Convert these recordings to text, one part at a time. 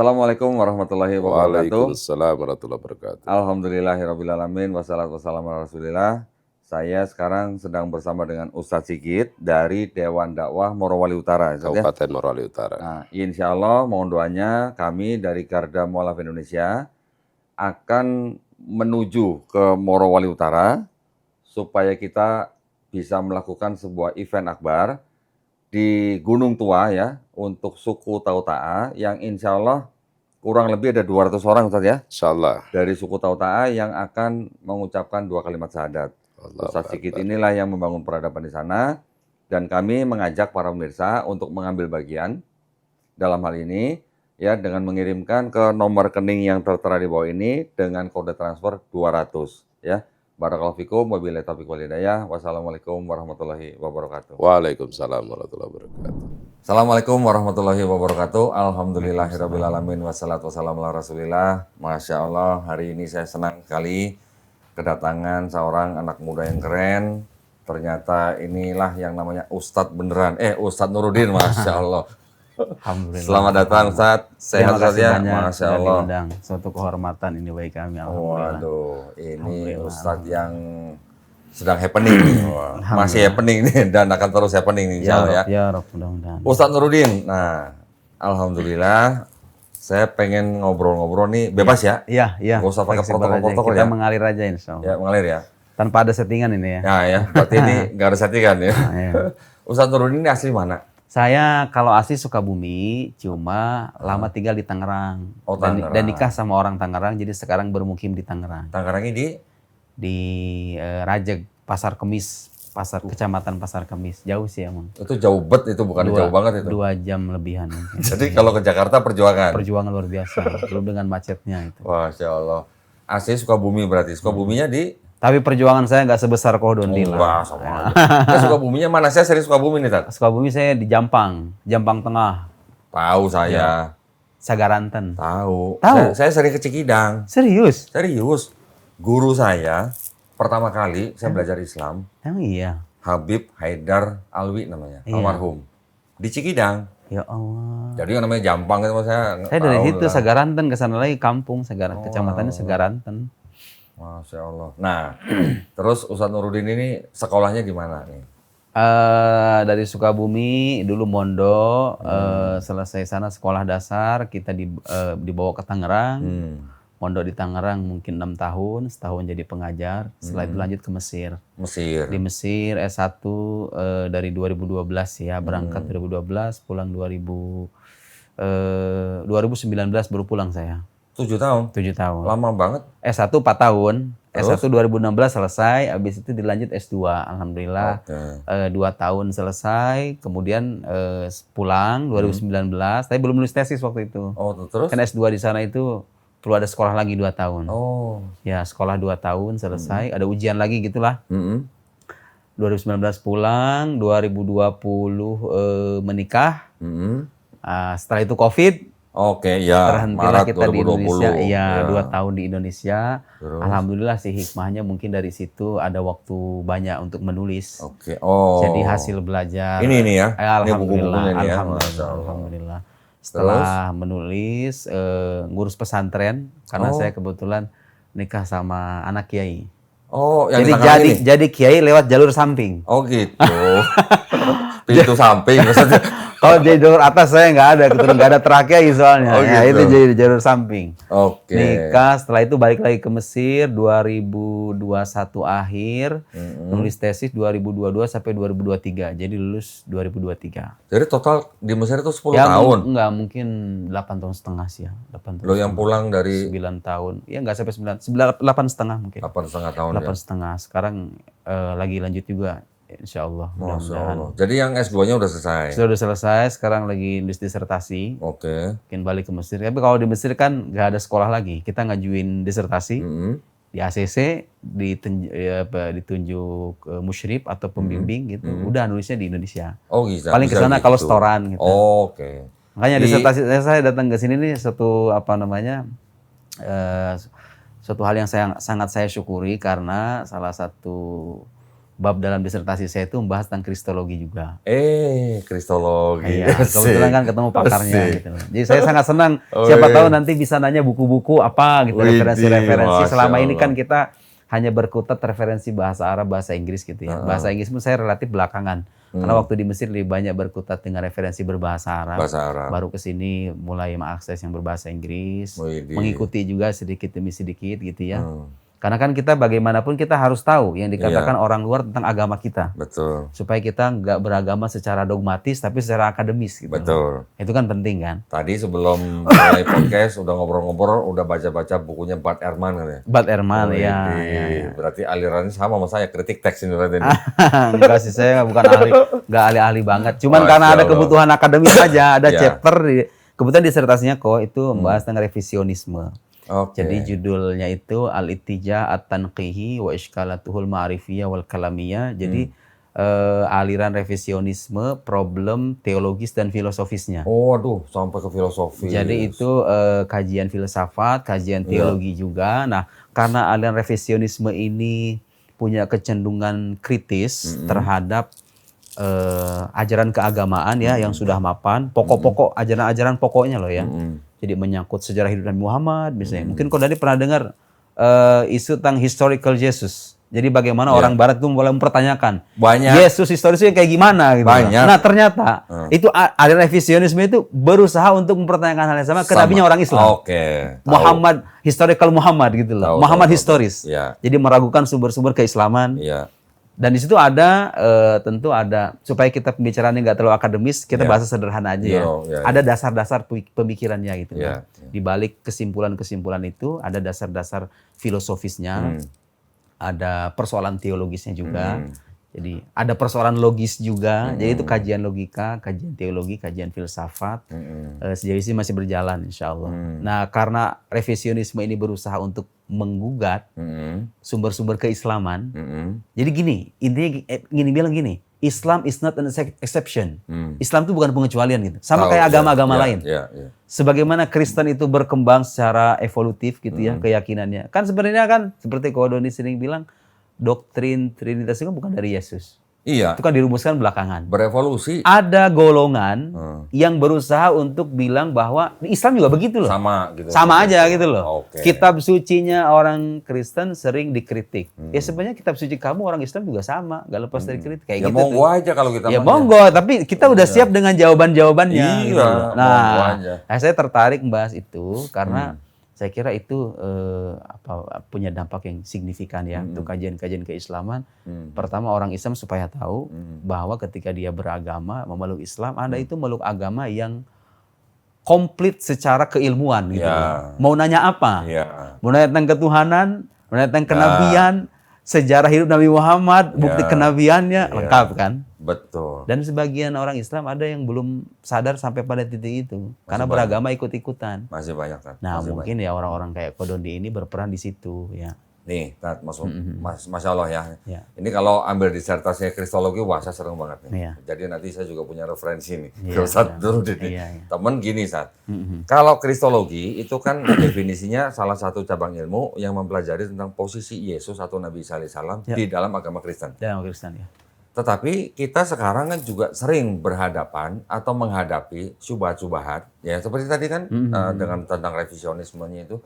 Assalamualaikum warahmatullahi wabarakatuh. Waalaikumsalam warahmatullahi wabarakatuh. Alhamdulillahirrabbilalamin, wassalatu wassalamu ala rasulillah. Saya sekarang sedang bersama dengan Ustadz Sigit dari Dewan Dakwah Morowali Utara. Kabupaten Morowali Utara. Nah, insya Allah mohon doanya kami dari Garda Mualaf Indonesia akan menuju ke Morowali Utara supaya kita bisa melakukan sebuah event akbar di Gunung Tua ya, untuk suku Tauta'a yang insya Allah kurang lebih ada 200 orang Ustaz ya. Insyaallah. Dari suku Tauta'a yang akan mengucapkan 2 kalimat syahadat. Ustaz Sigit inilah yang membangun peradaban di sana dan kami mengajak para pemirsa untuk mengambil bagian dalam hal ini ya dengan mengirimkan ke nomor rekening yang tertera di bawah ini dengan kode transfer 200 ya. Barakallahu fikum, wabillahi taufiq wal hidayah. Wassalamualaikum warahmatullahi wabarakatuh. Waalaikumsalam warahmatullahi wabarakatuh. Assalamualaikum warahmatullahi wabarakatuh. Alhamdulillahirabbil alamin wassalatu wassalamu ala rasulillah. Masya Allah, hari ini saya senang sekali kedatangan seorang anak muda yang keren. Ternyata inilah yang namanya Ustadz beneran. Ustadz Nuruddin, Masya Allah. Alhamdulillah. Selamat datang Ustadz. Sehat saja, Masya Allah. Suatu kehormatan ini bagi kami. Alhamdulillah. Waduh, ini Ustadz yang sedang happening nih. Masih happening nih dan akan terus happening nih insya Allah ya. Ya Rob, mudah-mudahan. Ustadz Nuruddin, nah Alhamdulillah saya pengen ngobrol-ngobrol nih, bebas ya? Iya. Gak usah pakai protokol-protokol Kita ya? mengalir aja insya Allah. Ya, mengalir ya? Tanpa ada settingan ini ya. Ya, berarti ini gak ada settingan ya? Iya. Ustadz Nuruddin ini asli mana? Saya kalau asli Sukabumi, cuma lama tinggal di Tangerang. Oh, Tangerang. Dan nikah sama orang Tangerang, jadi sekarang bermukim di Tangerang. Tangerang ini Di Rajeg, Pasar Kemis, Kecamatan Pasar Kemis. Jauh sih emang. itu jauh bet, itu bukan jauh banget itu. 2 jam lebihan. Mungkin. Jadi kalau ke Jakarta perjuangan? Perjuangan luar biasa, belum dengan macetnya itu. Masya Allah. Asli Sukabumi berarti, Sukabuminya di? Tapi perjuangan saya nggak sebesar Kohdondil. Wah, sama aja. Sukabuminya mana? Saya sering Sukabumi nih, Tat. Sukabumi saya di Jampang Tengah, Tahu saya. Sagaranten. Tahu. Tahu? Saya sering ke Cikidang. Serius? Serius. Guru saya pertama kali saya belajar Islam, Emang iya? Habib Haidar Alwi namanya, Iya. almarhum. Di Cikidang. Ya Allah. Jadi yang namanya Jampang itu saya Dari tahu situ lah. Sagaranten ke sana lagi kampung kecamatannya Sagaranten. Masya Allah. Nah, terus Ustadz Nuruddin ini sekolahnya di mana nih? Dari Sukabumi dulu Mondo, selesai sana sekolah dasar kita dibawa ke Tangerang. Mondo di Tangerang mungkin 6 tahun, setahun jadi pengajar. Setelah itu lanjut ke Mesir. Di Mesir S1 dari 2012 ya, berangkat 2012, pulang 2019 baru pulang saya. 7 tahun? 7 tahun. Lama banget. S1 4 tahun. S1 2016 selesai, habis itu dilanjut S2. Alhamdulillah. 2 tahun selesai, kemudian pulang 2019, tapi belum nulis tesis waktu itu. Oh, terus? Kan S2 di sana itu perlu ada sekolah lagi 2 tahun. Oh. Ya, sekolah 2 tahun selesai, ada ujian lagi gitulah. 2019 pulang, 2020 menikah. Setelah itu Covid. Oke, ya. Terhentilah Maret kita 2020. di Indonesia. Iya, 2 tahun di Indonesia. Terus? Alhamdulillah sih hikmahnya mungkin dari situ ada waktu banyak untuk menulis. Oke. Oh. Jadi hasil belajar. Ini ya. Ini Alhamdulillah. buku-bukunya ini ya. Alhamdulillah. Setelah menulis, ngurus pesantren karena saya kebetulan nikah sama anak kiai. Oh, yang jadi kiai lewat jalur samping. Oh gitu. Pintu samping maksudnya. Kalau jadi jalur atas saya nggak ada, kebetulan nggak ada trakea soalnya. Oh, Ya, gitu. itu jadi jalur samping. Oke. Nikah, setelah itu balik lagi ke Mesir 2021 akhir, nulis tesis 2022 sampai 2023. Jadi lulus 2023. Jadi total di Mesir itu 10 tahun? Enggak, mungkin 8 tahun setengah sih ya. 8 tahun Lo yang pulang dari 9 tahun. Ya nggak sampai 9, 8 setengah mungkin. 8,5 tahun 8 ya? setengah. Sekarang lagi lanjut juga. Insya Allah. Masya Allah. Jadi yang S2-nya udah selesai? Sudah selesai, sekarang lagi nulis disertasi. Oke. Mungkin balik ke Mesir. Tapi kalau di Mesir kan nggak ada sekolah lagi. Kita ngajuin disertasi. Di ACC, ditunjuk musyrif atau pembimbing gitu. Udah nulisnya di Indonesia. Oh bisa. Paling ke sana gitu. kalau setoran gitu. Oh, oke. Makanya disertasi saya datang ke sini nih suatu hal yang sangat saya syukuri karena salah satu bab dalam disertasi saya itu membahas tentang kristologi juga. Kristologi. Iya, kebetulan kan ketemu pakarnya Asik. gitu. Jadi saya sangat senang. Oh, Siapa iya. tahu nanti bisa nanya buku-buku apa gitu, Widih, referensi-referensi. Masya Selama ini Allah. kan kita hanya berkutat referensi bahasa Arab, bahasa Inggris gitu ya. Bahasa Inggris pun saya relatif belakangan. Karena waktu di Mesir lebih banyak berkutat dengan referensi berbahasa Arab. Bahasa Arab. Baru ke sini mulai mengakses yang berbahasa Inggris. Widih. Mengikuti juga sedikit demi sedikit gitu ya. Karena kan kita bagaimanapun kita harus tahu yang dikatakan orang luar tentang agama kita. Betul. Supaya kita nggak beragama secara dogmatis tapi secara akademis gitu. Betul. Itu kan penting kan. Tadi sebelum mulai podcast udah ngobrol-ngobrol, udah baca-baca bukunya Bart Ehrman kan ya? Bart Ehrman ya. Widih. Berarti alirannya sama saya, kritik teks ini berarti. Enggak sih, saya bukan ahli, nggak ahli-ahli banget. Cuman Masya karena ada Allah. kebutuhan akademis saja, ada Ya. chapter kebetulan disertasinya kok itu membahas tentang revisionisme. Oke. Jadi judulnya itu Al-Ittija At-Tanqihi wa Ishkalatuhul Ma'rifiyah wal Kalamiyah. Jadi aliran revisionisme, problem teologis dan filosofisnya. Oh, aduh, sampai ke filosofi. Jadi itu kajian filsafat, kajian teologi juga. Nah, karena aliran revisionisme ini punya kecenderungan kritis terhadap ajaran keagamaan ya yang sudah mapan, pokok-pokok ajaran-ajaran pokoknya loh ya. Jadi menyangkut sejarah hidup Nabi Muhammad misalnya. Mungkin kau tadi pernah dengar isu tentang historical Jesus. Jadi bagaimana orang Barat itu mulai mempertanyakan Banyak. Yesus historisnya kayak gimana gitu. Banyak. Nah ternyata itu aliran revisionisme itu berusaha untuk mempertanyakan hal yang sama ke nabinya orang Islam. Oke. Tahu. Muhammad, historical Muhammad gitu loh. Tahu, Muhammad tahu, historis. Ya. Jadi meragukan sumber-sumber keislaman. Iya. Dan di situ ada tentu ada supaya kita pembicaraannya nggak terlalu akademis, kita bahasa sederhana aja ya. Ya. Ada dasar-dasar pemikirannya gitu. Ya. Kan. Di balik kesimpulan-kesimpulan itu ada dasar-dasar filosofisnya, ada persoalan teologisnya juga. Jadi ada persoalan logis juga. Jadi itu kajian logika, kajian teologi, kajian filsafat. Sejauh ini masih berjalan insya Allah. Nah karena revisionisme ini berusaha untuk menggugat sumber-sumber keislaman. Jadi gini, intinya bilang gini, Islam is not an exception. Islam itu bukan pengecualian gitu. Sama Tahu, kayak agama-agama lain. Ya. Sebagaimana Kristen itu berkembang secara evolutif gitu ya keyakinannya. Kan sebenarnya kan seperti Kodoni sering bilang doktrin Trinitas itu kan bukan dari Yesus. Iya. Itu kan dirumuskan belakangan. Berevolusi. Ada golongan yang berusaha untuk bilang bahwa Islam juga begitu loh. Sama gitu. Sama aja gitu loh. Oke. Kitab sucinya orang Kristen sering dikritik. Ya sebenarnya kitab suci kamu orang Islam juga sama, gak lepas dari kritik kayak Ya gitu monggo tuh. aja kalau kita Ya mah. monggo, tapi kita udah siap dengan jawaban-jawabannya. Iya, gitu loh. monggo Nah, aja. saya tertarik membahas itu karena saya kira itu punya dampak yang signifikan ya untuk kajian-kajian keislaman. Pertama orang Islam supaya tahu bahwa ketika dia beragama memeluk Islam, Anda itu meluk agama yang komplit secara keilmuan gitu. Ya. Mau nanya apa? Iya. Mau nanya tentang ketuhanan, mau nanya tentang kenabian, sejarah hidup Nabi Muhammad, bukti kenabiannya lengkap kan? Betul. Dan sebagian orang Islam ada yang belum sadar sampai pada titik itu karena beragama ikut-ikutan. Masih banyak kan. Nah mungkin ya orang-orang kayak Kodondi ini berperan di situ ya. Nih, Tat, Masya Allah ya. Ya. Ini kalau ambil disertasinya Kristologi, wah saya seneng banget nih. Iya. Jadi nanti saya juga punya referensi nih. Iya, Ustaz dulu deh. Iya. Temen gini, Sat. Kalau Kristologi itu kan definisinya salah satu cabang ilmu yang mempelajari tentang posisi Yesus atau Nabi Isa alaihissalam di dalam agama Kristen. Dalam Kristen ya. Tetapi kita sekarang kan juga sering berhadapan atau menghadapi syubhat-syubhat. Ya seperti tadi kan dengan tentang revisionismenya itu.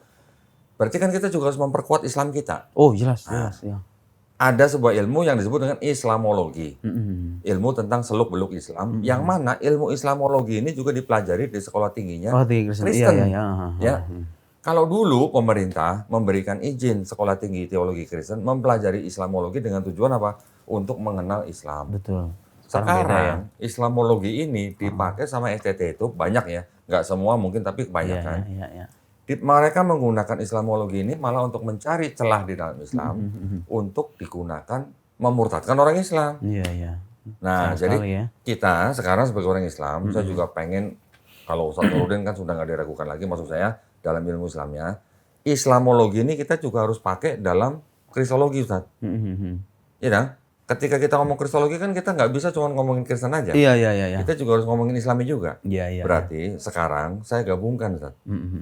Berarti kan kita juga harus memperkuat Islam kita. Oh jelas ya. Ada sebuah ilmu yang disebut dengan Islamologi. Ilmu tentang seluk-beluk Islam. Yang mana ilmu Islamologi ini juga dipelajari di sekolah tingginya Oh di Kristen. Kristen. Iya. Ya. Kalau dulu pemerintah memberikan izin sekolah tinggi teologi Kristen mempelajari Islamologi dengan tujuan apa? Untuk mengenal Islam. Betul. Sekarang Islamologi ini dipakai sama STT itu banyak ya. Nggak semua mungkin tapi kebanyakan. Iya. Mereka menggunakan Islamologi ini malah untuk mencari celah di dalam Islam untuk digunakan memurtadkan orang Islam. Iya. Nah, Sayang jadi sekali ya. kita sekarang sebagai orang Islam, saya juga pengen kalau Ustaz Nurdin kan sudah nggak diragukan lagi, maksud saya dalam ilmu Islamnya, Islamologi ini kita juga harus pakai dalam Kristologi, Ustaz. Iya kan? ketika kita ngomong kristologi kan kita nggak bisa cuma ngomongin Kristen aja. Iya. Kita juga harus ngomongin Islami juga. Iya. Berarti sekarang saya gabungkan, Ustaz.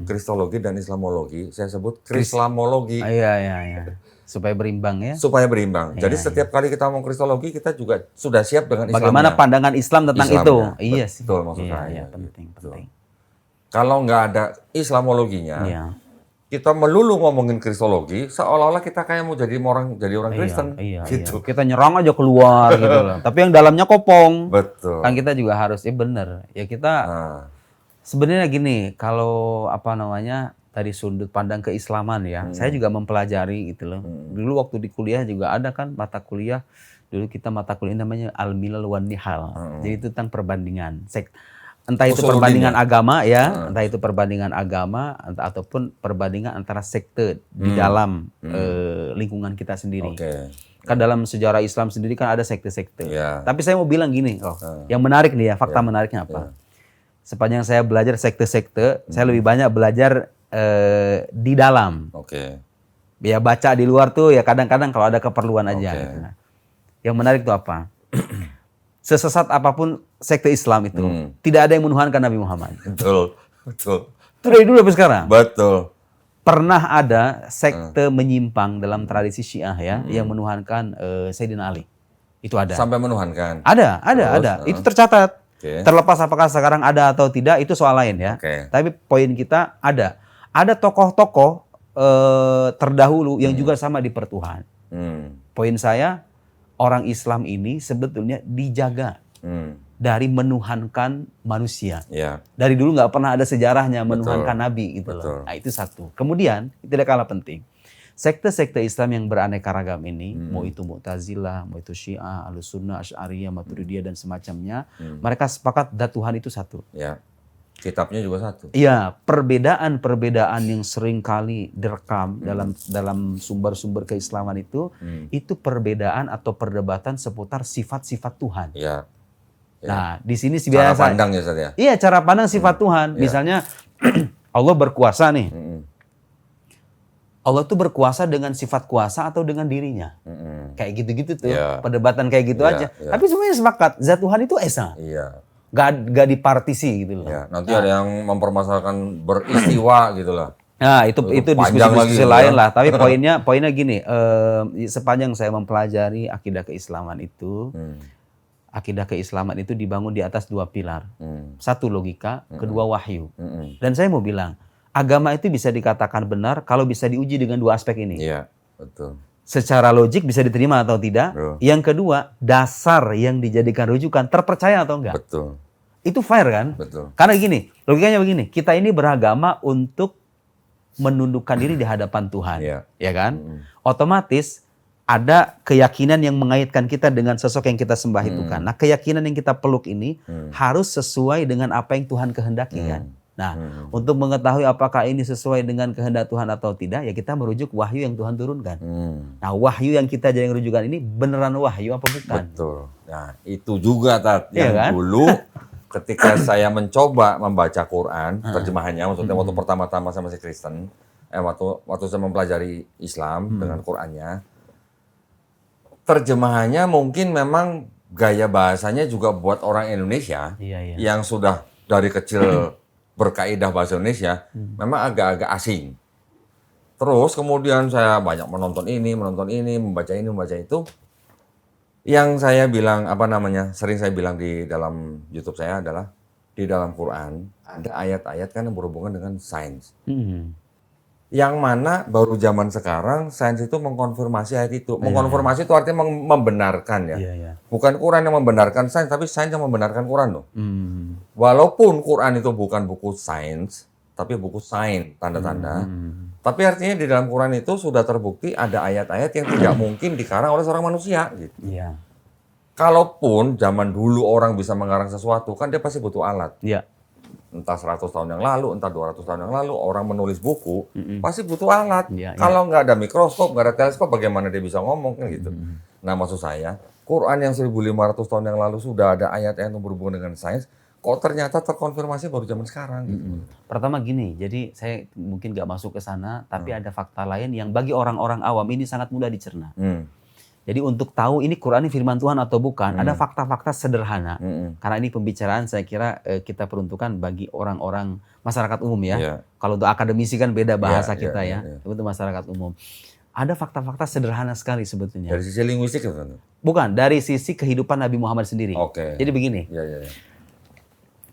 Kristologi dan Islamologi, saya sebut Krislamologi. Iya. Supaya berimbang ya. Supaya berimbang. Jadi setiap kali kita ngomong kristologi, kita juga sudah siap dengan Islamnya. Bagaimana pandangan Islam tentang itu? Iya sih. Betul maksud saya. Iya, penting. Kalau nggak ada Islamologinya, kita melulu ngomongin kristologi, seolah-olah kita kayak mau jadi orang Kristen. Iya. Gitu. Kita nyerang aja keluar gitu loh. Tapi yang dalamnya kopong. Betul. Kan kita juga harus, bener. Ya kita sebenarnya gini, kalau dari sudut pandang keislaman ya, saya juga mempelajari gitu loh. Dulu waktu di kuliah juga ada kan mata kuliah, dulu kita mata kuliah namanya Al-Milal wan Nihal. Jadi itu tentang perbandingan. Entah itu perbandingan agama ya, entah itu perbandingan agama, ataupun perbandingan antara sekte di dalam lingkungan kita sendiri. Kan dalam sejarah Islam sendiri kan ada sekte-sekte. Tapi saya mau bilang gini, yang menarik nih ya, fakta menariknya apa? Sepanjang saya belajar sekte-sekte, saya lebih banyak belajar di dalam. Ya baca di luar tuh ya kadang-kadang kalau ada keperluan aja. Gitu. Yang menarik tuh apa? Sesesat apapun sekte Islam itu, tidak ada yang menuhankan Nabi Muhammad. Betul. Itu dari dulu sampai sekarang. Betul. Pernah ada sekte menyimpang dalam tradisi Syiah ya, yang menuhankan Sayyidina Ali. Itu ada. Sampai menuhankan. Ada. Itu tercatat. Terlepas apakah sekarang ada atau tidak, itu soal lain ya. Tapi poin kita ada. Ada tokoh-tokoh terdahulu yang juga sama dipertuhan. Poin saya, orang Islam ini sebetulnya dijaga dari menuhankan manusia. Dari dulu nggak pernah ada sejarahnya menuhankan Nabi gitu loh. Nah itu satu. Kemudian tidak kalah penting, sekte-sekte Islam yang beraneka ragam ini, mau itu Mu'tazilah, mau itu Syiah, Ahlussunnah, Asy'ariyah, Maturidiyah dan semacamnya, mereka sepakat Tuhan itu satu. Kitabnya juga satu. Iya, perbedaan yang sering kali direkam dalam sumber-sumber keislaman itu perbedaan atau perdebatan seputar sifat-sifat Tuhan. Nah, di sini biasa. Cara pandang ya, Ustaz ya? Iya, cara pandang sifat Tuhan. Misalnya Allah berkuasa nih. Allah tuh berkuasa dengan sifat kuasa atau dengan dirinya. Kayak gitu-gitu tuh. Perdebatan kayak gitu aja. Tapi semuanya sepakat, zat Tuhan itu esa. Gak dipartisi gitu loh. Nanti ada yang mempermasalahkan beristiwa gitu lah. Nah itu diskusi lain lah. Tapi poinnya gini, sepanjang saya mempelajari akidah keislaman itu, akidah keislaman itu dibangun di atas dua pilar. Satu logika, kedua wahyu. Dan saya mau bilang, agama itu bisa dikatakan benar kalau bisa diuji dengan dua aspek ini. Iya, betul. Secara logik bisa diterima atau tidak. Yang kedua, dasar yang dijadikan rujukan terpercaya atau enggak. Betul. Itu fair kan? Betul. Karena gini, logikanya begini, kita ini beragama untuk menundukkan diri di hadapan Tuhan. Ya kan? Otomatis ada keyakinan yang mengaitkan kita dengan sosok yang kita sembah itu kan. Nah, keyakinan yang kita peluk ini harus sesuai dengan apa yang Tuhan kehendaki kan. Nah, untuk mengetahui apakah ini sesuai dengan kehendak Tuhan atau tidak, ya kita merujuk wahyu yang Tuhan turunkan. Nah, wahyu yang kita jadi rujukan ini beneran wahyu apa bukan? Betul. Nah, itu juga yang kan? dulu ketika saya mencoba membaca Quran, terjemahannya, maksudnya waktu pertama-tama saya masih Kristen, waktu saya mempelajari Islam dengan Qurannya, terjemahannya mungkin memang gaya bahasanya juga buat orang Indonesia yang sudah dari kecil berkaidah bahasa Indonesia, memang agak-agak asing. Terus kemudian saya banyak menonton ini, membaca itu. Yang saya bilang, sering saya bilang di dalam YouTube saya adalah, di dalam Quran, ada ayat-ayat kan yang berhubungan dengan sains. Yang mana baru zaman sekarang, sains itu mengkonfirmasi ayat itu. Mengkonfirmasi itu artinya membenarkan ya. Bukan Quran yang membenarkan sains, tapi sains yang membenarkan Quran loh. Walaupun Quran itu bukan buku sains, tapi buku sains, tanda-tanda. Tapi artinya di dalam Quran itu sudah terbukti ada ayat-ayat yang tidak mungkin dikarang oleh seorang manusia. Gitu. Kalaupun zaman dulu orang bisa mengarang sesuatu, kan dia pasti butuh alat. Entah 100 tahun yang lalu, entah 200 tahun yang lalu, orang menulis buku, pasti butuh alat. Kalau nggak ada mikroskop, nggak ada teleskop, bagaimana dia bisa ngomong? Kan gitu. Nah, maksud saya, Quran yang 1500 tahun yang lalu sudah ada ayat-ayat yang berhubungan dengan sains, kok ternyata terkonfirmasi baru zaman sekarang. Gitu. Pertama gini, jadi saya mungkin nggak masuk ke sana, tapi ada fakta lain yang bagi orang-orang awam ini sangat mudah dicerna. Jadi untuk tahu ini Quran ini firman Tuhan atau bukan, ada fakta-fakta sederhana. Karena ini pembicaraan saya kira kita peruntukkan bagi orang-orang masyarakat umum ya. Iya. Kalau untuk akademisi kan beda bahasa Iya, kita iya, ya. iya. Tapi untuk masyarakat umum. Ada fakta-fakta sederhana sekali sebetulnya. Dari sisi linguistik kan? Bukan, dari sisi kehidupan Nabi Muhammad sendiri. Oke. Jadi begini, Iya.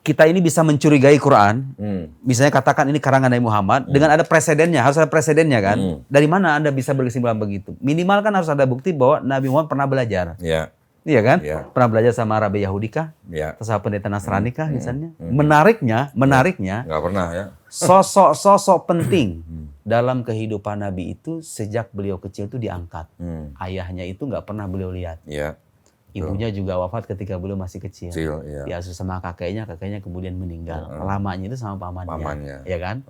kita ini bisa mencurigai Quran, misalnya katakan ini karangan Nabi Muhammad, dengan ada presidennya, harus ada presidennya kan. Dari mana Anda bisa berkesimpulan begitu? Minimal kan harus ada bukti bahwa Nabi Muhammad pernah belajar. Iya. Iya kan? Iya. Pernah belajar sama Rabi Yahudi kah? Iya. Atau sama pendeta Nasrani kah misalnya? Menariknya, Nggak pernah ya. sosok-sosok penting dalam kehidupan Nabi itu sejak beliau kecil itu diangkat. Ayahnya itu nggak pernah beliau lihat. Iya. Ibunya juga wafat ketika beliau masih kecil. Iya. Diasuh sama kakeknya kemudian meninggal. Lamanya itu sama pamannya. Ya kan?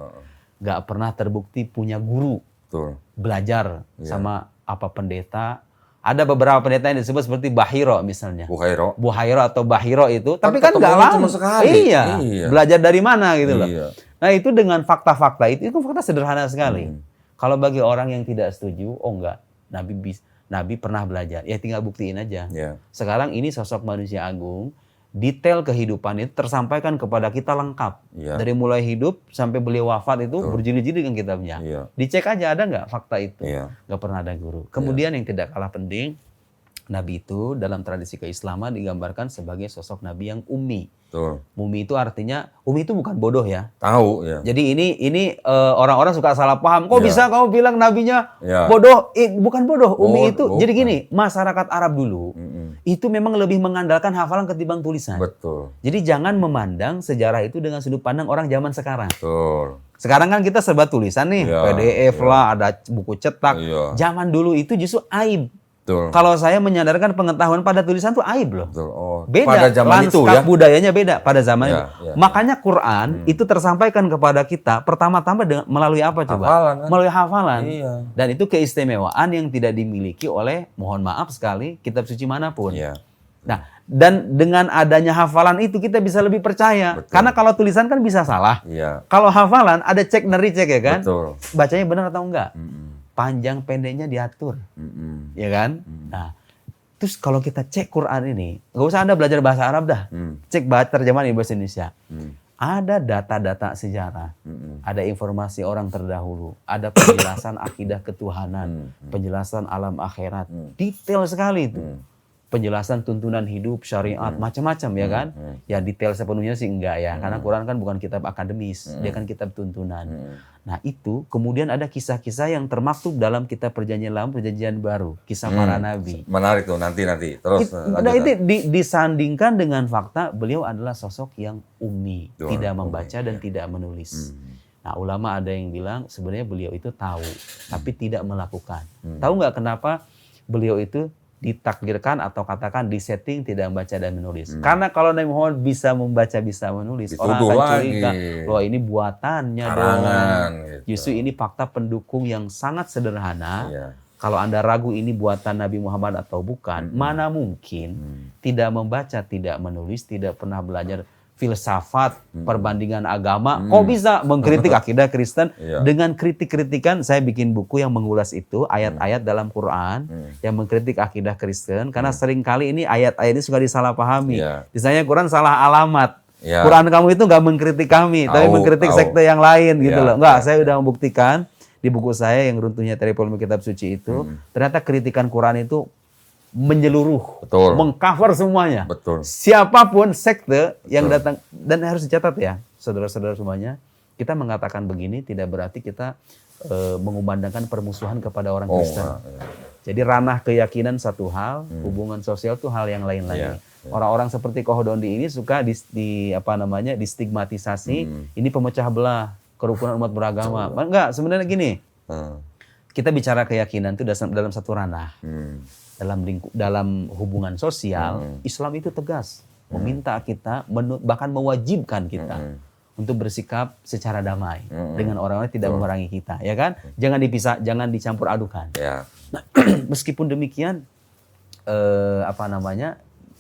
Nggak pernah terbukti punya guru. Betul. Belajar sama apa pendeta. Ada beberapa pendeta yang disebut seperti Bahiro misalnya. Buhairo atau Bahiro itu. Tapi kan nggak lama. cuma sekali. Iya. Iya. Belajar dari mana gitu loh. Iya. Nah itu dengan fakta-fakta itu fakta sederhana sekali. Kalau bagi orang yang tidak setuju, oh enggak. Nabi pernah belajar. Ya tinggal buktiin aja. Iya. Sekarang ini sosok manusia agung. Detail kehidupan itu tersampaikan kepada kita lengkap. Iya. Dari mulai hidup sampai beliau wafat itu berjilid-jilid kan kitabnya. Iya. Dicek aja ada nggak fakta itu. Iya. Nggak pernah ada guru. Kemudian yang tidak kalah penting, Nabi itu dalam tradisi keislaman digambarkan sebagai sosok Nabi yang ummi. Betul. Ummi itu artinya, ummi itu bukan bodoh ya. Tahu ya. Jadi ini orang-orang suka salah paham. Kok Iya. bisa kamu bilang nabinya Iya. bodoh? Bukan bodoh. Ummi itu. Bukan. Jadi gini, masyarakat Arab dulu itu memang lebih mengandalkan hafalan ketimbang tulisan. Betul. Jadi jangan memandang sejarah itu dengan sudut pandang orang zaman sekarang. Betul. Sekarang kan kita serba tulisan nih, Iya, PDF lah, ada buku cetak. Iya. Zaman dulu itu justru aib. Betul. Kalau saya menyadarkan pengetahuan pada tulisan tuh aib loh. Betul. Oh, Beda, pada zaman itu lanskap ya. budayanya beda pada zaman Ya, itu. ya, Makanya Quran itu tersampaikan kepada kita pertama-tama dengan melalui apa coba? Hafalan, kan? Melalui hafalan. Iya. Dan itu keistimewaan yang tidak dimiliki oleh, mohon maaf sekali, kitab suci manapun. Iya. Nah, dan dengan adanya hafalan itu kita bisa lebih percaya. Betul. Karena kalau tulisan kan bisa salah. Iya. Kalau hafalan ada cek cek ya kan? Betul. Bacanya benar atau enggak? Panjang pendeknya diatur. Ya kan? Nah, terus kalau kita cek Quran ini, nggak usah Anda belajar bahasa Arab dah. Cek terjemahan bahasa Indonesia. Ada data-data sejarah, ada informasi orang terdahulu, ada penjelasan akidah ketuhanan, penjelasan alam akhirat, detail sekali itu. Penjelasan tuntunan hidup, syariat, macam-macam ya kan? Ya detail sepenuhnya sih enggak ya, karena Quran kan bukan kitab akademis, dia kan kitab tuntunan. Nah itu kemudian ada kisah-kisah yang termaktub dalam kitab Perjanjian Lama, Perjanjian Baru, kisah para nabi. Menarik tuh nanti. Terus Nah itu disandingkan dengan fakta beliau adalah sosok yang ummi, Betul, tidak ummi, membaca dan tidak menulis. Nah ulama ada yang bilang sebenarnya beliau itu tahu, tapi tidak melakukan. Tahu nggak kenapa beliau itu ditakdirkan atau katakan disetting tidak membaca dan menulis? Karena kalau Nabi Muhammad bisa membaca, bisa menulis, orang akan curiga, wah ini buatannya karangan, dong. gitu. Justru ini fakta pendukung yang sangat sederhana. Iya. Kalau Anda ragu ini buatan Nabi Muhammad atau bukan, mana mungkin tidak membaca, tidak menulis, tidak pernah belajar filsafat, perbandingan agama, kok bisa mengkritik akidah Kristen? Iya. Dengan kritik-kritikan, saya bikin buku yang mengulas itu, ayat-ayat dalam Quran, yang mengkritik akidah Kristen, karena seringkali ini ayat-ayat ini suka disalahpahami. Iya. Misalnya Quran salah alamat. Iya. Quran kamu itu nggak mengkritik kami, tapi mengkritik sekte yang lain gitu Iya, loh. Enggak, saya udah membuktikan di buku saya yang runtuhnya teori polemik kitab suci itu, ternyata kritikan Quran itu menyeluruh, Betul. mengcover semuanya. Betul. Siapapun sekte yang datang, dan harus dicatat ya, saudara-saudara semuanya, kita mengatakan begini tidak berarti kita mengumandangkan permusuhan kepada orang Kristen. Iya. Jadi ranah keyakinan satu hal, hubungan sosial itu hal yang lain lagi. Iya. Orang-orang seperti Kohodondi ini suka distigmatisasi, ini pemecah belah kerukunan umat beragama. Enggak, sebenarnya gini. Kita bicara keyakinan itu dalam satu ranah. Dalam hubungan sosial, Islam itu tegas meminta kita, bahkan mewajibkan kita untuk bersikap secara damai dengan orang-orang yang tidak memerangi kita, ya kan? Jangan dipisah, jangan dicampur adukan. Ya. Nah, meskipun demikian,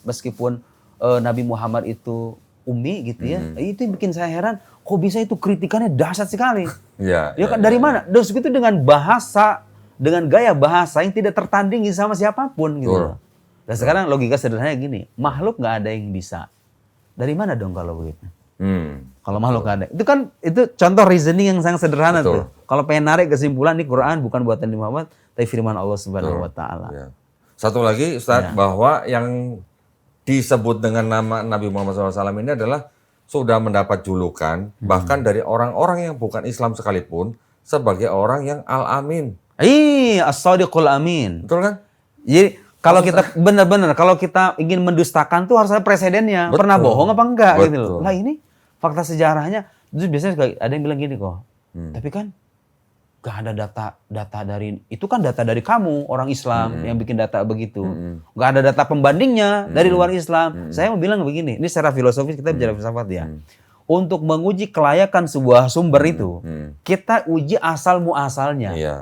meskipun Nabi Muhammad itu ummi gitu ya, itu yang bikin saya heran. Kok bisa itu kritikannya dahsyat sekali? Ya, Ya kan dari mana? Terus itu dengan bahasa dengan gaya bahasa yang tidak tertandingi sama siapapun gitu Betul. loh. Dan sekarang logika sederhananya gini, makhluk nggak ada yang bisa. Dari mana dong kalau begitu? Kalau makhluk nggak ada. Itu contoh reasoning yang sangat sederhana Betul. tuh. Kalau pengen narik kesimpulan ini Quran bukan buatan Nabi Muhammad, tapi firman Allah Subhanahu wa taala. Ya. Satu lagi Ustaz, bahwa yang disebut dengan nama Nabi Muhammad SAW ini adalah sudah mendapat julukan bahkan dari orang-orang yang bukan Islam sekalipun sebagai orang yang Al-Amin. As-Sadiqul Amin. Betul kan? Jadi kalau kita benar-benar kalau kita ingin mendustakan tuh harus ada presidennya. Betul. Pernah bohong apa enggak gitu loh. Betul. Lah ini fakta sejarahnya. Terus biasanya ada yang bilang gini kok. Tapi kan gak ada data dari itu kan data dari kamu orang Islam yang bikin data begitu. Gak ada data pembandingnya dari luar Islam. Saya mau bilang begini, ini secara filosofis kita bicara filsafat ya. Untuk menguji kelayakan sebuah sumber itu, kita uji asal muasalnya, Iya.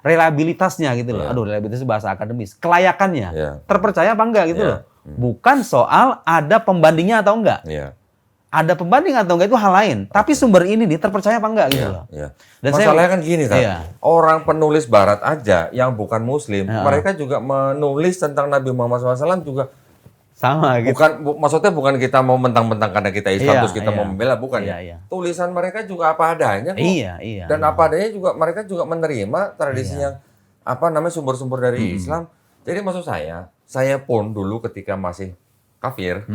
reliabilitasnya gitu loh. Aduh, reliabilitas itu bahasa akademis. Kelayakannya, Iya. terpercaya apa enggak gitu Iya. loh. Bukan soal ada pembandingnya atau enggak. Iya. Ada pembanding atau enggak itu hal lain. Tapi sumber ini nih terpercaya apa enggak gitu loh. Iya. Dan Masalahnya kan gini kan, Iya. orang penulis Barat aja yang bukan Muslim, mereka juga menulis tentang Nabi Muhammad SAW juga. Sama gitu. Maksudnya bukan kita mau mentang-mentang karena kita Islam Iya, terus kita iya. mau membela, bukan Iya, ya. iya. Tulisan mereka juga apa adanya kok. Iya. Dan apa adanya juga mereka juga menerima tradisi yang sumber-sumber dari Islam. Jadi maksud saya pun dulu ketika masih kafir,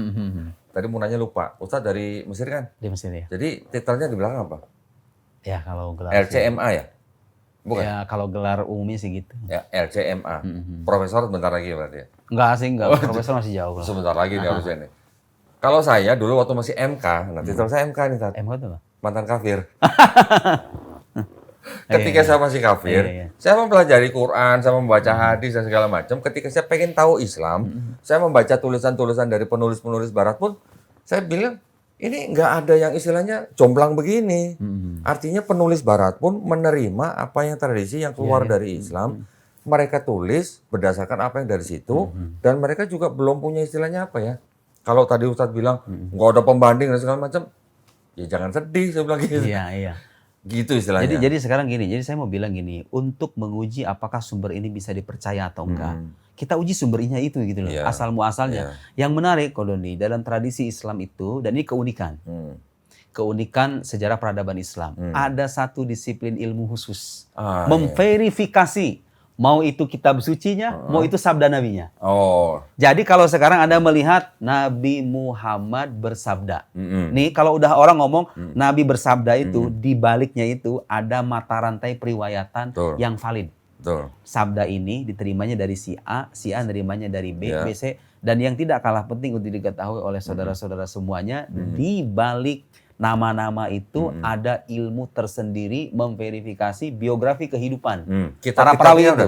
tadi mau nanya lupa, Ustadz dari Mesir kan? Di Mesir ya. Jadi titelnya di belakang apa? Ya kalau gelar LCMA ya? Bukan? Ya kalau gelar umumnya sih gitu. Ya, LCMA. Profesor bentar lagi berarti ya? Enggak, profesor masih jauh lah. Sebentar lagi nih harusnya nih. Kalau saya dulu waktu masih MK, nah titel saya MK nih, Tat. MK itu apa? Mantan kafir. Ketika saya masih kafir, Iya. saya mempelajari Quran, saya membaca hadis dan segala macam. Ketika saya pengen tahu Islam, saya membaca tulisan-tulisan dari penulis-penulis Barat pun, saya bilang, ini nggak ada yang istilahnya jomplang begini. Artinya penulis Barat pun menerima apa yang tradisi yang keluar dari Islam. Mereka tulis berdasarkan apa yang dari situ. Dan mereka juga belum punya istilahnya apa ya. Kalau tadi Ustadz bilang, nggak ada pembanding dan segala macam. Ya jangan sedih, saya bilang gitu. Iya. Gitu istilahnya. Jadi sekarang gini, jadi saya mau bilang gini, untuk menguji apakah sumber ini bisa dipercaya atau enggak, kita uji sumbernya itu gitu loh, Iya. asal muasalnya. Yang menarik kalau Doni, dalam tradisi Islam itu, dan ini keunikan, keunikan sejarah peradaban Islam, ada satu disiplin ilmu khusus, memverifikasi mau itu kitab sucinya, mau itu sabda nabinya. Oh. Jadi kalau sekarang Anda melihat Nabi Muhammad bersabda. Nih kalau udah orang ngomong Nabi bersabda itu, di baliknya itu ada mata rantai periwayatan Betul. yang valid. Betul. Sabda ini diterimanya dari si A nerimanya dari B, Ya. B, C. Dan yang tidak kalah penting untuk diketahui oleh saudara-saudara semuanya, di balik nama-nama itu ada ilmu tersendiri memverifikasi biografi kehidupan. Para perawi itu.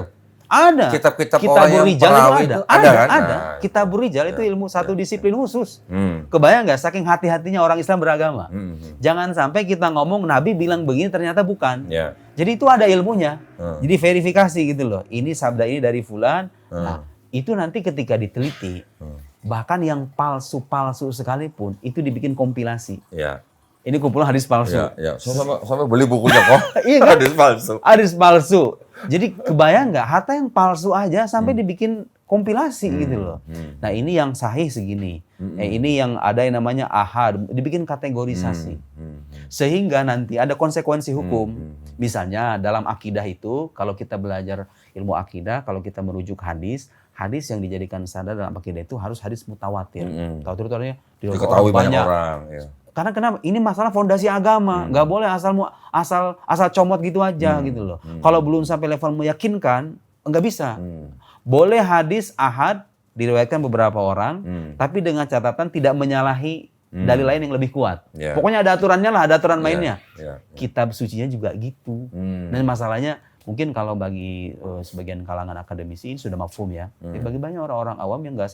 Ada. Kitab-kitab Kitabur orang yang Rijal perawi itu itu ada. kan? Ada. Nah, Kitabur Rijal itu ilmu satu disiplin khusus. Hmm. Kebayang nggak saking hati-hatinya orang Islam beragama? Jangan sampai kita ngomong Nabi bilang begini ternyata bukan. Ya. Jadi itu ada ilmunya. Jadi verifikasi gitu loh. Ini sabda ini dari fulan. Nah, itu nanti ketika diteliti, bahkan yang palsu-palsu sekalipun itu dibikin kompilasi. Ya. Ini kumpulan hadis palsu. Ya. Sampai beli bukunya kok. Iya kan? Hadis palsu. Hadis palsu. Jadi kebayang nggak harta yang palsu aja sampai dibikin kompilasi gitu loh. Nah ini yang sahih segini. Ini yang ada yang namanya ahad, dibikin kategorisasi. Sehingga nanti ada konsekuensi hukum. Misalnya dalam akidah itu, kalau kita belajar ilmu akidah, kalau kita merujuk hadis yang dijadikan standar dalam akidah itu harus hadis mutawatir. Mutawatir itu artinya Diketahui banyak orang. Ya. Karena kenapa? Ini masalah fondasi agama, nggak boleh asal comot gitu aja gitu loh. Kalau belum sampai level meyakinkan, nggak bisa. Boleh hadis ahad diriwayatkan beberapa orang, tapi dengan catatan tidak menyalahi dalil lain yang lebih kuat. Yeah. Pokoknya ada aturannya lah, ada aturan mainnya. Yeah. Kitab sucinya juga gitu. Dan masalahnya mungkin kalau bagi sebagian kalangan akademisi ini sudah mafhum ya. Bagi banyak orang-orang awam yang nggak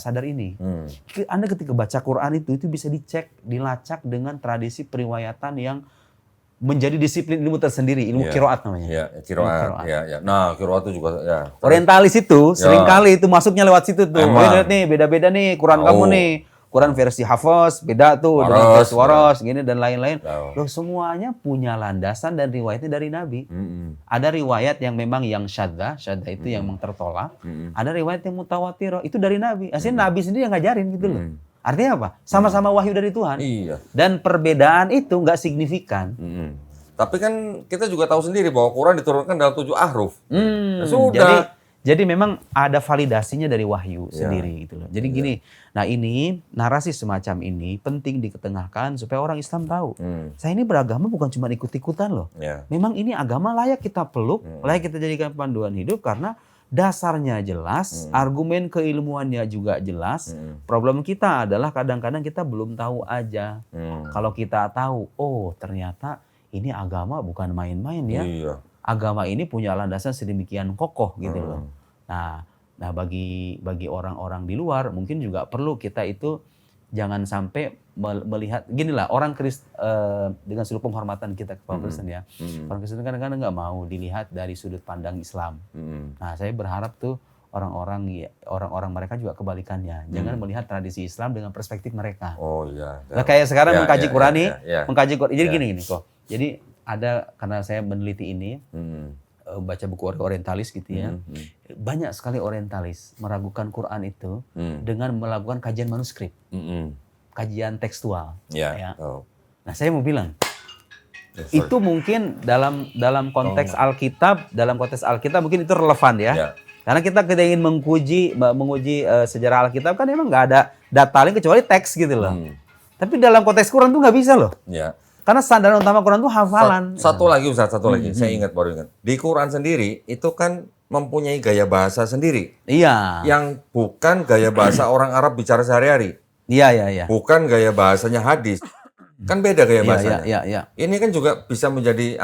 sadar ini. Anda ketika baca Quran itu bisa dicek, dilacak dengan tradisi periwayatan yang menjadi disiplin ilmu tersendiri, ilmu qiraat namanya. Ya, qiraat. Ya. Nah, qiraat itu juga ya. Orientalis itu seringkali itu masuknya lewat situ tuh. Lihat nih, beda-beda nih Quran kamu nih. Quran versi Hafs beda tuh dengan Waros, versi Waros gini dan lain-lain. Tahu. Loh semuanya punya landasan dan riwayatnya dari Nabi. Mm-mm. Ada riwayat yang memang yang syadzah itu yang memang tertolak. Ada riwayat yang mutawatirah itu dari Nabi. Aslinya Nabi sendiri yang ngajarin gitu loh. Artinya apa? Sama-sama wahyu dari Tuhan. Iya. Dan perbedaan itu nggak signifikan. Mm-mm. Tapi kan kita juga tahu sendiri bahwa Quran diturunkan dalam 7 ahruf. Ya sudah. Jadi memang ada validasinya dari wahyu Ya. sendiri gitu loh. Jadi gini, nah ini narasi semacam ini penting diketengahkan supaya orang Islam tahu. Saya ini beragama bukan cuma ikut-ikutan loh. Ya. Memang ini agama layak kita peluk, layak kita jadikan panduan hidup karena dasarnya jelas, argumen keilmuannya juga jelas. Problem kita adalah kadang-kadang kita belum tahu aja. Kalau kita tahu, oh ternyata ini agama bukan main-main ya. Iya. Agama ini punya landasan sedemikian kokoh gitu loh. Nah bagi orang-orang di luar mungkin juga perlu kita itu jangan sampai melihat ginilah orang dengan sudut penghormatan kita ke orang Kristen ya. Orang Kristen kadang-kadang nggak mau dilihat dari sudut pandang Islam. Nah saya berharap tuh orang-orang mereka juga kebalikannya. Jangan melihat tradisi Islam dengan perspektif mereka. Oh iya. Nah, kayak sekarang mengkaji Quran nih, mengkaji Quran. Jadi Ya. gini kok. Jadi ada karena saya meneliti ini, baca buku orientalis gitu ya. Banyak sekali orientalis meragukan Quran itu dengan melakukan kajian manuskrip, kajian tekstual. Ya. Oh. Nah, saya mau bilang itu mungkin dalam konteks Alkitab, mungkin itu relevan ya. Ya. Karena kita ingin menguji sejarah Alkitab kan emang nggak ada data lain kecuali teks gitu loh. Tapi dalam konteks Quran tuh nggak bisa loh. Ya. Karena standar utama Quran tuh hafalan. Satu lagi Ustaz, lagi. Saya baru ingat. Di Quran sendiri itu kan mempunyai gaya bahasa sendiri. Iya. Yang bukan gaya bahasa orang Arab bicara sehari-hari. Iya. Bukan gaya bahasanya hadis. Kan beda gaya bahasanya. Iya. Ini kan juga bisa menjadi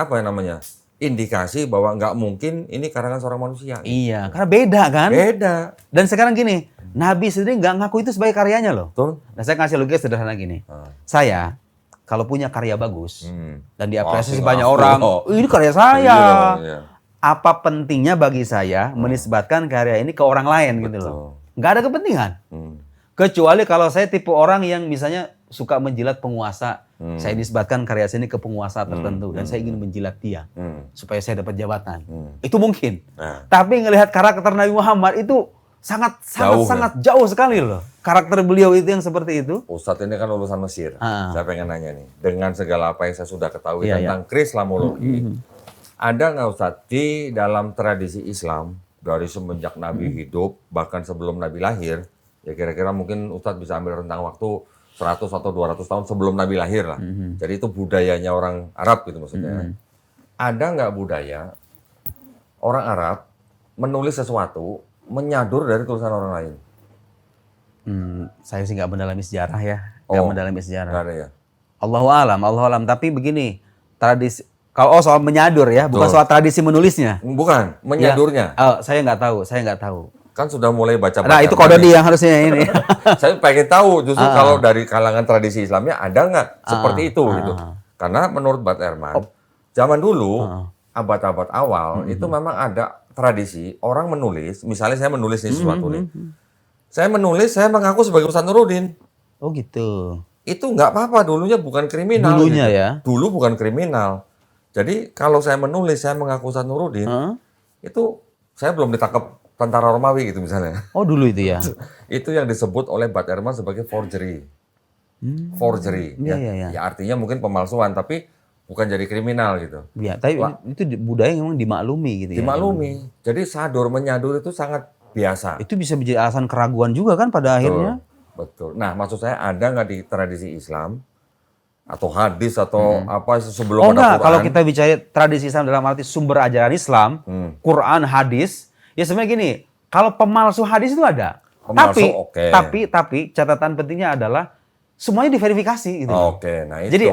indikasi bahwa nggak mungkin ini karangan seorang manusia. Iya, karena beda kan? Beda. Dan sekarang gini, Nabi sendiri nggak ngaku itu sebagai karyanya loh. Betul. Nah, saya kasih logika sederhana gini. Saya kalau punya karya bagus dan diapresiasi banyak orang, ini karya saya. Iya. Apa pentingnya bagi saya menisbatkan karya ini ke orang lain gitu loh? Nggak ada kepentingan. Kecuali kalau saya tipe orang yang misalnya suka menjilat penguasa, saya nisbatkan karya saya ini ke penguasa tertentu dan saya ingin menjilat dia supaya saya dapat jabatan. Itu mungkin. Tapi ngelihat karakter Nabi Muhammad itu sangat jauh sekali loh. Karakter beliau itu yang seperti itu. Ustadz ini kan lulusan Mesir. Saya pengen nanya nih, dengan segala apa yang saya sudah ketahui tentang Krislamologi, ada nggak Ustadz di dalam tradisi Islam dari semenjak Nabi hidup bahkan sebelum Nabi lahir, ya kira-kira mungkin Ustadz bisa ambil rentang waktu 100 atau 200 tahun sebelum Nabi lahir lah. Jadi itu budayanya orang Arab gitu maksudnya. Ada nggak budaya orang Arab menulis sesuatu menyadur dari tulisan orang lain? Saya sih nggak mendalami sejarah ya, nggak mendalami sejarah. Nggak ada ya? Allahu alam. Tapi begini, tradisi kalau soal menyadur ya, bukan soal tradisi menulisnya. Bukan, menyadurnya. Ya, saya nggak tahu. Kan sudah mulai baca. Nah itu kododi yang harusnya ini. Saya pengen tahu justru kalau dari kalangan tradisi Islamnya ada nggak seperti itu gitu. Karena menurut Bart Ehrman, zaman dulu abad-abad awal itu memang ada tradisi orang menulis. Misalnya saya menulis nih sesuatu nih. Saya menulis, saya mengaku sebagai Ustaz Nuruddin. Oh gitu. Itu nggak apa-apa, dulunya bukan kriminal. Dulunya gitu. ya? Dulu bukan kriminal. Jadi kalau saya menulis, saya mengaku Ustaz Nuruddin, itu saya belum ditangkap tentara Romawi gitu misalnya. Oh dulu itu ya? Itu yang disebut oleh Bart Ehrman sebagai forgery. Forgery. Ya. Ya artinya mungkin pemalsuan, tapi bukan jadi kriminal gitu. Iya, tapi itu budaya yang memang dimaklumi gitu ya. Dimaklumi. Jadi sadur menyadur itu sangat biasa. Itu bisa menjadi alasan keraguan juga kan pada akhirnya. Betul. Nah, maksud saya ada nggak di tradisi Islam atau hadis atau apa sebelum ada enggak, Quran? kalau kita bicara tradisi Islam dalam arti sumber ajaran Islam, Quran, hadis, ya sebenarnya gini, kalau pemalsu hadis itu ada. Tapi catatan pentingnya adalah semuanya diverifikasi gitu. Nah itu. Jadi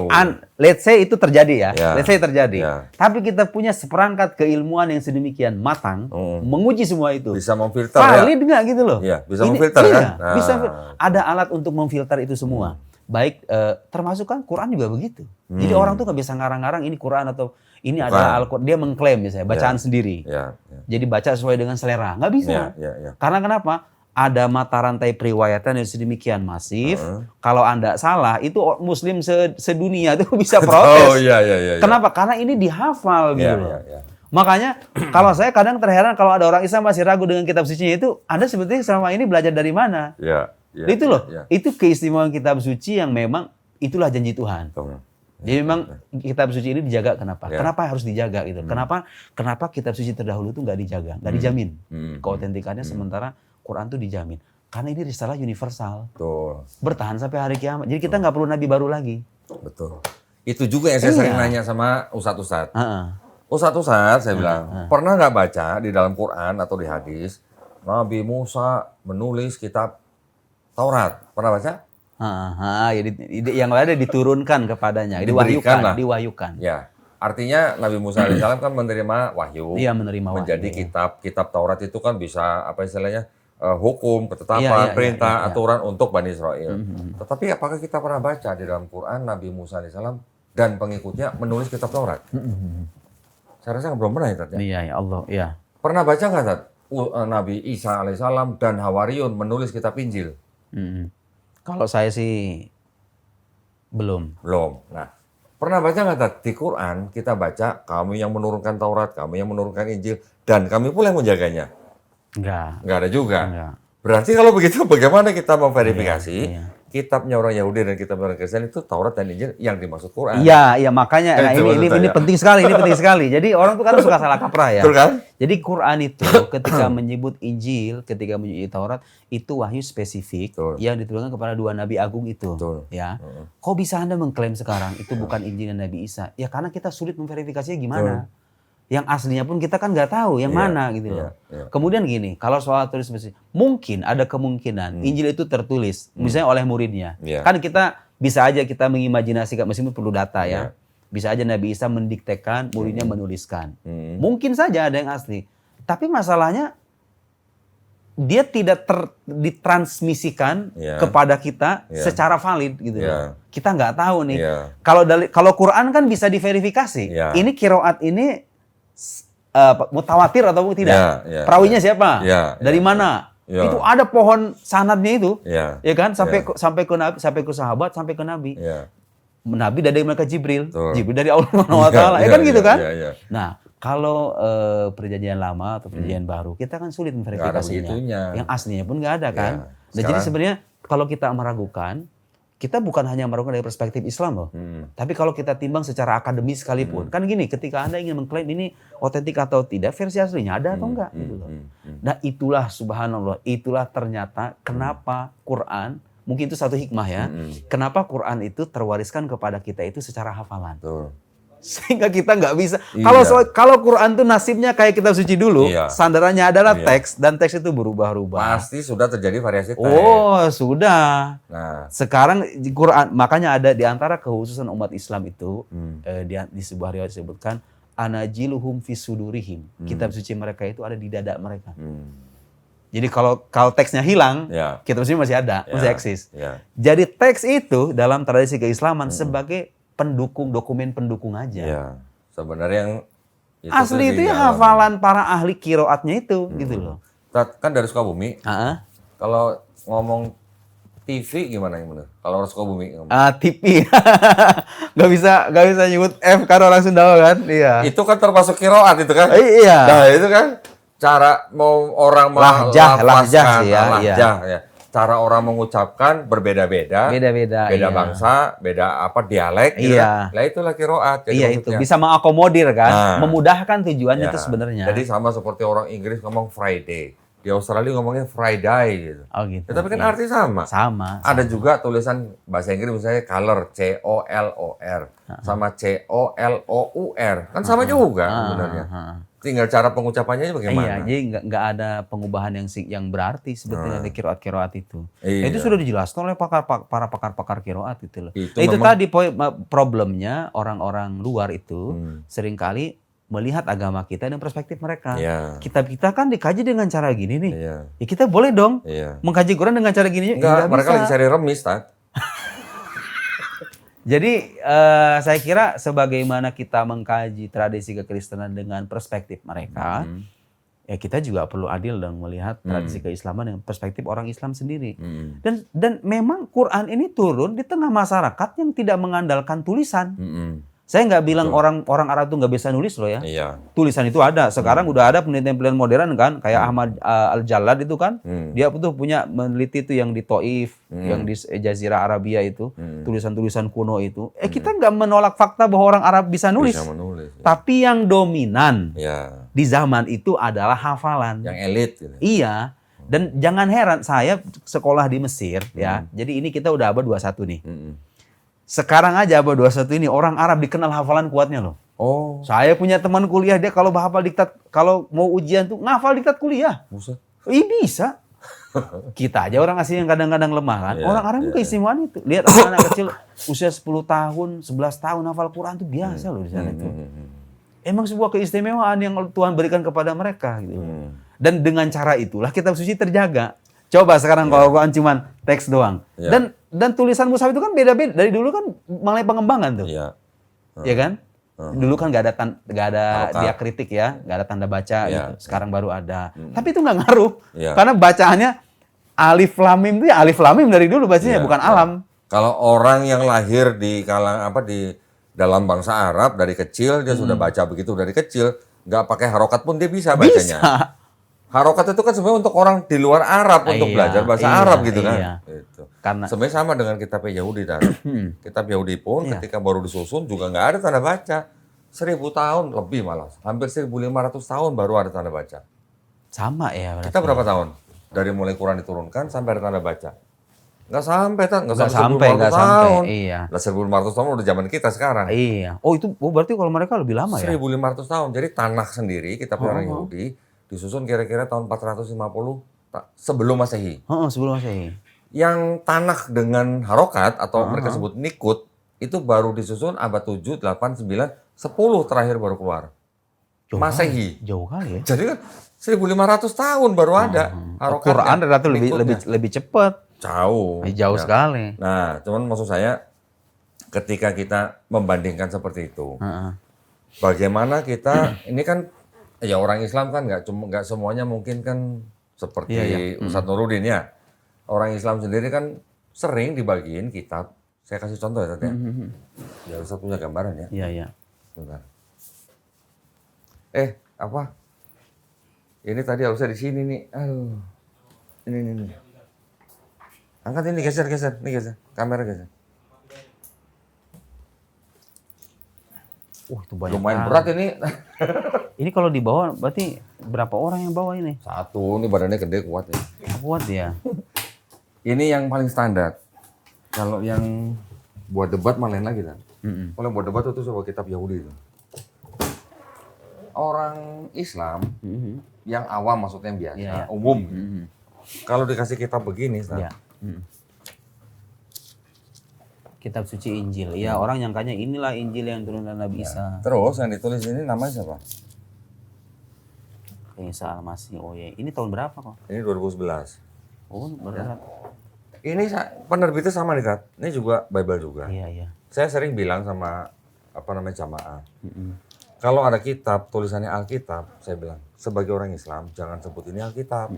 let's say itu terjadi ya. Let's say terjadi. Ya. Tapi kita punya seperangkat keilmuan yang sedemikian matang menguji semua itu. Bisa memfilter valid nggak gitu loh. Iya, bisa memfilter kan? Nah. Bisa ada alat untuk memfilter itu semua. Baik termasuk kan Quran juga begitu. Jadi orang tuh nggak bisa ngarang-ngarang ini Quran atau ini ada Al-Quran. Dia mengklaim misalnya bacaan sendiri. Jadi baca sesuai dengan selera. Nggak bisa. Karena kenapa? ada mata rantai periwayatan yang sedemikian masif. Kalau Anda salah, itu Muslim sedunia itu bisa protes. Oh iya. Kenapa? Karena ini dihafal gitu Iya, loh. iya. Makanya kalau saya kadang terheran kalau ada orang Islam masih ragu dengan kitab suci itu, Anda sebetulnya selama ini belajar dari mana? Iya. Itu loh, itu keistimewaan kitab suci yang memang itulah janji Tuhan. Jadi memang kitab suci ini dijaga kenapa? Kenapa harus dijaga gitu? Kenapa kitab suci terdahulu itu nggak dijaga, nggak dijamin keautentikannya, sementara Quran itu dijamin. Karena ini risalah universal. Betul. Bertahan sampai hari kiamat. Jadi kita nggak perlu nabi baru lagi. Betul. Itu juga yang saya sering nanya sama ustadz-ustadz. Ustadz, saya bilang, pernah nggak baca di dalam Quran atau di hadis, Nabi Musa menulis kitab Taurat? Pernah baca? Jadi yang lainnya diturunkan kepadanya, diwahyukan. Ya, artinya Nabi Musa AS kan menerima wahyu. Iya, menerima wahyu. Menjadi kitab Taurat itu kan bisa apa istilahnya hukum, ketetapan, perintah, aturan untuk Bani Israel. Tetapi apakah kita pernah baca di dalam Quran Nabi Musa AS dan pengikutnya menulis kitab Taurat? Saya rasa belum pernah ya, Tat. Iya, ya Allah, iya. Pernah baca nggak, Tat? Nabi Isa alaihissalam dan Hawariyun menulis kitab Injil? Kalau saya sih belum. Nah, pernah baca nggak, Tat? Di Quran kita baca kami yang menurunkan Taurat, kami yang menurunkan Injil, dan kami pula yang menjaganya. Enggak. Nggak ada juga. Enggak. Berarti kalau begitu bagaimana kita memverifikasi Iya. kitabnya orang Yahudi dan kitab orang Kristen itu Taurat dan Injil yang dimaksud Quran? Iya, makanya ini Tanya. penting sekali, ini penting sekali. Jadi orang tuh kan suka salah kaprah ya. Betul kan? Jadi Quran itu ketika menyebut Injil, ketika menyebut Taurat, itu wahyu spesifik yang diturunkan kepada dua nabi agung itu. Ya. Kok bisa Anda mengklaim sekarang itu bukan Injil dan Nabi Isa? Ya karena kita sulit memverifikasinya gimana. Yang aslinya pun kita kan nggak tahu yang mana gitu loh. Kemudian gini, kalau soal tulis spesifik, mungkin ada kemungkinan Injil itu tertulis misalnya oleh muridnya. Kan kita bisa aja kita mengimajinasikan, meskipun perlu data ya. Bisa aja Nabi Isa mendiktekan, muridnya menuliskan. Mungkin saja ada yang asli. Tapi masalahnya dia tidak ditransmisikan kepada kita secara valid gitu loh. Kita nggak tahu nih. Kalau Quran kan bisa diverifikasi. Ini qiraat ini mutawatir atau tidak? Perawinya siapa? Dari mana? Itu ada pohon sanadnya itu, ya kan? Sampai ke sahabat, sampai ke Nabi. Nabi dari mereka Jibril dari Allah SWT, ya kan gitu kan? Nah, kalau perjanjian lama atau perjanjian baru, kita kan sulit memverifikasinya. Yang aslinya pun nggak ada kan? Nah, jadi sebenarnya kalau kita meragukan, kita bukan hanya meragukan dari perspektif Islam loh. Tapi kalau kita timbang secara akademis sekalipun, kan gini, ketika Anda ingin mengklaim ini otentik atau tidak, versi aslinya ada atau enggak gitu loh. Nah, itulah subhanallah, itulah ternyata kenapa Quran, mungkin itu satu hikmah ya. Kenapa Quran itu terwariskan kepada kita itu secara hafalan. Sehingga kita nggak bisa. Kalau Quran itu nasibnya kayak kitab suci dulu, sandarannya adalah teks, dan teks itu berubah-ubah. Pasti sudah terjadi variasi teks. Oh, sudah. Nah, sekarang Quran, makanya ada di antara kekhususan umat Islam itu, di sebuah riwayat disebutkan anajiluhum fi sudurihim. Kitab suci mereka itu ada di dada mereka. Jadi kalau teksnya hilang, kitab suci masih ada, masih eksis. Jadi teks itu dalam tradisi keislaman sebagai dokumen pendukung aja. Sebenarnya yang itu asli itu ya hafalan para ahli qiraatnya itu gitu loh. Kan dari Sukabumi. Kalau ngomong TV gimana yang benar? Kalau orang Sukabumi ngomong. TV. Gak bisa nyebut F karena orang Sunda kan? Iya. Itu kan termasuk qiraat itu kan? Iya. Nah, itu kan cara mau orang lahjah sih ya. Cara orang mengucapkan berbeda-beda, beda bangsa, beda dialek, gitu kan? Lah itulah qiraat. Itu bisa mengakomodir kan, memudahkan tujuannya itu sebenarnya. Jadi sama seperti orang Inggris ngomong Friday, di Australia ngomongnya Friday gitu. Oh gitu. Tapi kan arti sama. Ada juga tulisan bahasa Inggris misalnya color, COLOR, sama COLOUR, kan sama juga sebenarnya. Tinggal cara pengucapannya bagaimana? Iya, jadi nggak ada pengubahan yang berarti sebetulnya di qiraat itu. Itu sudah dijelaskan oleh para pakar qiraat itu loh. Itu tadi problemnya orang-orang luar itu seringkali melihat agama kita dan perspektif mereka. Kitab kita kan dikaji dengan cara gini nih. Ya kita boleh dong mengkaji Quran dengan cara gini. Enggak, mereka lagi cari remis, Tat. Jadi saya kira sebagaimana kita mengkaji tradisi kekristenan dengan perspektif mereka, ya kita juga perlu adil dan melihat tradisi keislaman dengan perspektif orang Islam sendiri. Hmm. Dan memang Quran ini turun di tengah masyarakat yang tidak mengandalkan tulisan. Hmm. Saya nggak bilang orang Arab itu nggak bisa nulis loh ya. Iya. Tulisan itu ada. Sekarang udah ada penelitian modern kan, kayak Ahmad Al-Jalad itu kan, dia tuh punya meneliti itu yang di Taif, yang di Jazirah Arabia itu, tulisan-tulisan kuno itu. Kita nggak menolak fakta bahwa orang Arab bisa nulis. Bisa menulis. Ya. Tapi yang dominan Ya. di zaman itu adalah hafalan. Yang elit. Gitu. Iya. Dan jangan heran, saya sekolah di Mesir ya. Jadi ini kita udah abad 21 nih. Sekarang aja abad 21 ini orang Arab dikenal hafalan kuatnya loh. Oh. Saya punya teman kuliah, dia kalau hafal diktat, kalau mau ujian tuh ngafal diktat kuliah. Buset. Bisa. Kita aja orang asing yang kadang-kadang lemah kan. Iya, Orang Arab iya, itu keistimewaan itu. Lihat anak-anak kecil usia 10 tahun, 11 tahun hafal Quran itu biasa loh di sana itu. Emang sebuah keistimewaan yang Tuhan berikan kepada mereka gitu. Dan dengan cara itulah kitab suci terjaga. Coba sekarang kalau Quran cuman teks doang. Iya. Dan tulisan mushaf itu kan beda-beda. Dari dulu kan mulai pengembangan tuh. Iya. Ya kan? Dulu kan nggak ada Harokat. diakritik ya, nggak ada tanda baca Iya. gitu. Sekarang baru ada. Tapi itu nggak ngaruh. Iya. Karena bacaannya alif lam mim itu ya alif lam mim dari dulu bacanya, Iya, bukan iya. alam. Kalau orang yang lahir di di dalam bangsa Arab dari kecil dia sudah baca begitu dari kecil, nggak pakai harokat pun dia bisa bacanya. Bisa. Harokat itu kan sebenarnya untuk orang di luar Arab untuk Iya, belajar bahasa iya, Arab gitu kan. iya. Gitu. Karena Sebenarnya sama dengan kitab Yahudi dan kitab Yahudi pun Iya. ketika baru disusun juga nggak ada tanda baca. 1000 tahun lebih malah, hampir 1500 tahun baru ada tanda baca. sama ya. Kita berapa tahun dari mulai Quran diturunkan sampai ada tanda baca? Nggak sampai, nggak Nggak sampai 1500 sampai, tahun. iya. Nah, 1500 tahun udah zaman kita sekarang. Iya. Oh itu berarti kalau mereka lebih lama ya? 1500 tahun. Jadi tanah sendiri kitab orang Yahudi disusun kira-kira tahun 450 sebelum Masehi. Sebelum Masehi. Yang tanah dengan harokat atau mereka sebut nikut itu baru disusun abad 7, 8, 9, 10 terakhir baru keluar. Masehi. Jauh kali ya. Jadi kan 1500 tahun baru ada harokatnya. Quran relatif nikutnya. lebih cepat. Jauh. Jauh Ya. sekali. Nah, cuman maksud saya ketika kita membandingkan seperti itu, bagaimana kita ini kan ya orang Islam kan nggak semuanya mungkin kan seperti Iya, Ustadz Nuruddin ya. Orang Islam sendiri kan sering dibagiin kitab. Saya kasih contoh ya Ustadz ya. Ya Ustadz punya gambaran ya. Iya, iya. Bentar. Apa? Ini tadi harusnya di sini nih. Aduh. Ini. Angkat ini geser. Ini geser. Kamera geser. Itu banyak. Lumayan kali. berat ini. Ini kalau dibawa berarti berapa orang yang bawa ini? Satu, ini badannya gede kuat ya. Kuat ya. Ini yang paling standar. Kalau yang buat debat malah lain lagi kan. Kalau buat debat itu sebuah kitab Yahudi itu. Orang Islam yang awam maksudnya yang biasa, Iya. umum. Kalau dikasih kitab begini, Ustaz, Iya. Kitab suci Injil. Iya, orang nyangkanya inilah Injil yang turun dari Nabi Isa. terus yang ditulis ini namanya siapa? Isa Al-Masih. Oh ya, ini tahun berapa kok? Ini 2011. Oh, berat. Ini penerbitnya sama nih, Kak. Ini juga Bible juga. Iya. Saya sering bilang sama jamaah. Kalau ada kitab tulisannya Alkitab, saya bilang sebagai orang Islam jangan sebut ini Alkitab.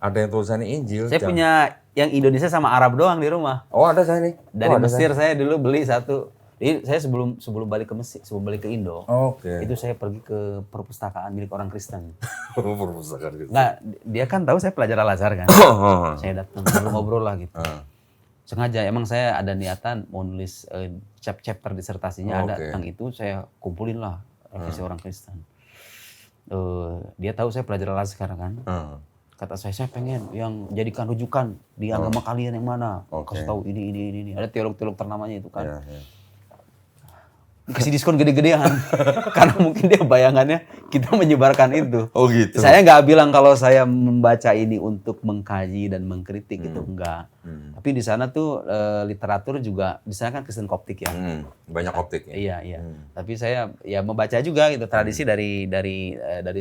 Ada yang tulisannya Injil. Saya punya yang Indonesia sama Arab doang di rumah. Oh, ada saya nih. Dari Oh, ada Mesir saya dulu beli satu. Jadi saya sebelum balik ke Mesir, sebelum balik ke Indo, Oke. itu saya pergi ke perpustakaan milik orang Kristen. Perpustakaan gitu. Nggak, dia kan tahu saya pelajar Al-Azhar kan. Saya datang ngobrol lah gitu. Sengaja emang saya ada niatan mau nulis chapter disertasinya ada Oke. tentang itu, saya kumpulin lah revisi orang Kristen. Dia tahu saya pelajar Al-Azhar kan. Kata saya pengen yang jadikan rujukan di agama kalian yang mana. Oke. Kasih tahu ini. Ada teolog-teolog ternamanya itu kan. Iya. Kasih diskon gede-gedean. Karena mungkin dia bayangannya kita menyebarkan itu. Oh gitu. Saya nggak bilang kalau saya membaca ini untuk mengkaji dan mengkritik itu enggak. Tapi di sana tuh literatur juga di sana kan Kristen Koptik ya. Banyak optik ya. Iya. Tapi saya ya membaca juga gitu tradisi dari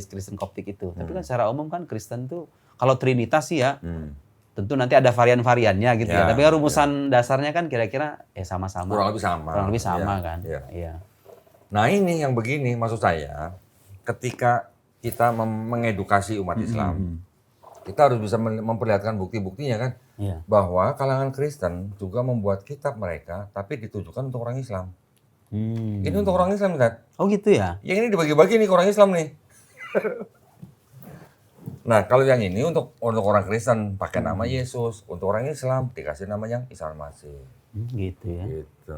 Kristen Koptik itu. Tapi kan secara umum kan Kristen tuh kalau Trinitas sih ya tentu nanti ada varian-variannya gitu ya. Ya, Tapi kan rumusan dasarnya kan kira-kira sama-sama. Kurang lebih sama. Kurang lebih sama Iya, kan. iya. Iya. Nah ini yang begini maksud saya, ketika kita mengedukasi umat Islam, kita harus bisa memperlihatkan bukti-buktinya kan, Iya. bahwa kalangan Kristen juga membuat kitab mereka, tapi ditujukan untuk orang Islam. Ini untuk orang Islam, Ustaz. Oh gitu ya? Yang ini dibagi-bagi nih ke orang Islam nih. Nah, kalau yang ini untuk orang Kristen pakai nama Yesus, untuk orang Islam dikasih nama yang Isa Al-Masih. Gitu ya. Gitu.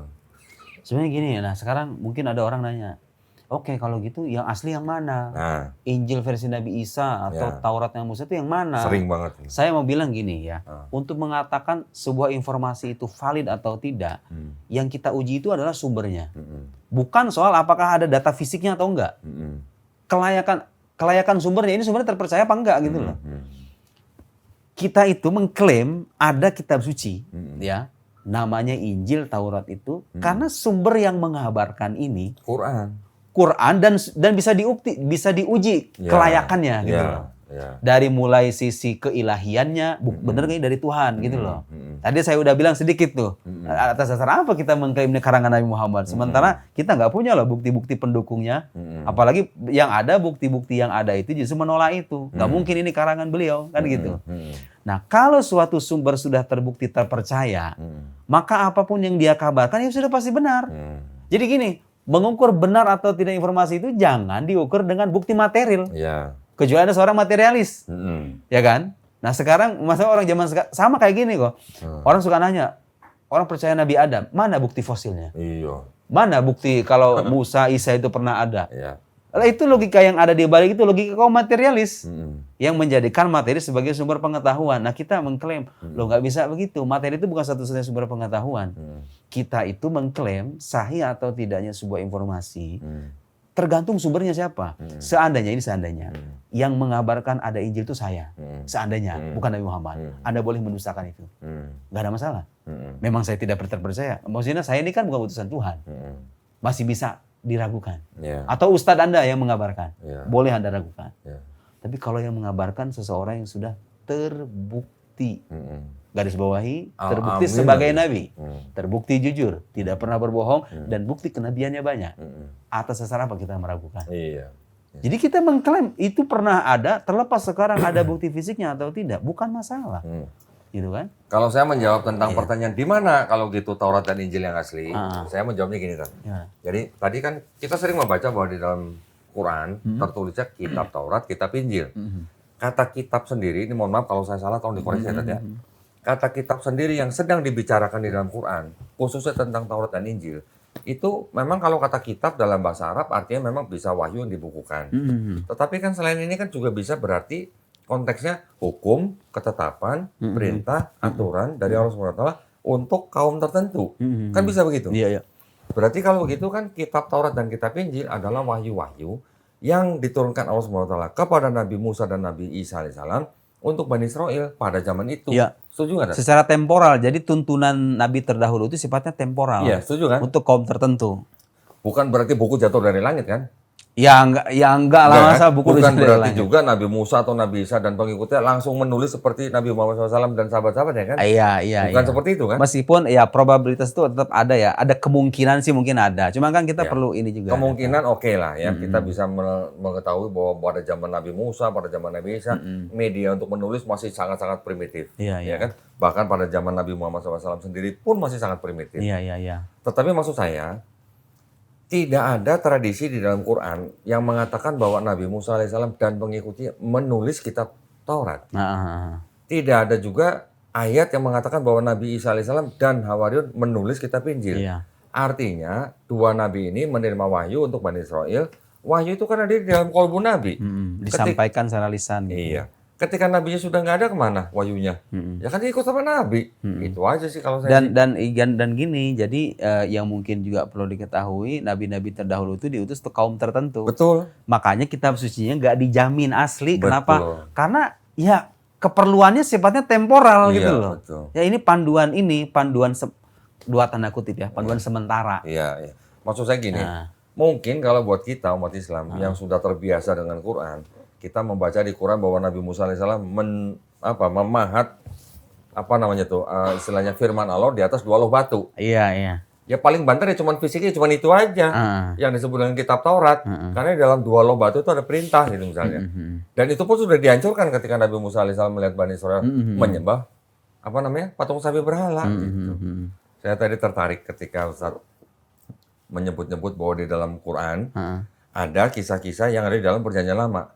Sebenarnya gini, nah sekarang mungkin ada orang nanya, oke kalau gitu yang asli yang mana? Nah, Injil versi Nabi Isa atau Ya. Taurat yang Musa itu yang mana? sering banget. Saya mau bilang gini ya, untuk mengatakan sebuah informasi itu valid atau tidak, yang kita uji itu adalah sumbernya. Bukan soal apakah ada data fisiknya atau enggak. Kelayakan sumbernya, ini sumbernya terpercaya apa enggak gitu loh. Kita itu mengklaim ada kitab suci, ya, namanya Injil, Taurat itu, karena sumber yang mengabarkan ini Quran dan bisa diuji kelayakannya gitu loh. Dari mulai sisi keilahiannya, bener nggak ini dari Tuhan gitu loh. Tadi saya udah bilang sedikit tuh, atas dasar apa kita mengklaim ini karangan Nabi Muhammad, sementara kita nggak punya loh bukti-bukti pendukungnya, apalagi yang ada bukti-bukti yang ada itu justru menolak itu, nggak mungkin ini karangan beliau kan gitu. Nah kalau suatu sumber sudah terbukti terpercaya, maka apapun yang dia kabarkan ya sudah pasti benar. Jadi gini, mengukur benar atau tidak informasi itu jangan diukur dengan bukti material. Kecuali ada seorang materialis, ya kan? Nah sekarang masalah orang zaman sekarang sama kayak gini kok. Orang suka nanya, orang percaya Nabi Adam, mana bukti fosilnya? Mana bukti kalau Musa, Isa itu pernah ada? Lah itu logika yang ada di balik itu logika kaum materialis yang menjadikan materi sebagai sumber pengetahuan. Nah kita mengklaim, loh nggak bisa begitu. Materi itu bukan satu-satunya sumber pengetahuan. Kita itu mengklaim sahih atau tidaknya sebuah informasi tergantung sumbernya siapa. Seandainya yang mengabarkan ada Injil itu saya. Seandainya bukan Nabi Muhammad. Anda boleh mendustakan itu. Nggak ada masalah. Memang saya tidak terpercaya. Maksudnya saya ini kan bukan utusan Tuhan. Masih bisa diragukan. Atau ustadz Anda yang mengabarkan. Boleh Anda ragukan. Tapi kalau yang mengabarkan seseorang yang sudah terbukti. Garis bawahi, terbukti sebagai nabi. Terbukti jujur, tidak pernah berbohong, dan bukti kenabiannya banyak. Atas dasar apa kita meragukan? Jadi kita mengklaim itu pernah ada, terlepas sekarang ada bukti fisiknya atau tidak, bukan masalah. Gitu kan? Kalau saya menjawab tentang pertanyaan di mana kalau gitu Taurat dan Injil yang asli, saya menjawabnya gini kan. Jadi tadi kan kita sering membaca bahwa di dalam Quran tertulisnya kitab Taurat, kitab Injil. Kata kitab sendiri, ini mohon maaf kalau saya salah tolong dikoreksi ya. Kata kitab sendiri yang sedang dibicarakan di dalam Quran, khususnya tentang Taurat dan Injil, itu memang kalau kata kitab dalam bahasa Arab artinya memang bisa wahyu yang dibukukan. Tetapi kan selain ini kan juga bisa berarti konteksnya hukum, ketetapan, perintah, aturan dari Allah SWT untuk kaum tertentu. Kan bisa begitu? Berarti kalau begitu kan kitab Taurat dan kitab Injil adalah wahyu-wahyu yang diturunkan Allah SWT kepada Nabi Musa dan Nabi Isa alaihissalam untuk Bani Israel pada zaman itu. Setuju nggak? Secara temporal, jadi tuntunan Nabi terdahulu itu sifatnya temporal. Setuju kan? Untuk kaum tertentu. Bukan berarti buku jatuh dari langit kan? Ya enggak lah, masa buku bukan dari berarti langit. juga Nabi Musa atau Nabi Isa dan pengikutnya langsung menulis seperti Nabi Muhammad SAW dan sahabat-sahabatnya kan? Iya. Bukan seperti itu kan? Meskipun ya probabilitas itu tetap ada ya, ada kemungkinan sih mungkin ada. Cuma kan kita perlu ini juga. Kemungkinan oke lah ya, kita bisa mengetahui bahwa pada zaman Nabi Musa, pada zaman Nabi Isa, media untuk menulis masih sangat-sangat primitif. Ya kan? Bahkan pada zaman Nabi Muhammad SAW sendiri pun masih sangat primitif. Iya. Tetapi maksud saya, tidak ada tradisi di dalam Quran yang mengatakan bahwa Nabi Musa alaihissalam dan pengikutnya menulis kitab Taurat. Tidak ada juga ayat yang mengatakan bahwa Nabi Isa alaihissalam dan Hawariyun menulis kitab Injil. Artinya dua nabi ini menerima wahyu untuk Bani Israel. Wahyu itu kan ada di dalam kolbu nabi. Disampaikan secara lisan. Gitu. Iya. Ketika nabinya sudah nggak ada, kemana wahyunya? Ya kan dia ikut sama nabi. Itu aja sih kalau saya. Dan gini, jadi yang mungkin juga perlu diketahui, nabi-nabi terdahulu itu diutus ke kaum tertentu. Betul. Makanya kitab sucinya nggak dijamin asli. Kenapa? Karena ya keperluannya sifatnya temporal gitu loh. Betul. Ya ini panduan dua tanda kutip ya, panduan sementara. Iya. Maksud saya gini, mungkin kalau buat kita umat Islam yang sudah terbiasa dengan Quran, kita membaca di Quran bahwa Nabi Musa alaihissalam memahat istilahnya firman Allah di atas 2 loh batu. Iya. Ya paling banter ya cuman fisiknya cuman itu aja yang disebut dengan kitab Taurat. Karena di dalam 2 loh batu itu ada perintah gitu misalnya. Dan itu pun sudah dihancurkan ketika Nabi Musa alaihissalam melihat Bani Israel menyembah patung sapi berhala gitu. Saya tadi tertarik ketika Ustaz menyebut-nyebut bahwa di dalam Quran ada kisah-kisah yang ada di dalam Perjanjian Lama.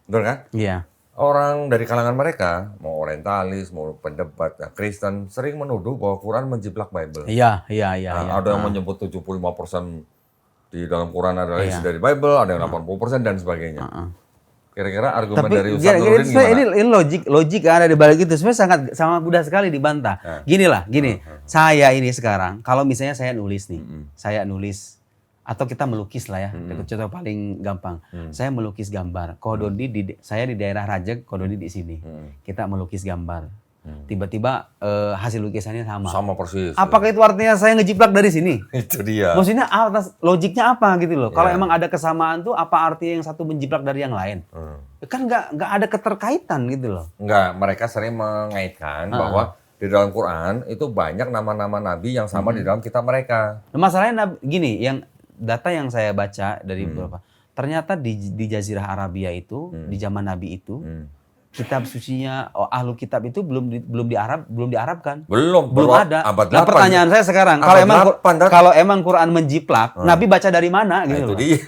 Betul kan? Iya. Orang dari kalangan mereka, mau orientalis, mau pendebat, Kristen, sering menuduh bahwa Quran menjiplak Bible. Iya. Ada yang menyebut 75% di dalam Quran adalah isi dari Bible, ada yang 80% dan sebagainya. Kira-kira argumen dari Ustaz Nurdin gimana? Ini logik yang ada di balik itu sebenarnya sangat mudah sekali dibantah. Gini, saya ini sekarang, kalau misalnya saya nulis nih, atau kita melukis lah ya, contoh paling gampang. Saya melukis gambar. Saya di daerah Rajek, Kododi di sini. Kita melukis gambar. Tiba-tiba hasil lukisannya sama. Sama persis. Apakah itu artinya saya ngejiplak dari sini? Itu dia. Maksudnya logiknya apa gitu loh? Kalau emang ada kesamaan tuh, apa artinya yang satu menjiplak dari yang lain? Kan nggak ada keterkaitan gitu loh. Nggak, mereka sering mengaitkan bahwa di dalam Quran itu banyak nama-nama nabi yang sama di dalam kitab mereka. Masalahnya gini, data yang saya baca dari beberapa, ternyata di Jazirah Arabia itu, di zaman Nabi itu, kitab sucinya ahlu kitab itu belum diarabkan. Belum ada. Abad 8. Nah, pertanyaan saya sekarang, kalau emang Quran menjiplak, Nabi baca dari mana gitu loh. Dia.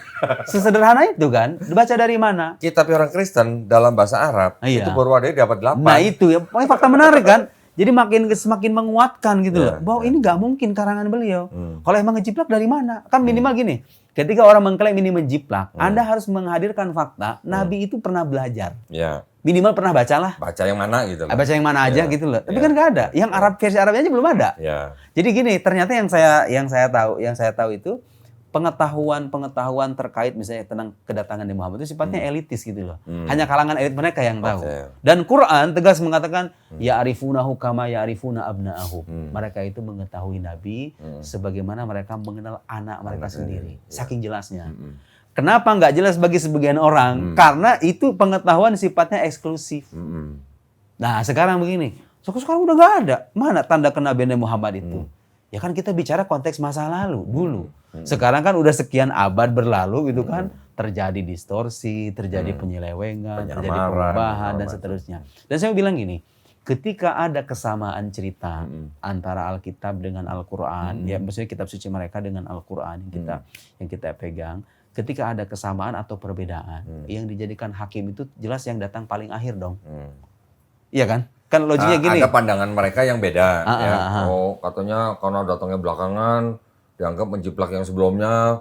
Sesederhana itu kan, dibaca dari mana? Kitab orang Kristen dalam bahasa Arab itu baru ada di abad 8. Nah itu ya, pokoknya fakta menarik kan. Jadi semakin menguatkan gitu loh, bahwa ini nggak mungkin karangan beliau. Kalau emang ngejiplak dari mana? Kan minimal gini, ketika orang mengklaim ini menjiplak, Anda harus menghadirkan fakta, Nabi itu pernah belajar. Minimal pernah baca lah. Baca yang mana gitu loh. Baca yang mana aja gitu loh. Tapi kan nggak ada. Yang versi Arabnya aja belum ada. Jadi gini, ternyata yang saya tahu itu pengetahuan terkait misalnya tentang kedatangan Nabi Muhammad itu sifatnya elitis gitu loh. Hanya kalangan elit mereka yang tahu. Dan Quran tegas mengatakan ya'rifunahu kama ya'rifuna abna'ahum. Mereka itu mengetahui Nabi sebagaimana mereka mengenal anak mereka sendiri. Saking jelasnya. Kenapa nggak jelas bagi sebagian orang? Karena itu pengetahuan sifatnya eksklusif. Nah sekarang begini, sekarang udah nggak ada. Mana tanda kenabian Muhammad itu? Ya kan kita bicara konteks masa lalu dulu. Sekarang kan udah sekian abad berlalu gitu kan, terjadi distorsi, terjadi penyelewengan, terjadi perubahan dan seterusnya. Dan saya bilang gini, ketika ada kesamaan cerita antara Alkitab dengan Al-Quran, ya maksudnya kitab suci mereka dengan Al-Quran yang kita pegang, ketika ada kesamaan atau perbedaan, yang dijadikan hakim itu jelas yang datang paling akhir dong. Iya kan? Kan logiknya gini. Ada pandangan mereka yang beda. Oh, katanya karena datangnya belakangan, dianggap menjiplak yang sebelumnya,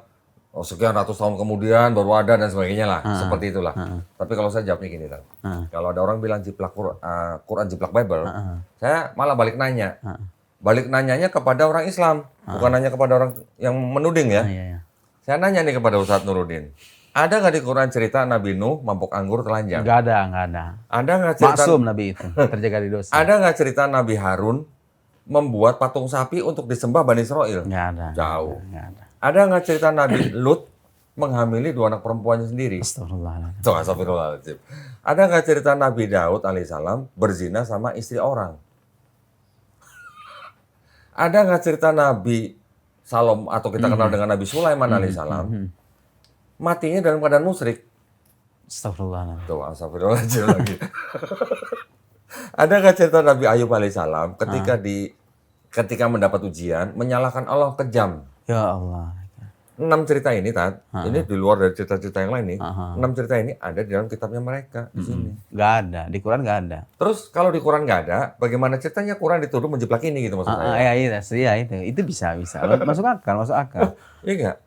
sekian ratus tahun kemudian baru ada dan sebagainya lah. Seperti itulah. Tapi kalau saya jawabnya gini, kalau ada orang bilang jiplak Quran jiplak Bible, saya malah balik nanya. Balik nanyanya kepada orang Islam, bukan nanya kepada orang yang menuding ya. Saya nanya nih kepada Ustaz Nurdin. Ada nggak di Quran cerita Nabi Nuh mabuk anggur telanjang? Nggak ada. Ada nggak cerita maksum Nabi itu terjaga di dosa? Ada nggak cerita Nabi Harun membuat patung sapi untuk disembah Bani Israel? Nggak ada. Jauh. Nggak ada. Ada nggak cerita Nabi Lut menghamili 2 anak perempuannya sendiri? Astagfirullahaladzim. Astagfirullahaladzim. Ada nggak cerita Nabi Daud alaihissalam berzina sama istri orang? Ada nggak cerita Nabi Salom atau kita kenal dengan Nabi Sulaiman alaihissalam matinya dalam keadaan musyrik? Astagfirullahaladzim. Tuh, astagfirullahaladzim lagi. Ada nggak cerita Nabi Ayub alaihissalam ketika mendapat ujian menyalahkan Allah kejam? Ya Allah. 6 cerita ini, ini di luar dari cerita-cerita yang lain nih. 6 cerita ini ada di dalam kitabnya mereka di sini. Nggak ada, di Quran nggak ada. Terus kalau di Quran nggak ada, bagaimana ceritanya Quran dituduh menjiplak ini gitu maksud saya? Itu bisa. Masuk akal. Iya nggak?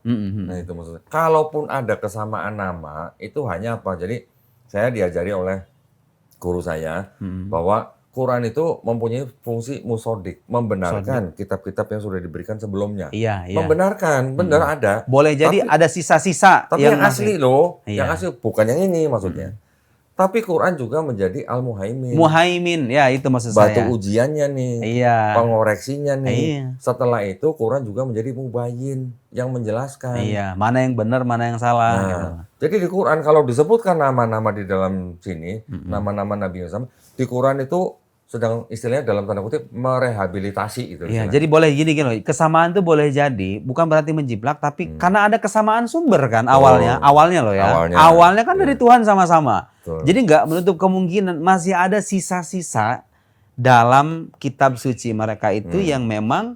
Nah itu maksudnya. Kalaupun ada kesamaan nama, itu hanya apa? Jadi saya diajari oleh guru saya bahwa Quran itu mempunyai fungsi musodik, membenarkan kitab-kitab yang sudah diberikan sebelumnya. Iya. Membenarkan, benar ada. Boleh jadi ada sisa-sisa. Tapi yang asli loh, yang asli bukan yang ini maksudnya. Tapi Quran juga menjadi al-muhaimin. Muhaimin, ya itu maksud saya. Batu ujiannya nih, pengoreksinya nih. Setelah itu Quran juga menjadi mubayyin, yang menjelaskan. Iya, mana yang benar, mana yang salah. Gitu. Jadi di Quran kalau disebutkan nama-nama di dalam sini, nama-nama Nabi Muhammad, di Quran itu sedang istilahnya dalam tanda kutip merehabilitasi gitu. Iya, istilahnya. jadi boleh gini loh. Kesamaan tuh boleh jadi bukan berarti menjiplak, tapi karena ada kesamaan sumber kan awalnya loh ya. Awalnya kan dari Tuhan sama-sama. Betul. Jadi nggak menutup kemungkinan masih ada sisa-sisa dalam kitab suci mereka itu yang memang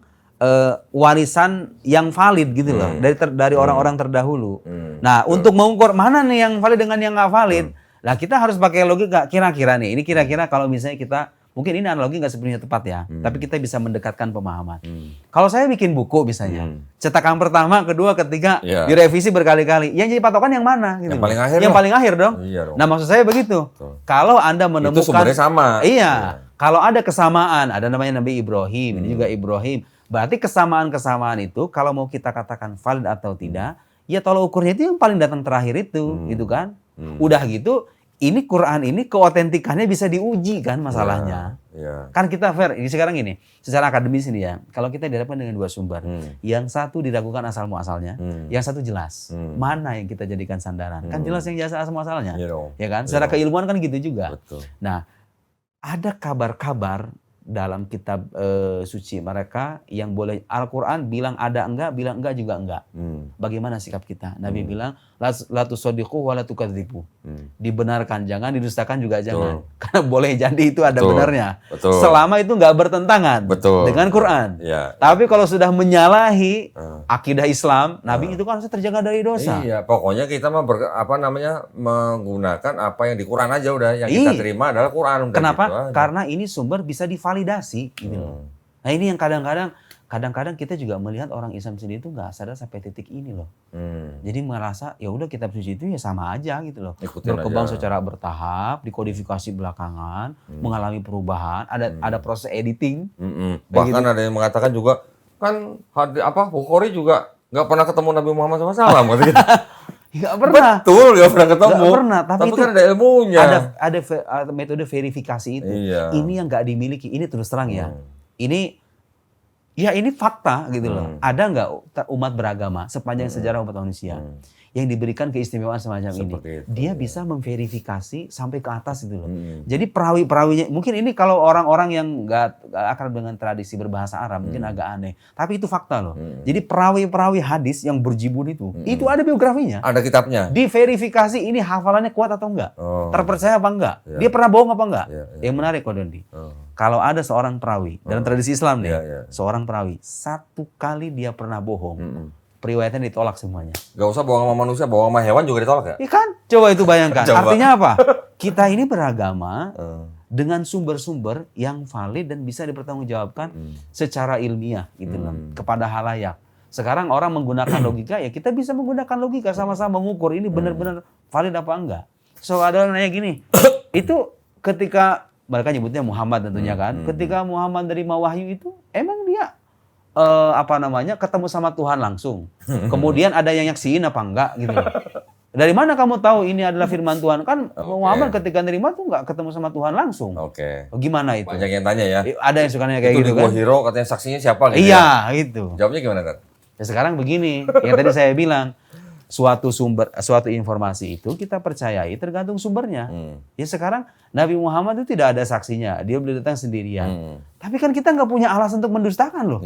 warisan yang valid gitu loh dari orang-orang terdahulu. Nah, untuk mengukur mana nih yang valid dengan yang nggak valid, nah kita harus pakai logika. Kira-kira nih, ini kira-kira kalau misalnya kita mungkin ini analogi nggak sepenuhnya tepat ya, tapi kita bisa mendekatkan pemahaman. Kalau saya bikin buku misalnya, cetakan pertama, kedua, ketiga, direvisi berkali-kali, yang jadi patokan yang mana? Gitu yang paling akhir yang paling akhir dong. Iya dong. Nah maksud saya begitu. Kalau Anda menemukan Itu sumbernya sama. Iya. Kalau ada kesamaan, ada namanya Nabi Ibrahim, ini juga Ibrahim. Berarti kesamaan-kesamaan itu kalau mau kita katakan valid atau tidak, ya tolak ukurnya itu yang paling datang terakhir itu, gitu kan? Udah gitu, ini Quran ini keotentikannya bisa diuji kan masalahnya. Kan kita fair, ini sekarang ini, secara akademis ini ya, kalau kita dihadapkan dengan dua sumber, yang satu diragukan asal muasalnya, yang satu jelas, mana yang kita jadikan sandaran? Kan jelas yang jelas asal muasalnya, ya kan? Secara keilmuan kan gitu juga. Betul. Nah, ada kabar-kabar dalam kitab suci mereka yang boleh Al-Quran bilang ada enggak, bilang enggak juga enggak. Bagaimana sikap kita? Nabi bilang, la tusaddiqu wa la tukadzibu. Dibenarkan jangan, didustakan juga jangan. Karena boleh jadi itu ada benarnya. Selama itu enggak bertentangan dengan Quran. Tapi kalau sudah menyalahi akidah Islam, Nabi itu kan harus terjaga dari dosa. Iya, pokoknya kita menggunakan apa yang di Quran aja udah. Yang kita terima adalah Quran. Kenapa? Gitu karena ini sumber bisa divalidasi gitu loh. Nah ini yang kadang-kadang kita juga melihat orang Islam sendiri itu nggak sadar sampai titik ini loh. Jadi merasa ya udah kitab suci itu ya sama aja gitu loh. Ikutin berkembang aja. secara bertahap, dikodifikasi belakangan, mengalami perubahan, ada proses editing. Bahkan ada yang mengatakan juga kan Bukhari juga nggak pernah ketemu Nabi Muhammad SAW gitu. Nggak pernah. Betul, nggak pernah ketemu. Nggak pernah, tapi itu kan ada ilmunya. Ada metode verifikasi itu. Iya. Ini yang nggak dimiliki. Ini terus terang ya. Ini fakta gitu loh. Ada nggak umat beragama sepanjang sejarah umat manusia yang diberikan keistimewaan semacam ini? Dia bisa memverifikasi sampai ke atas gitu loh. Jadi perawi-perawinya, mungkin ini kalau orang-orang yang nggak akrab dengan tradisi berbahasa Arab mungkin agak aneh. Tapi itu fakta loh. Jadi perawi-perawi hadis yang berjibun itu ada biografinya. Ada kitabnya. Diverifikasi ini hafalannya kuat atau enggak? Terpercaya apa enggak? Dia pernah bohong apa enggak? Yang menarik Ko Dondi. Kalau ada seorang perawi dalam tradisi Islam nih, seorang perawi satu kali dia pernah bohong, periwayatan ditolak semuanya. Gak usah bohong sama manusia, bohong sama hewan juga ditolak ya? Iya kan? Coba itu bayangkan. Artinya apa? Kita ini beragama dengan sumber-sumber yang valid dan bisa dipertanggungjawabkan secara ilmiah gitu loh, kepada halayak. Sekarang orang menggunakan logika, ya kita bisa menggunakan logika sama-sama mengukur ini benar-benar valid apa enggak. So ada orang nanya gini, itu ketika mereka nyebutnya Muhammad tentunya kan, ketika Muhammad menerima wahyu itu emang dia ketemu sama Tuhan langsung. Kemudian ada yang nyaksiin apa enggak gitu loh. Dari mana kamu tahu ini adalah firman Tuhan? Kan Muhammad ketika nerima tuh enggak ketemu sama Tuhan langsung. Gimana itu? Banyak yang tanya ya. Ada yang suka nanya kayak gitu kan. Itu di Hiro katanya saksinya siapa gitu. Iya, gitu. Jawabnya gimana kan? Ya sekarang begini, yang tadi saya bilang, suatu informasi itu kita percayai tergantung sumbernya. Ya sekarang Nabi Muhammad itu tidak ada saksinya, dia beliau datang sendirian. Tapi kan kita nggak punya alasan untuk mendustakan loh.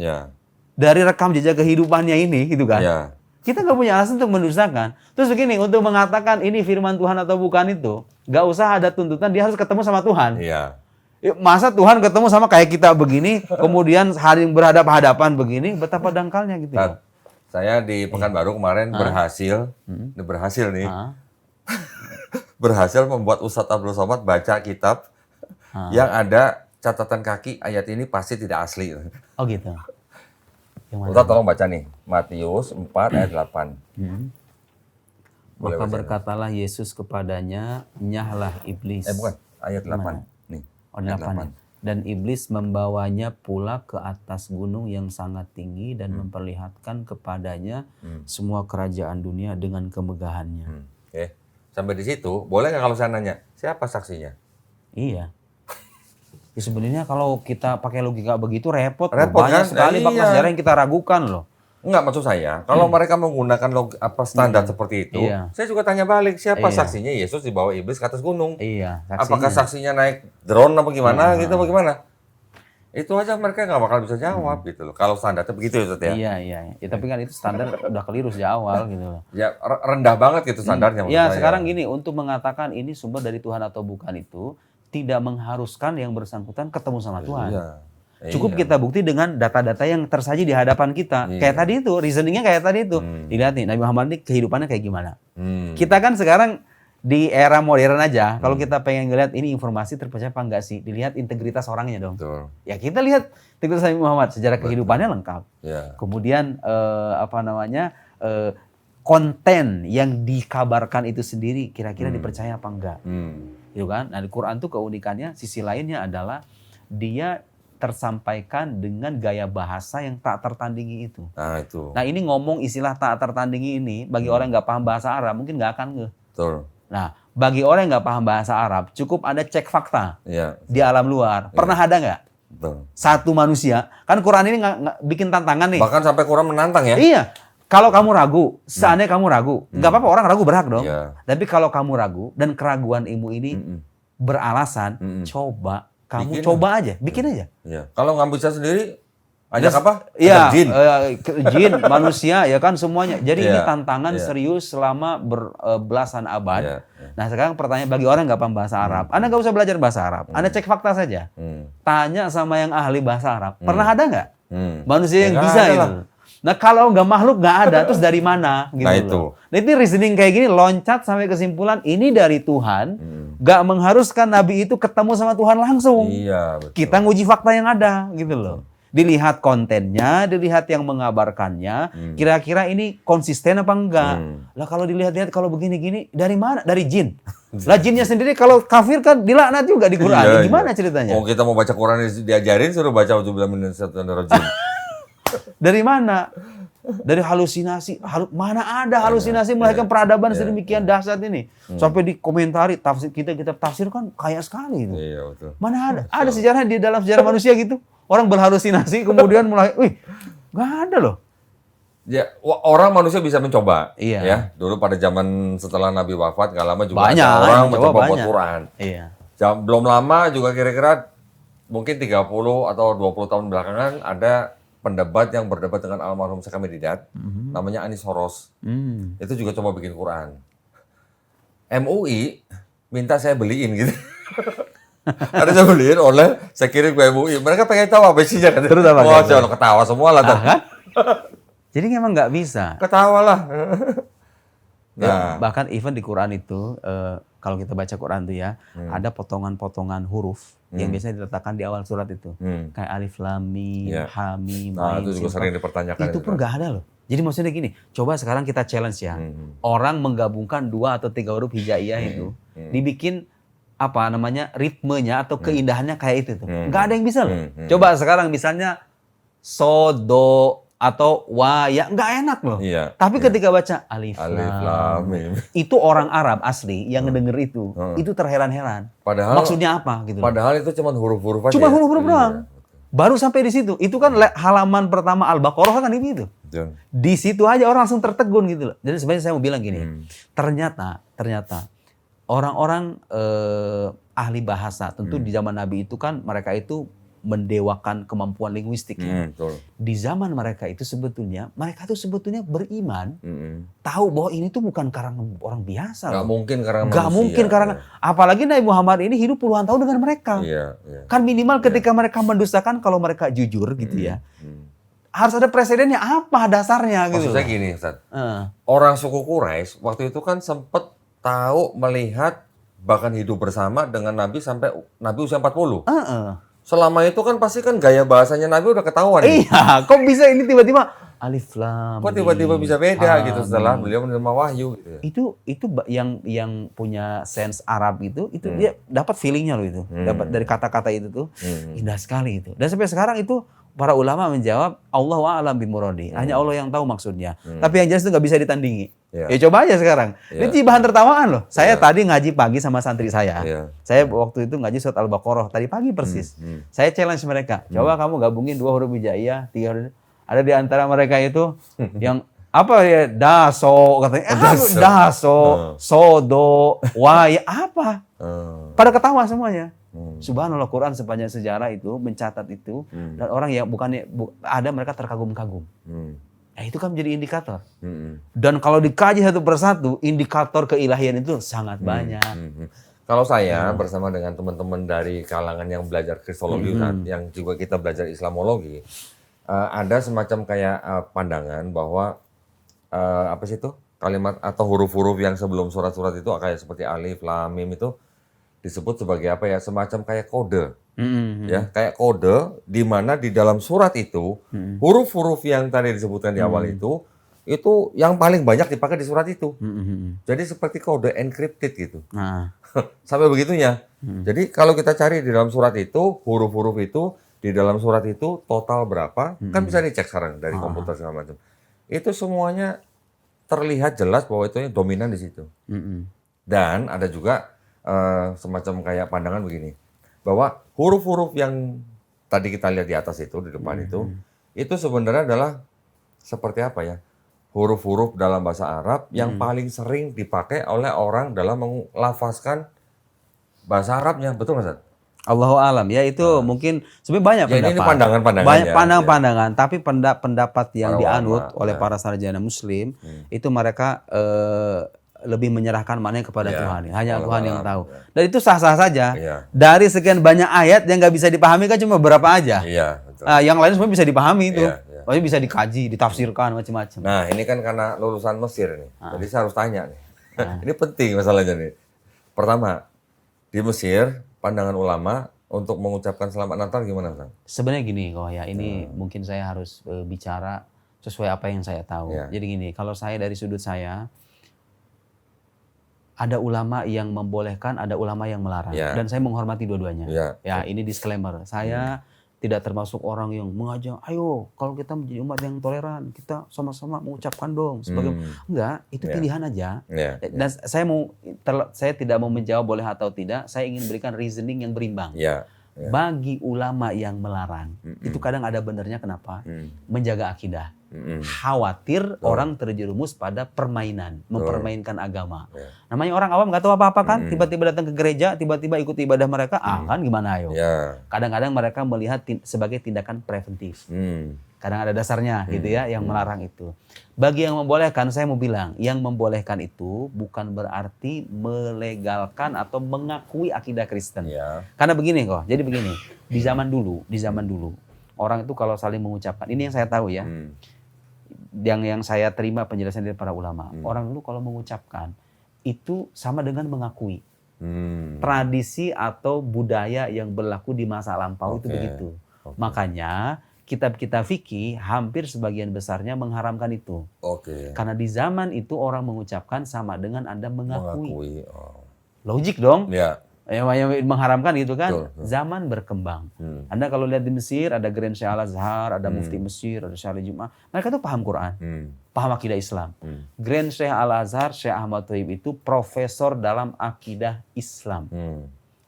Dari rekam jejak kehidupannya ini, gitu kan? Kita nggak punya alasan untuk mendustakan. Terus begini, untuk mengatakan ini firman Tuhan atau bukan itu, nggak usah ada tuntutan dia harus ketemu sama Tuhan. Masa Tuhan ketemu sama kayak kita begini, kemudian saling berhadapan-hadapan begini, betapa dangkalnya gitu. Saya di Pekanbaru kemarin berhasil nih, berhasil membuat Ustadz Abdul Somad baca kitab yang ada catatan kaki ayat ini pasti tidak asli. Oh gitu. Ustadz tolong baca nih, Matius 4 ayat 8. Maka berkatalah Yesus kepadanya, nyahlah iblis. Bukan, ayat 8. Nih, ayat 8. Dan iblis membawanya pula ke atas gunung yang sangat tinggi dan memperlihatkan kepadanya semua kerajaan dunia dengan kemegahannya. Sampai di situ, boleh nggak kalau saya nanya, siapa saksinya? Iya. Sebenarnya kalau kita pakai logika begitu repot kan? Banyak sekali fakta sejarah yang kita ragukan loh. Enggak, maksud saya, kalau mereka menggunakan standar seperti itu, Iya. saya juga tanya balik, siapa Iya. saksinya Yesus dibawa iblis ke atas gunung? Iya, Apakah saksinya naik drone apa gimana gitu, bagaimana? Itu aja mereka nggak bakal bisa jawab gitu loh. Kalau standarnya begitu ya, Ustaz ya. Iya. Ya, tapi kan itu standar udah keliru sejak awal gitu loh. Ya rendah banget gitu standarnya maksud Ya, saya. sekarang gini, untuk mengatakan ini sumber dari Tuhan atau bukan itu tidak mengharuskan yang bersangkutan ketemu sama Tuhan. Iya. Cukup kita bukti dengan data-data yang tersaji di hadapan kita. Kayak tadi itu, reasoningnya kayak tadi itu. Dilihat nih, Nabi Muhammad ini kehidupannya kayak gimana. Kita kan sekarang di era modern aja, kalau kita pengen ngeliat ini informasi terpercaya apa enggak sih, dilihat integritas orangnya dong. Betul. Ya kita lihat integritas Nabi Muhammad, sejarah kehidupannya lengkap. Ya. Kemudian konten yang dikabarkan itu sendiri kira-kira dipercaya apa enggak. Gitu kan? Nah di Quran tuh keunikannya, sisi lainnya adalah dia tersampaikan dengan gaya bahasa yang tak tertandingi itu. Nah itu. Nah ini ngomong istilah tak tertandingi ini, bagi orang yang nggak paham bahasa Arab mungkin nggak akan ngeh. Betul. Nah bagi orang yang nggak paham bahasa Arab, cukup ada cek fakta Iya. di alam luar. Pernah ada nggak Betul. satu manusia, kan Quran ini nggak bikin tantangan nih. Bahkan sampai Quran menantang ya. Iya. Kalau kamu ragu, seandainya kamu ragu, nggak apa-apa, orang ragu berhak dong. Iya. Tapi kalau kamu ragu dan keraguan ilmu ini beralasan, coba kamu Bikin coba aja, bikin aja. Iya. Kalau nggak bisa sendiri, ajak apa? Iya, Ajak jin. jin, manusia, ya kan semuanya. Jadi ini Iya, tantangan iya. serius selama belasan abad. Iya, Nah sekarang pertanyaan bagi orang nggak paham bahasa Arab, Anda nggak usah belajar bahasa Arab, Anda cek fakta saja. Tanya sama yang ahli bahasa Arab, pernah ada nggak manusia yang nggak bisa ada itu? lah. Nah kalau nggak makhluk nggak ada, terus dari mana? Gitu Nah, loh. itu. Nah ini reasoning kayak gini loncat sampai kesimpulan ini dari Tuhan, nggak mengharuskan Nabi itu ketemu sama Tuhan langsung. Iya, betul. Kita nguji fakta yang ada, gitu loh. Dilihat kontennya, dilihat yang mengabarkannya, kira-kira ini konsisten apa enggak? Lah kalau dilihat-lihat kalau begini-gini, dari mana? Dari jin. Lah jinnya sendiri kalau kafir kan dilaknat juga di Quran. Iya, Gimana iya. ceritanya? Oh kita mau baca Quran diajarin suruh baca auzubillahi minasyaitonirrajim. Dari mana? Dari halusinasi. Mana ada halusinasi melahirkan peradaban sedemikian dahsyat ini? Sampai dikomentari tafsir kita tafsir kan kaya sekali itu. Iya betul. Mana ada? Ada sejarah di dalam sejarah manusia gitu. Orang berhalusinasi kemudian mulai, nggak ada loh. Ya, orang manusia bisa mencoba. Iya. Ya, dulu pada zaman setelah Nabi wafat, nggak lama juga Banyak, ada orang yang mencoba mencoba buat banyak. Quran. Iya. Belum lama juga kira-kira mungkin 30 atau 20 tahun belakangan ada pendebat yang berdebat dengan almarhum Syekh Hamid Didat, namanya Anis Horos. Itu juga coba bikin Quran. MUI minta saya beliin gitu. Ada saya beliin oleh, saya kirim ke MUI. Mereka pengen tahu apa isinya. Terus apa? Wah, jangan ketawa semua lah. Kan? Jadi memang nggak bisa. Ketawa lah. Ya, bahkan even di Quran itu, kalau kita baca Quran itu ya, ada potongan-potongan huruf yang biasanya diletakkan di awal surat itu. Kayak alif, lam, mim, Iya. ha, mim, Nah, ain, itu juga sin, sering qaf. dipertanyakan. Itu pun nggak ada loh. Jadi maksudnya gini, coba sekarang kita challenge ya. Orang menggabungkan 2 atau 3 huruf hijaiyah itu, dibikin apa namanya ritmenya atau keindahannya kayak itu tuh. Nggak ada yang bisa loh. Coba sekarang misalnya sodo atau wa ya nggak enak loh. Iya. Tapi ketika baca alif, Alif, lam, lam, mim. itu orang Arab asli yang ngedenger itu terheran-heran. Padahal Maksudnya apa gitu loh. Padahal itu cuma huruf-huruf aja. Cuma ya? huruf-huruf Iya. doang. Baru sampai di situ. Itu kan halaman pertama Al-Baqarah kan itu. Betul. Di situ aja orang langsung tertegun gitu loh. Jadi sebenarnya saya mau bilang gini, ternyata orang-orang ahli bahasa, tentu di zaman Nabi itu kan mereka itu mendewakan kemampuan linguistik. Ya. Betul. Di zaman mereka itu sebetulnya beriman, tahu bahwa ini tuh bukan karangan orang biasa. Nggak loh. mungkin karena Nggak manusia. mungkin karangan. Apalagi Nabi Muhammad ini hidup puluhan tahun dengan mereka. Iya, iya. Kan minimal ketika mereka mendustakan, kalau mereka jujur gitu ya, harus ada presidennya apa dasarnya gitu. Maksudnya gini, Ustaz. Eh. Orang suku Quraisy waktu itu kan sempat tahu, melihat, bahkan hidup bersama dengan Nabi sampai Nabi usia 40. Selama itu kan pasti kan gaya bahasanya Nabi udah ketahuan. Iya, kok bisa ini tiba-tiba alif lam. Kok tiba-tiba bisa beda gitu Amin. setelah beliau menerima wahyu gitu ya. Itu yang punya sense Arab itu dia dapat feelingnya loh itu, dapat dari kata-kata itu tuh indah sekali itu. Dan sampai sekarang itu para ulama menjawab Allahu a'lam bimuradi, hanya Allah yang tahu maksudnya. Tapi yang jelas itu nggak bisa ditandingi. Iya. Ya coba aja sekarang. Iya. Ini bahan tertawaan loh. Saya tadi ngaji pagi sama santri saya. Iya. Saya waktu itu ngaji surat Al-Baqarah tadi pagi persis. Saya challenge mereka. Coba kamu gabungin 2 huruf hijaiyah, 3 huruf. Ada di antara mereka itu yang apa ya, daso katanya, daso, sodo, waya, apa? Pada ketawa semuanya. Subhanallah, Quran sepanjang sejarah itu mencatat itu, dan orang yang ada mereka terkagum-kagum. Itu kan menjadi indikator. Dan kalau dikaji satu persatu, indikator keilahian itu sangat banyak. Kalau saya bersama dengan teman-teman dari kalangan yang belajar kristologi, yang juga kita belajar Islamologi, ada semacam kayak pandangan bahwa apa sih itu kalimat atau huruf-huruf yang sebelum surat-surat itu kayak seperti alif, lam, mim itu disebut sebagai apa ya, semacam kayak kode. Ya, kayak kode di mana di dalam surat itu huruf-huruf yang tadi disebutkan di awal itu yang paling banyak dipakai di surat itu. Jadi seperti kode encrypted gitu. Sampai begitunya. Jadi kalau kita cari di dalam surat itu, huruf-huruf itu di dalam surat itu total berapa, kan bisa dicek sekarang dari komputer segala macam. Itu semuanya terlihat jelas bahwa itu dominan di situ. Dan ada juga semacam kayak pandangan begini, bahwa huruf-huruf yang tadi kita lihat di atas itu, di depan itu sebenarnya adalah seperti apa ya, huruf-huruf dalam bahasa Arab yang paling sering dipakai oleh orang dalam melafazkan bahasa Arabnya, betul nggak, Ustaz? Allahu alam ya, itu mungkin sebenarnya banyak pendapat. Ini pandangan-pandangan. Banyak pandangan-pandangan, tapi pendapat yang para dianut ulama, oleh para sarjana muslim itu mereka lebih menyerahkan maknanya kepada Tuhan. Hanya Tuhan yang tahu. Dan itu sah-sah saja. Dari sekian banyak ayat yang nggak bisa dipahami kan cuma berapa aja. Betul. Yang lain semua bisa dipahami itu. Maksudnya bisa dikaji, ditafsirkan macam-macam. Nah, ini kan karena lulusan Mesir nih. Jadi saya harus tanya nih. Ini penting masalahnya nih. Pertama, di Mesir pandangan ulama untuk mengucapkan selamat Natal gimana, Ustaz? Sebenarnya gini kok ya, ini mungkin saya harus bicara sesuai apa yang saya tahu. Jadi gini, kalau saya dari sudut saya, ada ulama yang membolehkan, ada ulama yang melarang. Dan saya menghormati dua-duanya. Ya, ini disclaimer. Saya tidak termasuk orang yang mengajak, ayo kalau kita menjadi umat yang toleran, kita sama-sama mengucapkan dong. Enggak, itu pilihan aja. Dan saya tidak mau menjawab boleh atau tidak, saya ingin berikan reasoning yang berimbang. Bagi ulama yang melarang, itu kadang ada benernya. Kenapa? Menjaga akidah. Khawatir orang terjerumus pada permainan, mempermainkan agama. Namanya orang awam nggak tahu apa-apa kan, tiba-tiba datang ke gereja, tiba-tiba ikut ibadah mereka, kan gimana ayo. Kadang-kadang mereka melihat sebagai tindakan preventif. Kadang ada dasarnya gitu ya, yang melarang itu. Bagi yang membolehkan, saya mau bilang, yang membolehkan itu bukan berarti melegalkan atau mengakui akidah Kristen. Karena begini kok, jadi begini, di zaman dulu, orang itu kalau saling mengucapkan, ini yang saya tahu ya, yang saya terima penjelasan dari para ulama, orang dulu kalau mengucapkan itu sama dengan mengakui tradisi atau budaya yang berlaku di masa lampau itu begitu. Makanya kitab-kitab fikih hampir sebagian besarnya mengharamkan itu. Karena di zaman itu orang mengucapkan sama dengan Anda mengakui. Logik dong. Yang mengharamkan gitu kan. Zaman berkembang. Anda kalau lihat di Mesir ada Grand Syekh Al-Azhar, ada Mufti Mesir, ada Syekh Jum'ah. Mereka tuh paham Quran, paham akidah Islam. Grand Syekh Al-Azhar, Syekh Ahmad Thayyib itu profesor dalam akidah Islam.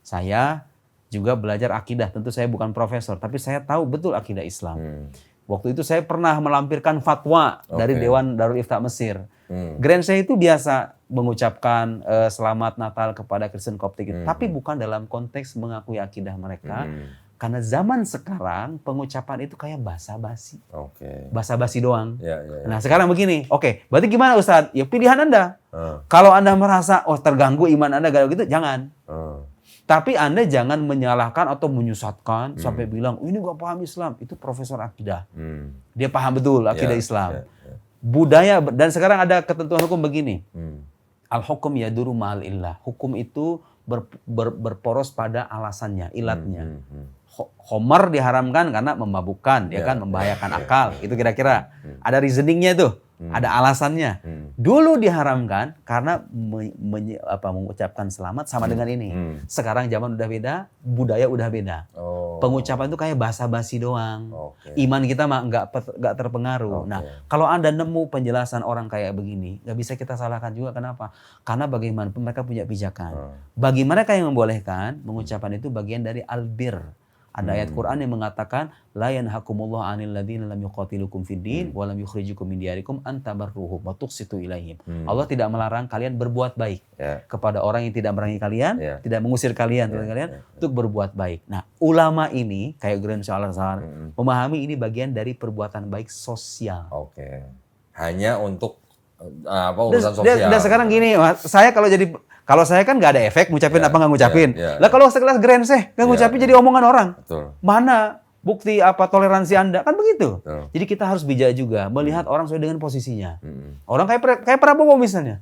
Saya juga belajar akidah, tentu saya bukan profesor, tapi saya tahu betul akidah Islam. Waktu itu saya pernah melampirkan fatwa dari Dewan Darul Ifta Mesir. Grand Syekh itu biasa mengucapkan selamat Natal kepada Kristen Koptik itu, tapi bukan dalam konteks mengakui akidah mereka. Karena zaman sekarang pengucapan itu kayak basa-basi. Basa-basi doang. Nah sekarang begini, berarti gimana Ustadz? Ya pilihan Anda. Kalau Anda merasa terganggu iman Anda gitu, jangan. Tapi Anda jangan menyalahkan atau menyesatkan sampai bilang, ini gak paham Islam. Itu profesor akidah. Dia paham betul akidah Islam. Budaya, dan sekarang ada ketentuan hukum begini. Al-hukum yaduru ma'al illah. Hukum itu berporos pada alasannya, ilatnya. Khamar diharamkan karena memabukkan, ya kan, membahayakan akal. Itu kira-kira. Ada reasoningnya tuh. Ada alasannya. Dulu diharamkan karena mengucapkan selamat sama dengan ini. Sekarang zaman udah beda, budaya udah beda. Pengucapan itu kayak basa-basi doang. Iman kita mah nggak terpengaruh. Nah, kalau Anda nemu penjelasan orang kayak begini, nggak bisa kita salahkan juga. Kenapa? Karena bagaimana mereka punya pijakan. Bagi mereka yang membolehkan, mengucapkan itu bagian dari albir. Ada ayat Quran yang mengatakan la yanhakumullahu 'anil ladzina lam yuqatilukum fid din wa lam yukhrijukum min diyarikum an tabarruhum wa tuqsitu ilaihim. Allah tidak melarang kalian berbuat baik kepada orang yang tidak memerangi kalian, tidak mengusir kalian, untuk berbuat baik. Nah, ulama ini kayak Grand Al-Azhar memahami ini bagian dari perbuatan baik sosial. Oke. Hanya untuk urusan sosial. Dan sekarang gini, kalau saya kan nggak ada efek ngucapin apa nggak ngucapin. Lah kalau sekelas Grand nggak ngucapin jadi omongan orang. Betul. Mana bukti apa toleransi Anda? Kan begitu. Betul. Jadi kita harus bijak juga melihat orang sesuai dengan posisinya. Orang kayak Prabowo misalnya.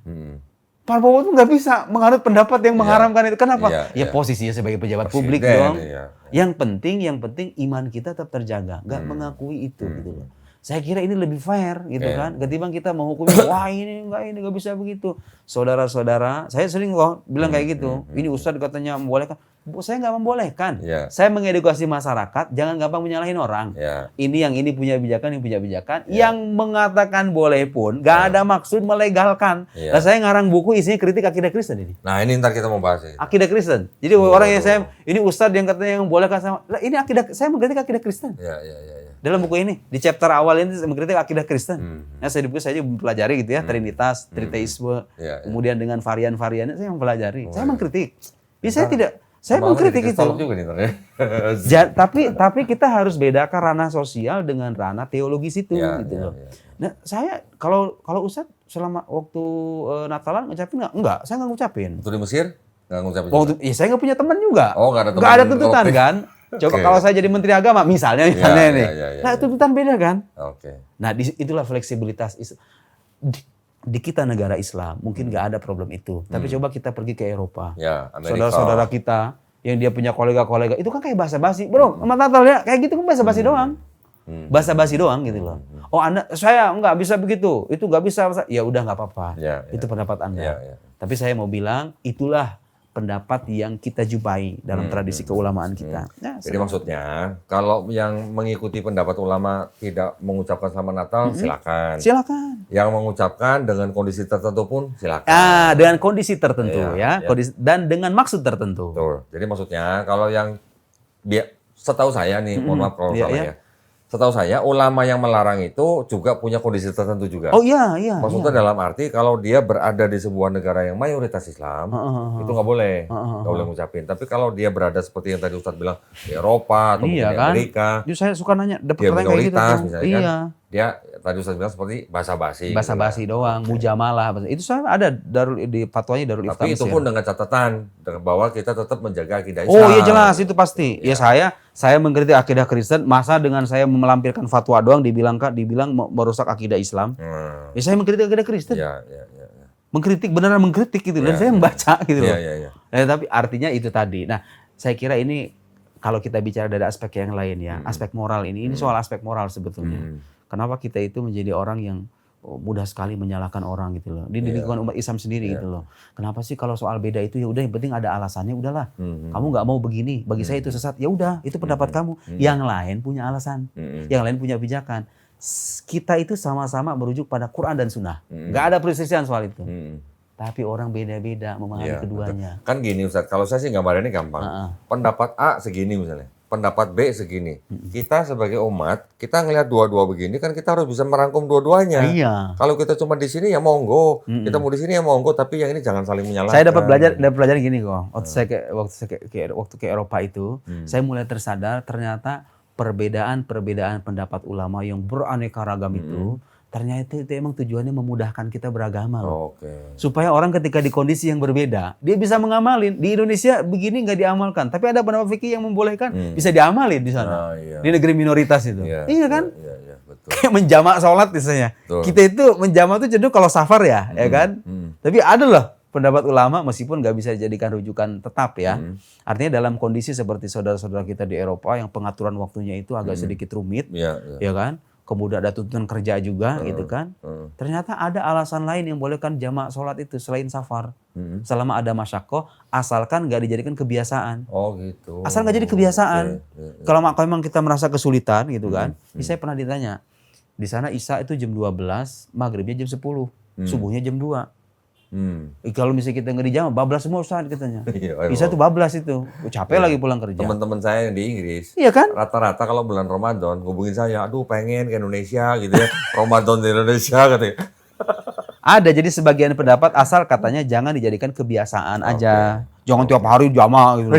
Prabowo itu nggak bisa menganut pendapat yang mengharamkan itu. Kenapa? Ya posisinya sebagai pejabat publik dong. Yang penting iman kita tetap terjaga, nggak mengakui itu gitu loh. Saya kira ini lebih fair gitu kan, ketimbang kita menghukumi wah ini nggak bisa begitu. Saudara-saudara, saya sering bilang kayak gitu. Ini Ustadz katanya membolehkan, saya nggak membolehkan. Saya mengedukasi masyarakat, jangan gampang menyalahin orang. Ini yang ini punya bijakan, yang punya bijakan. Yang mengatakan boleh pun nggak ada maksud melegalkan. Nah, saya ngarang buku isinya kritik akidah Kristen ini. Nah ini ntar kita mau bahas ya. Akidah Kristen. Jadi orang yang ini Ustadz yang katanya yang bolehkan sama, lah ini akidah, saya mengkritik akidah Kristen. Dalam buku ini, di chapter awal ini mengkritik akidah Kristen. Nah, saya juga mempelajari gitu ya, Trinitas, Triteisme, kemudian dengan varian-variannya saya mempelajari. Saya mengkritik. Saya mengkritik itu. Juga nih, tapi kita harus bedakan ranah sosial dengan ranah teologis itu gitu loh. Nah, saya kalau Ustadz selama waktu Natalan ngucapin enggak, saya enggak ngucapin. Waktu di Mesir enggak ngucapin. Saya enggak punya teman juga. Oh, enggak ada teman. Enggak ada tuntutan kan? Coba kalau saya jadi Menteri Agama misalnya nih. Nah, tuntutan beda kan? Nah, itulah fleksibilitas di kita negara Islam. Mungkin nggak ada problem itu. Tapi coba kita pergi ke Eropa. Saudara-saudara kita yang dia punya kolega-kolega itu kan kayak basa-basi. Bro, sama Natal ya kayak gitu kan basa-basi doang. Basa-basi doang gitu loh. Oh, saya nggak bisa begitu. Itu nggak bisa. Ya udah nggak apa-apa. Itu pendapat Anda. Tapi saya mau bilang itulah pendapat yang kita jumpai dalam tradisi keulamaan kita. Jadi maksudnya kalau yang mengikuti pendapat ulama tidak mengucapkan selamat Natal, silakan. Yang mengucapkan dengan kondisi tertentu pun silakan. Dengan kondisi tertentu dan dengan maksud tertentu. Betul. Jadi maksudnya kalau yang setahu saya nih, mohon maaf kalau salah ya. Setahu saya ulama yang melarang itu juga punya kondisi tertentu juga. Oh iya. Maksudnya dalam arti kalau dia berada di sebuah negara yang mayoritas Islam, itu nggak boleh, ngucapin. Tapi kalau dia berada seperti yang tadi Ustadz bilang di Eropa atau mungkin di Amerika, saya suka nanya, dia minoritas misalnya kan, dia tadi Ustadz bilang seperti basa-basi. Basa-basi doang, mujamalah. Itu saya ada di fatwanya Darul Ifta. Tapi itu pun dengan catatan bahwa kita tetap menjaga akidah Islam. Oh iya jelas itu pasti. Ya saya mengkritik akidah Kristen, masa dengan saya melampirkan fatwa doang dibilang merusak akidah Islam. Ya saya mengkritik akidah Kristen. Mengkritik beneran mengkritik gitu dan saya membaca gitu loh. Nah, tapi artinya itu tadi. Nah, saya kira ini kalau kita bicara dari aspek yang lain ya, aspek moral ini soal aspek moral sebetulnya. Kenapa kita itu menjadi orang yang mudah sekali menyalahkan orang gitu loh. Di lingkungan umat Islam sendiri gitu loh. Kenapa sih kalau soal beda itu ya udah yang penting ada alasannya, udahlah. Kamu nggak mau begini, bagi saya itu sesat. Ya udah, itu pendapat kamu. Yang lain punya alasan. Yang lain punya pijakan. Kita itu sama-sama merujuk pada Quran dan Sunnah. Nggak ada perselisihan soal itu. Tapi orang beda-beda memahami keduanya. Betul. Kan gini Ustadz, kalau saya sih gambarnya gampang. Pendapat A segini misalnya. Pendapat B segini. Kita sebagai umat, kita ngelihat dua-dua begini kan kita harus bisa merangkum dua-duanya. Kalau kita cuma di sini ya monggo, kita mau di sini ya monggo, tapi yang ini jangan saling menyalahkan. Saya dapat belajar gini kok. Waktu ke Eropa itu, saya mulai tersadar ternyata perbedaan pendapat ulama yang beraneka ragam itu ternyata itu emang tujuannya memudahkan kita beragama loh. Supaya orang ketika di kondisi yang berbeda, dia bisa mengamalin. Di Indonesia begini nggak diamalkan, tapi ada pendapat fikih yang membolehkan, bisa diamalin di sana. Di negeri minoritas itu. Iya kan? Betul. Kayak menjamak sholat misalnya. Kita itu menjamak itu cenderung kalau safar ya kan? Tapi ada loh pendapat ulama meskipun nggak bisa dijadikan rujukan tetap ya. Artinya dalam kondisi seperti saudara-saudara kita di Eropa yang pengaturan waktunya itu agak sedikit rumit, ya kan? Kemudian ada tuntutan kerja juga gitu kan. Ternyata ada alasan lain yang bolehkan jamak sholat itu selain safar. Selama ada masyakoh, asalkan nggak dijadikan kebiasaan. Oh gitu. Asal nggak jadi kebiasaan. Kalau memang kita merasa kesulitan gitu kan. Saya pernah ditanya, di sana Isya itu jam 12, maghribnya jam 10, subuhnya jam 2. Kalau misalnya kita nggak dijamah, bablas semua Ustaz katanya. Iya, Isa tuh bablas itu. Capek lagi pulang kerja. Teman-teman saya yang di Inggris, Iya kan? rata-rata kalau bulan Ramadan hubungin saya, aduh pengen ke Indonesia gitu ya, Ramadan di Indonesia katanya. Ada, jadi sebagian pendapat asal katanya jangan dijadikan kebiasaan aja. Jangan tiap hari jamaah gitu.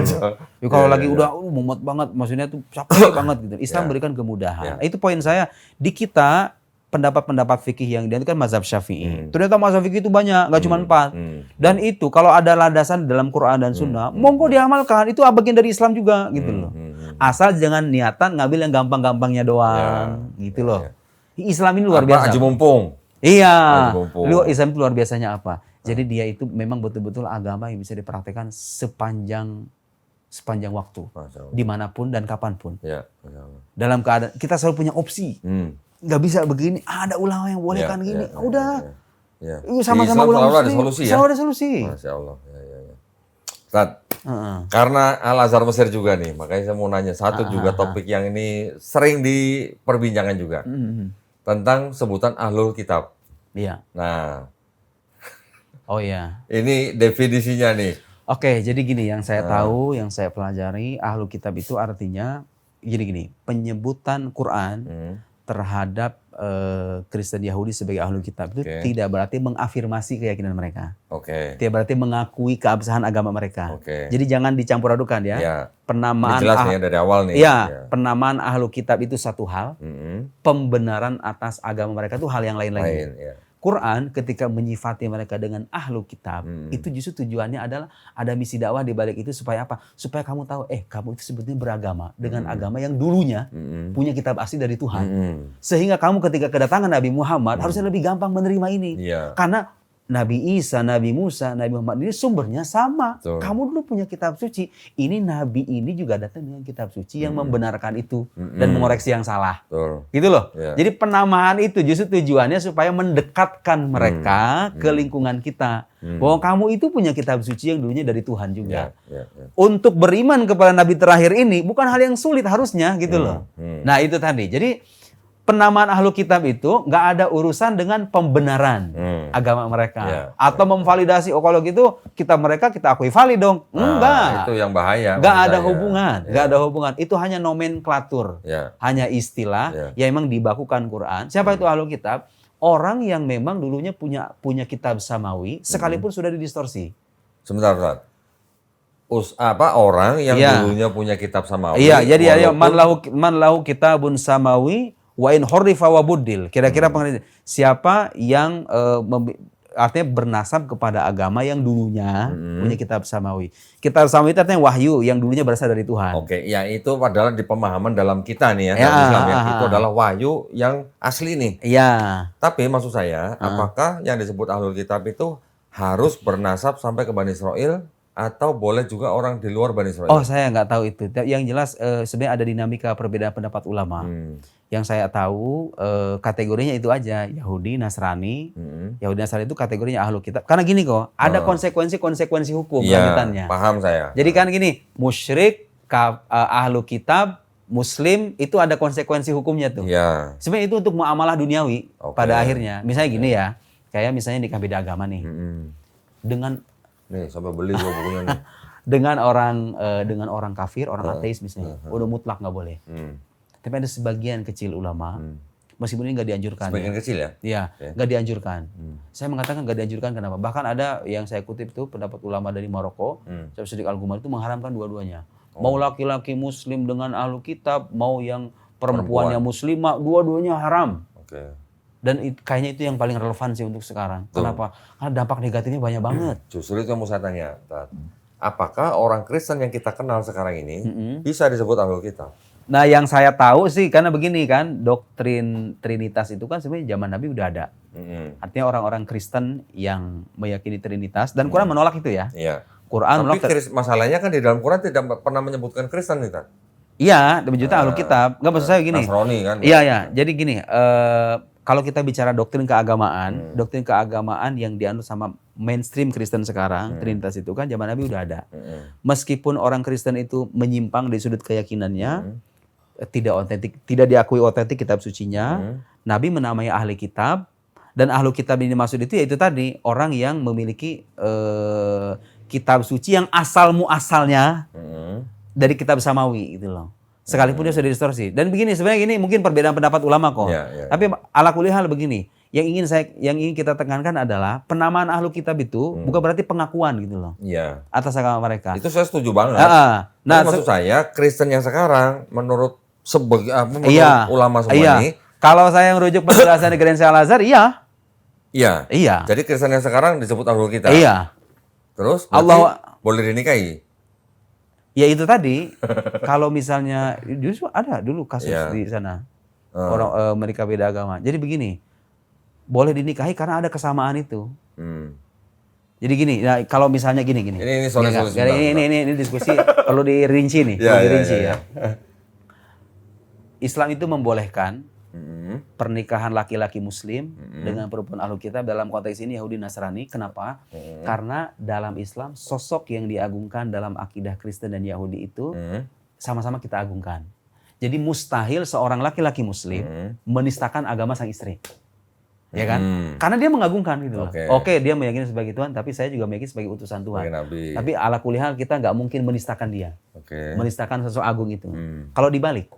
Ya, kalau lagi udah mumet banget, maksudnya tuh capek banget gitu. Islam berikan kemudahan. Itu poin saya. Di kita pendapat-pendapat fikih yang dia itu kan mazhab Syafi'i. Ternyata mazhab fikih itu banyak, nggak cuma 4. Dan itu kalau ada landasan dalam Quran dan Sunnah, monggo diamalkan. Itu bagian dari Islam juga gitu loh. Asal jangan niatan ngambil yang gampang-gampangnya doang, gitu loh. Islam ini luar biasa. Haji mumpung. Iya, Haji mumpung. Islam itu luar biasanya apa? Jadi dia itu memang betul-betul agama yang bisa dipraktekkan sepanjang waktu, dimanapun dan kapanpun. Ya. Dalam keadaan kita selalu punya opsi, nggak bisa begini. Ada ulama yang bolehkan gini, udah. Sama-sama ulama selalu ada Muslim, solusi ya. Selalu ada solusi. Masya Allah. Ya. Ustaz, karena Al Azhar Mesir juga nih, makanya saya mau nanya satu juga topik yang ini sering diperbincangkan juga. Tentang sebutan ahlul kitab. Iya. Nah. Oh iya. Ini definisinya nih. Oke, jadi gini yang saya tahu, yang saya pelajari, ahlul kitab itu artinya gini, penyebutan Quran terhadap Kristen Yahudi sebagai ahlul kitab itu tidak berarti mengafirmasi keyakinan mereka. Tidak berarti mengakui keabsahan agama mereka. Jadi jangan dicampur adukan ya. Penamaan ini jelas nih dari awal nih. Penamaan ahlul kitab itu satu hal. Pembenaran atas agama mereka itu hal yang lain lagi. Quran ketika menyifati mereka dengan ahlu kitab, itu justru tujuannya adalah ada misi dakwah di balik itu supaya apa? Supaya kamu tahu, kamu itu sebetulnya beragama dengan agama yang dulunya punya kitab asli dari Tuhan. Sehingga kamu ketika kedatangan Nabi Muhammad harusnya lebih gampang menerima ini. Karena Nabi Isa, Nabi Musa, Nabi Muhammad ini sumbernya sama. Kamu dulu punya kitab suci. Ini Nabi ini juga datang dengan kitab suci yang membenarkan itu dan mengoreksi yang salah. Gitu loh. Jadi penamaan itu justru tujuannya supaya mendekatkan mereka ke lingkungan kita. Bahwa kamu itu punya kitab suci yang dulunya dari Tuhan juga. Untuk beriman kepada Nabi terakhir ini bukan hal yang sulit harusnya gitu loh. Nah itu tadi. Jadi penamaan ahlu kitab itu nggak ada urusan dengan pembenaran agama mereka atau memvalidasi. Kalau gitu kitab mereka kita akui valid dong. Enggak. Itu yang bahaya. Nggak ada hubungan. Nggak ada hubungan. Itu hanya nomenklatur, hanya istilah yang memang dibakukan Quran. Siapa itu ahlu kitab? Orang yang memang dulunya punya kitab samawi, sekalipun sudah didistorsi. Sebentar. Orang yang dulunya punya kitab samawi. Iya. Jadi man lahu kitabun samawi wa in hurrifa wa buddil. Kira-kira pengertian siapa yang artinya bernasab kepada agama yang dulunya punya kitab samawi. Kitab samawi itu artinya wahyu yang dulunya berasal dari Tuhan. Ya itu adalah di pemahaman dalam kita nih ya, dalam Islam ya. Itu adalah wahyu yang asli nih. Iya. Tapi maksud saya, apakah yang disebut ahlul kitab itu harus bernasab sampai ke Bani Israil atau boleh juga orang di luar Bani Israil? Oh, saya nggak tahu itu. Yang jelas sebenarnya ada dinamika perbedaan pendapat ulama. Yang saya tahu kategorinya itu aja, Yahudi, Nasrani. Yahudi, Nasrani itu kategorinya ahlu kitab. Karena gini kok, ada konsekuensi hukum lanjutannya. Paham saya. Jadi kan gini, musyrik, ahlu kitab, Muslim itu ada konsekuensi hukumnya tuh. Sebenarnya itu untuk muamalah duniawi pada akhirnya. Misalnya gini ya, kayak misalnya nikah beda agama nih. Dengan nih sampai beli gua bukunya nih. dengan orang kafir, orang ateis misalnya, udah mutlak nggak boleh. Tapi ada sebagian kecil ulama, meskipun ini nggak dianjurkan. Sebagian kecil ya? Iya, nggak dianjurkan. Saya mengatakan nggak dianjurkan kenapa? Bahkan ada yang saya kutip itu pendapat ulama dari Maroko, Syekh Siddiq Al-Ghumar itu mengharamkan dua-duanya. Mau laki-laki Muslim dengan ahlu kitab, mau yang perempuannya muslimah, dua-duanya haram. Dan kayaknya itu yang paling relevan sih untuk sekarang. Kenapa? Karena dampak negatifnya banyak banget. Justru itu yang mau saya tanya. Apakah orang Kristen yang kita kenal sekarang ini bisa disebut ahlul kitab? Nah yang saya tahu sih, karena begini kan, doktrin Trinitas itu kan sebenarnya zaman Nabi udah ada. Artinya orang-orang Kristen yang meyakini Trinitas, dan Quran menolak itu ya. Quran menolak. Tapi masalahnya kan di dalam Quran tidak pernah menyebutkan Kristen nih kan? Iya, demikian ahlul kitab. Nggak, maksud saya gini. Nasrani kan? Iya. Jadi gini, kalau kita bicara doktrin keagamaan yang dianut sama mainstream Kristen sekarang, Trinitas itu kan zaman Nabi udah ada. Meskipun orang Kristen itu menyimpang di sudut keyakinannya, tidak diakui otentik kitab sucinya, Nabi menamai ahli kitab, Dan ahlu kitab ini maksud itu yaitu tadi orang yang memiliki kitab suci yang asal muasalnya dari kitab samawi gitu loh. Sekalipun dia sudah distorsi. Dan begini sebenarnya ini mungkin perbedaan pendapat ulama kok. Tapi ala kulli hal begini, yang ingin kita tekankan adalah penamaan ahlu kitab itu bukan berarti pengakuan gitu loh. Iya. Atas agama mereka. Itu saya setuju banget. Nah, maksud saya Kristen yang sekarang menurut ulama semua ini. Kalau saya merujuk penjelasan di Gereja Al-Azhar, iya. Iya. Jadi Kristen yang sekarang disebut ahlu kitab. Iya. Terus Allah boleh dinikahi. Ya itu tadi, kalau misalnya justru ada dulu kasus di sana orang mereka beda agama. Jadi begini, boleh dinikahi karena ada kesamaan itu. Jadi gini, nah, kalau misalnya gini. Ini diskusi perlu dirinci nih, ya. Islam itu membolehkan pernikahan laki-laki Muslim dengan perempuan ahlu kitab dalam konteks ini Yahudi Nasrani. Kenapa? Karena dalam Islam sosok yang diagungkan dalam akidah Kristen dan Yahudi itu sama-sama kita agungkan. Jadi mustahil seorang laki-laki Muslim menistakan agama sang istri. Ya kan? Karena dia mengagungkan gitu loh. Oke, dia meyakini sebagai Tuhan, tapi saya juga meyakini sebagai utusan Tuhan. Tapi ala kulli hal kita nggak mungkin menistakan dia. Menistakan sosok agung itu. Kalau dibalik,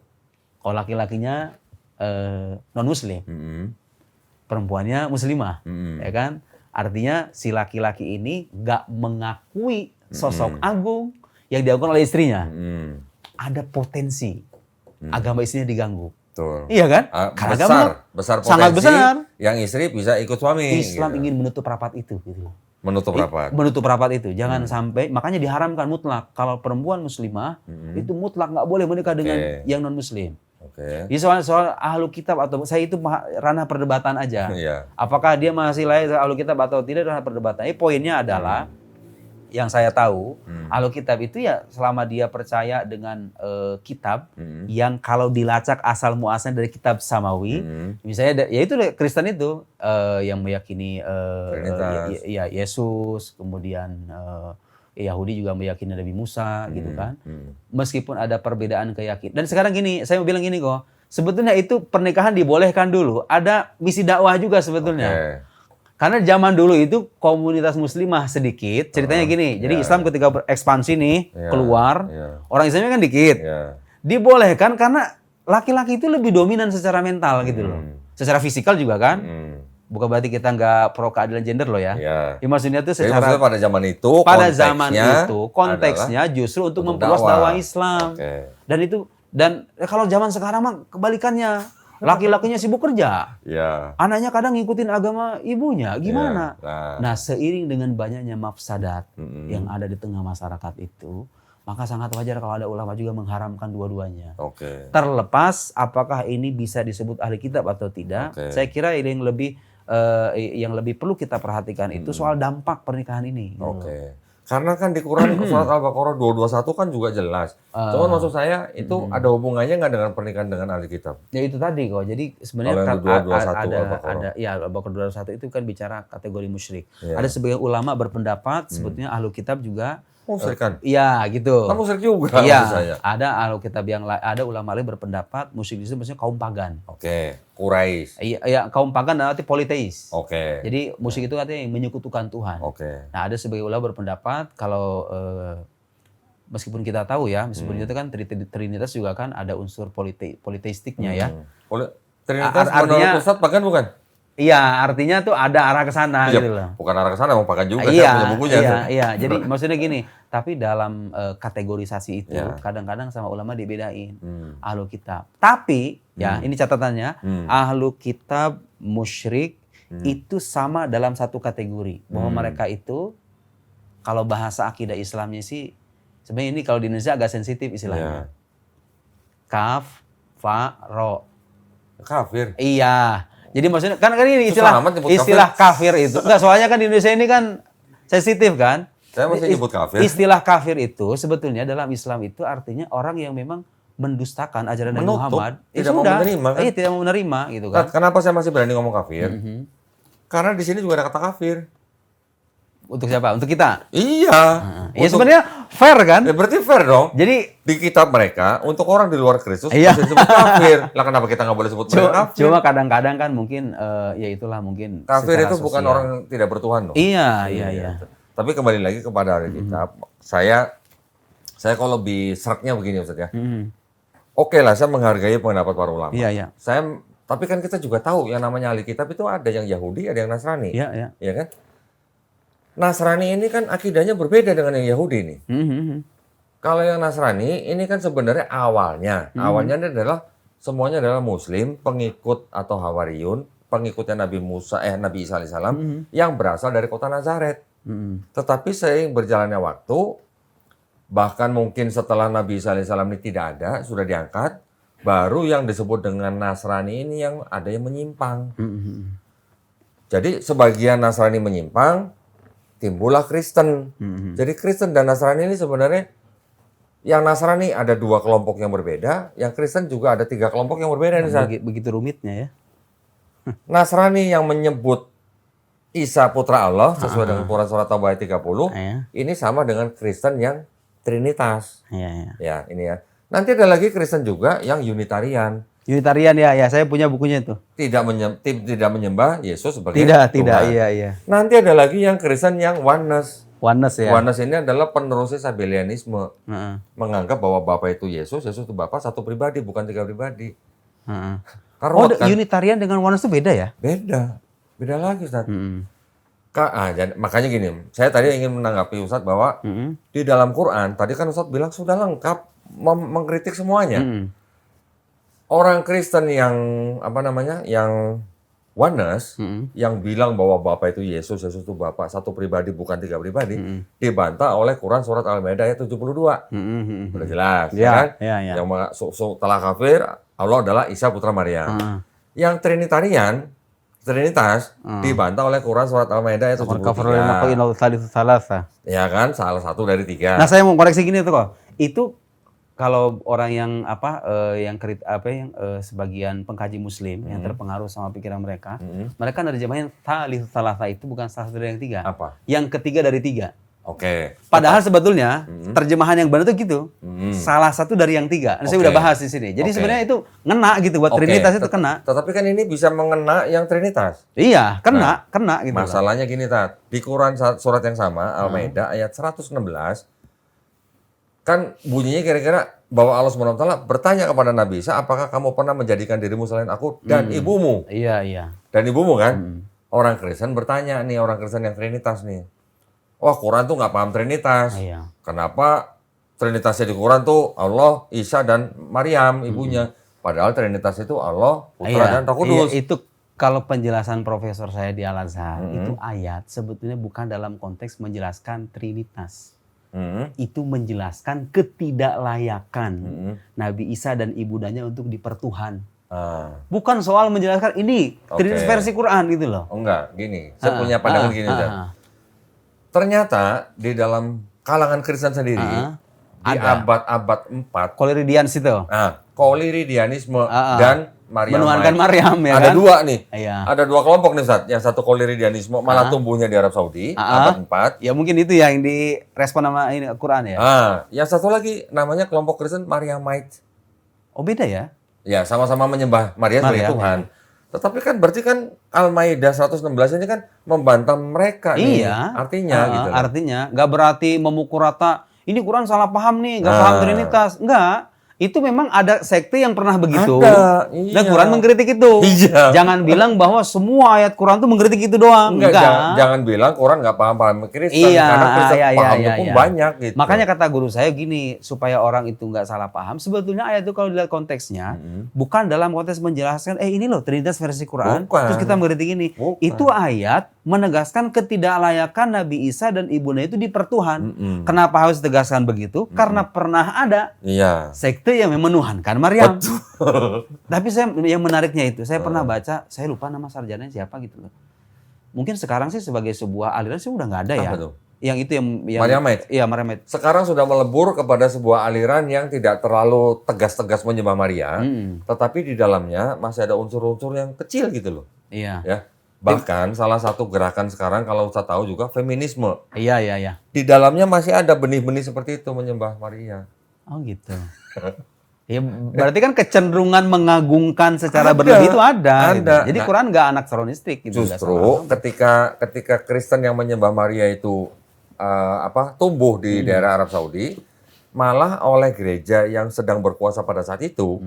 kalau laki-lakinya non Muslim, perempuannya Muslimah, ya kan? Artinya si laki-laki ini nggak mengakui sosok agung yang diagungkan oleh istrinya. Ada potensi agama istrinya diganggu. Betul. Iya kan? Besar potensi. Sangat besar. Yang istri bisa ikut suami. Islam ingin menutup rapat itu. Gitu. Menutup rapat. Menutup rapat itu. Jangan sampai, makanya diharamkan mutlak. Kalau perempuan Muslimah itu mutlak nggak boleh menikah dengan yang non Muslim. Jadi soal ahlu kitab atau saya itu ranah perdebatan aja. Apakah dia masih layak ahlu kitab atau tidak ranah perdebatan. Poinnya adalah yang saya tahu ahlu kitab itu ya selama dia percaya dengan kitab yang kalau dilacak asal muasalnya dari kitab samawi, misalnya ya itu Kristen itu yang meyakini Yesus, kemudian Yahudi juga meyakini Nabi Musa gitu kan. Meskipun ada perbedaan keyakinan. Dan sekarang gini, saya mau bilang gini kok. Sebetulnya itu pernikahan dibolehkan dulu. Ada misi dakwah juga sebetulnya. Karena zaman dulu itu komunitas muslimah sedikit. Ceritanya gini. Jadi Islam ketika berekspansi nih keluar. Orang Islamnya kan dikit. Dibolehkan karena laki-laki itu lebih dominan secara mental gitu loh. Secara fisikal juga kan. Bukan berarti kita nggak pro keadilan gender loh ya. Ya maksudnya itu secara pada zaman itu konteksnya justru untuk memperluas dakwah Islam. Dan kalau zaman sekarang mah kebalikannya. Laki-lakinya sibuk kerja. Anaknya kadang ngikutin agama ibunya. Gimana? Nah, seiring dengan banyaknya mafsadat yang ada di tengah masyarakat itu, maka sangat wajar kalau ada ulama juga mengharamkan dua-duanya. Terlepas apakah ini bisa disebut ahli kitab atau tidak, saya kira ini yang lebih perlu kita perhatikan itu soal dampak pernikahan ini. Karena kan di Quran surat Al-Baqarah 221 kan juga jelas. Cuman maksud saya itu ada hubungannya nggak dengan pernikahan dengan ahli kitab? Ya itu tadi kok. Jadi sebenarnya ada Al-Baqarah 221 itu kan bicara kategori musyrik. Ada sebagian ulama berpendapat sebetulnya ahli kitab juga musyrikan. Iya gitu. Kan musyrik juga. Iya. Ada ahli kitab yang ada ulama lain berpendapat musyrik itu maksudnya kaum pagan. Quraisy. Iya, kaum pagan arti politeis. Jadi Jadi musyrik itu artinya yang menyekutukan Tuhan. Nah, ada sebagian ulama berpendapat kalau meskipun kita tahu ya, meskipun itu kan Trinitas juga kan ada unsur politeistiknya ya. Trinitas menurut Ustadz pagan bukan? Iya, artinya tuh ada arah ke sana gitu loh. Bukan arah ke sana, emang pagan juga. Saya punya bukunya. Iya. Jadi maksudnya gini, tapi dalam kategorisasi itu kadang-kadang sama ulama dibedain. Ahlu kitab. Tapi ya ini catatannya, ahlu kitab musyrik itu sama dalam satu kategori. Bahwa mereka itu kalau bahasa akidah Islamnya sih sebenarnya ini kalau di Indonesia agak sensitif istilahnya. Kaf, fa, ro. Kafir. Iya. Jadi maksudnya kan ini istilah kafir itu. Enggak, soalnya kan di Indonesia ini kan sensitif kan. Saya masih nyebut kafir. Istilah kafir itu sebetulnya dalam Islam itu artinya orang yang memang mendustakan ajaran Nabi Muhammad. Tidak mau menerima kan? Iya, tidak mau menerima gitu kan. Kenapa saya masih berani ngomong kafir? Karena di sini juga ada kata kafir. Untuk siapa? Untuk kita. Iya. Ya sebenarnya fair kan? Ya berarti fair dong. Jadi Di kitab mereka, untuk orang di luar Kristus Iya. masih disebut kafir. Lah kenapa kita nggak boleh sebut mereka kafir? cuma kadang-kadang kan mungkin ya itulah mungkin Kafir secara itu bukan sosial. orang tidak bertuhan loh. Iya. Tapi kembali lagi kepada ahli kitab, saya kalau lebih seretnya begini Ustaz ya. Oke lah, saya menghargai pendapat para ulama. Iya. Tapi kan kita juga tahu yang namanya ahli kitab itu ada yang Yahudi, ada yang Nasrani. Iya. Ya kan? Nasrani ini kan akidahnya berbeda dengan yang Yahudi nih. Kalau yang Nasrani ini kan sebenarnya awalnya ini adalah semuanya adalah Muslim, pengikut atau Hawariyun, pengikutnya Nabi Isa alaihissalam yang berasal dari kota Nazaret. Tetapi seiring berjalannya waktu, bahkan mungkin setelah Nabi Isa alaihissalam ini tidak ada, sudah diangkat, baru yang disebut dengan Nasrani ini yang ada yang menyimpang. Jadi sebagian Nasrani menyimpang, timbullah Kristen. Jadi Kristen dan Nasrani ini sebenarnya, yang Nasrani ada 2 kelompok yang berbeda, yang Kristen juga ada 3 kelompok yang berbeda. Begitu rumitnya ya. Nasrani yang menyebut Isa putra Allah sesuai dengan Quran surat Taubah ayat 30, ini sama dengan Kristen yang Trinitas. Iya. Ya, ini ya. Nanti ada lagi Kristen juga yang Unitarian. Unitarian ya, saya punya bukunya itu. Tidak menyembah Yesus sebagai Tidak, Tuhan. iya. Nanti ada lagi yang Kristen yang Oneness. Oneness ya. Oneness ini adalah penerusnya Sabellianisme. Menganggap bahwa Bapa itu Yesus itu Bapa satu pribadi, bukan 3 pribadi. Karena kan Unitarian dengan Oneness itu beda ya? Beda lagi Ustaz. Makanya gini, saya tadi ingin menanggapi Ustaz bahwa di dalam Quran, tadi kan Ustaz bilang sudah lengkap mengkritik semuanya. Orang Kristen yang yang Oneness, yang bilang bahwa Bapa itu Yesus itu Bapa satu pribadi bukan 3 pribadi, dibantah oleh Quran surat Al-Maidah ayat 72. Udah jelas, kan? Ya. Yang setelah kafir, Allah adalah Isa putra Maryam. Yang Trinitas dibantah oleh Quran surat Al-Maidah ayat 73. Ya kan, salah satu dari 3. Nah, saya mau koreksi gini tuh kok. Itu kalau orang yang sebagian pengkaji Muslim yang terpengaruh sama pikiran mereka, mereka nerjemahin thalith thalatha itu bukan salah satu dari yang 3. Apa? Yang ketiga dari 3. Oke. Padahal sebetulnya terjemahan yang benar itu gitu. Salah satu dari yang 3. Nah, saya udah bahas di sini. Jadi sebenarnya itu ngena gitu buat Trinitas itu kena. Tetapi kan ini bisa mengena yang Trinitas. Iya, kena gitu. Masalahnya gini, Tat. Di Quran surat yang sama, Al-Maidah ayat 116, kan bunyinya kira-kira bahwa Allah SWT bertanya kepada Nabi Isa, apakah kamu pernah menjadikan dirimu selain aku dan ibumu? Iya. Dan ibumu kan? Orang Kristen bertanya nih, orang Kristen yang Trinitas nih. Wah, Quran tuh nggak paham Trinitas. Iya. Kenapa Trinitasnya di Quran tuh Allah, Isa, dan Maryam, ibunya. Padahal Trinitas itu Allah, Putra, dan Roh Kudus. Itu kalau penjelasan profesor saya di Al-Azhar, itu ayat sebetulnya bukan dalam konteks menjelaskan Trinitas. Itu menjelaskan ketidaklayakan Nabi Isa dan ibundanya untuk dipertuhan. Bukan soal menjelaskan ini Trinitas versi Quran gitu loh. Oh enggak, gini. Saya punya pandangan gini aja. Ternyata di dalam kalangan Kristen sendiri, di abad-abad 4, Koliridians itu. Koliridianisme dan Menuhankan Maryam ya ada kan? 2 nih. Iya. Ada 2 kelompok nih, Ustaz. Yang satu Koliridianisme malah tumbuhnya di Arab Saudi, abad 4. Ya mungkin itu yang direspon sama ini Quran ya. Yang satu lagi namanya kelompok Kristen Maryamite. Oh, beda ya? Ya, sama-sama menyembah Maria sebagai Tuhan. Tetapi kan berarti kan Al-Maidah 116 ini kan membantah mereka nih. Iya. Artinya gitu. Artinya nggak berarti memukul rata. Ini Quran salah paham nih, nggak paham Trinitas. Enggak. Itu memang ada sekte yang pernah begitu. Ada, iya. Dan Quran mengkritik itu. Iya. Jangan bilang bahwa semua ayat Quran tuh mengkritik itu doang. Enggak. Jangan bilang Quran nggak paham Kristen. Iya, karena Kristen pahamnya pun iya. banyak gitu. Makanya kata guru saya gini, supaya orang itu nggak salah paham, sebetulnya ayat itu kalau dilihat konteksnya, bukan dalam konteks menjelaskan, ini loh Trinitas versi Quran, terus kita mengkritik ini. Bukan. Itu ayat menegaskan ketidaklayakan Nabi Isa dan ibunda itu dipertuhan. Kenapa harus ditegaskan begitu? Karena pernah ada sekte yang menuhankan Maryam. Tapi yang menariknya itu, saya pernah baca, saya lupa nama sarjananya siapa gitu loh. Mungkin sekarang sih sebagai sebuah aliran sih udah nggak ada ya. Apa tuh? Yang itu yang Maryamite. Iya, Maryamite. Sekarang sudah melebur kepada sebuah aliran yang tidak terlalu tegas-tegas menyembah Maria, tetapi di dalamnya masih ada unsur-unsur yang kecil gitu loh. Iya. Ya. Bahkan salah satu gerakan sekarang kalau Ustaz tahu juga feminisme. Iya, iya, iya. Di dalamnya masih ada benih-benih seperti itu menyembah Maria. Oh gitu. Ya, berarti kan kecenderungan mengagungkan secara berlebih itu ada. Gitu. Ada. Jadi Nah, Quran nggak anak-kronistik gitu. nggak Justru salah. ketika Kristen yang menyembah Maria itu tumbuh di daerah Arab Saudi, malah oleh gereja yang sedang berkuasa pada saat itu,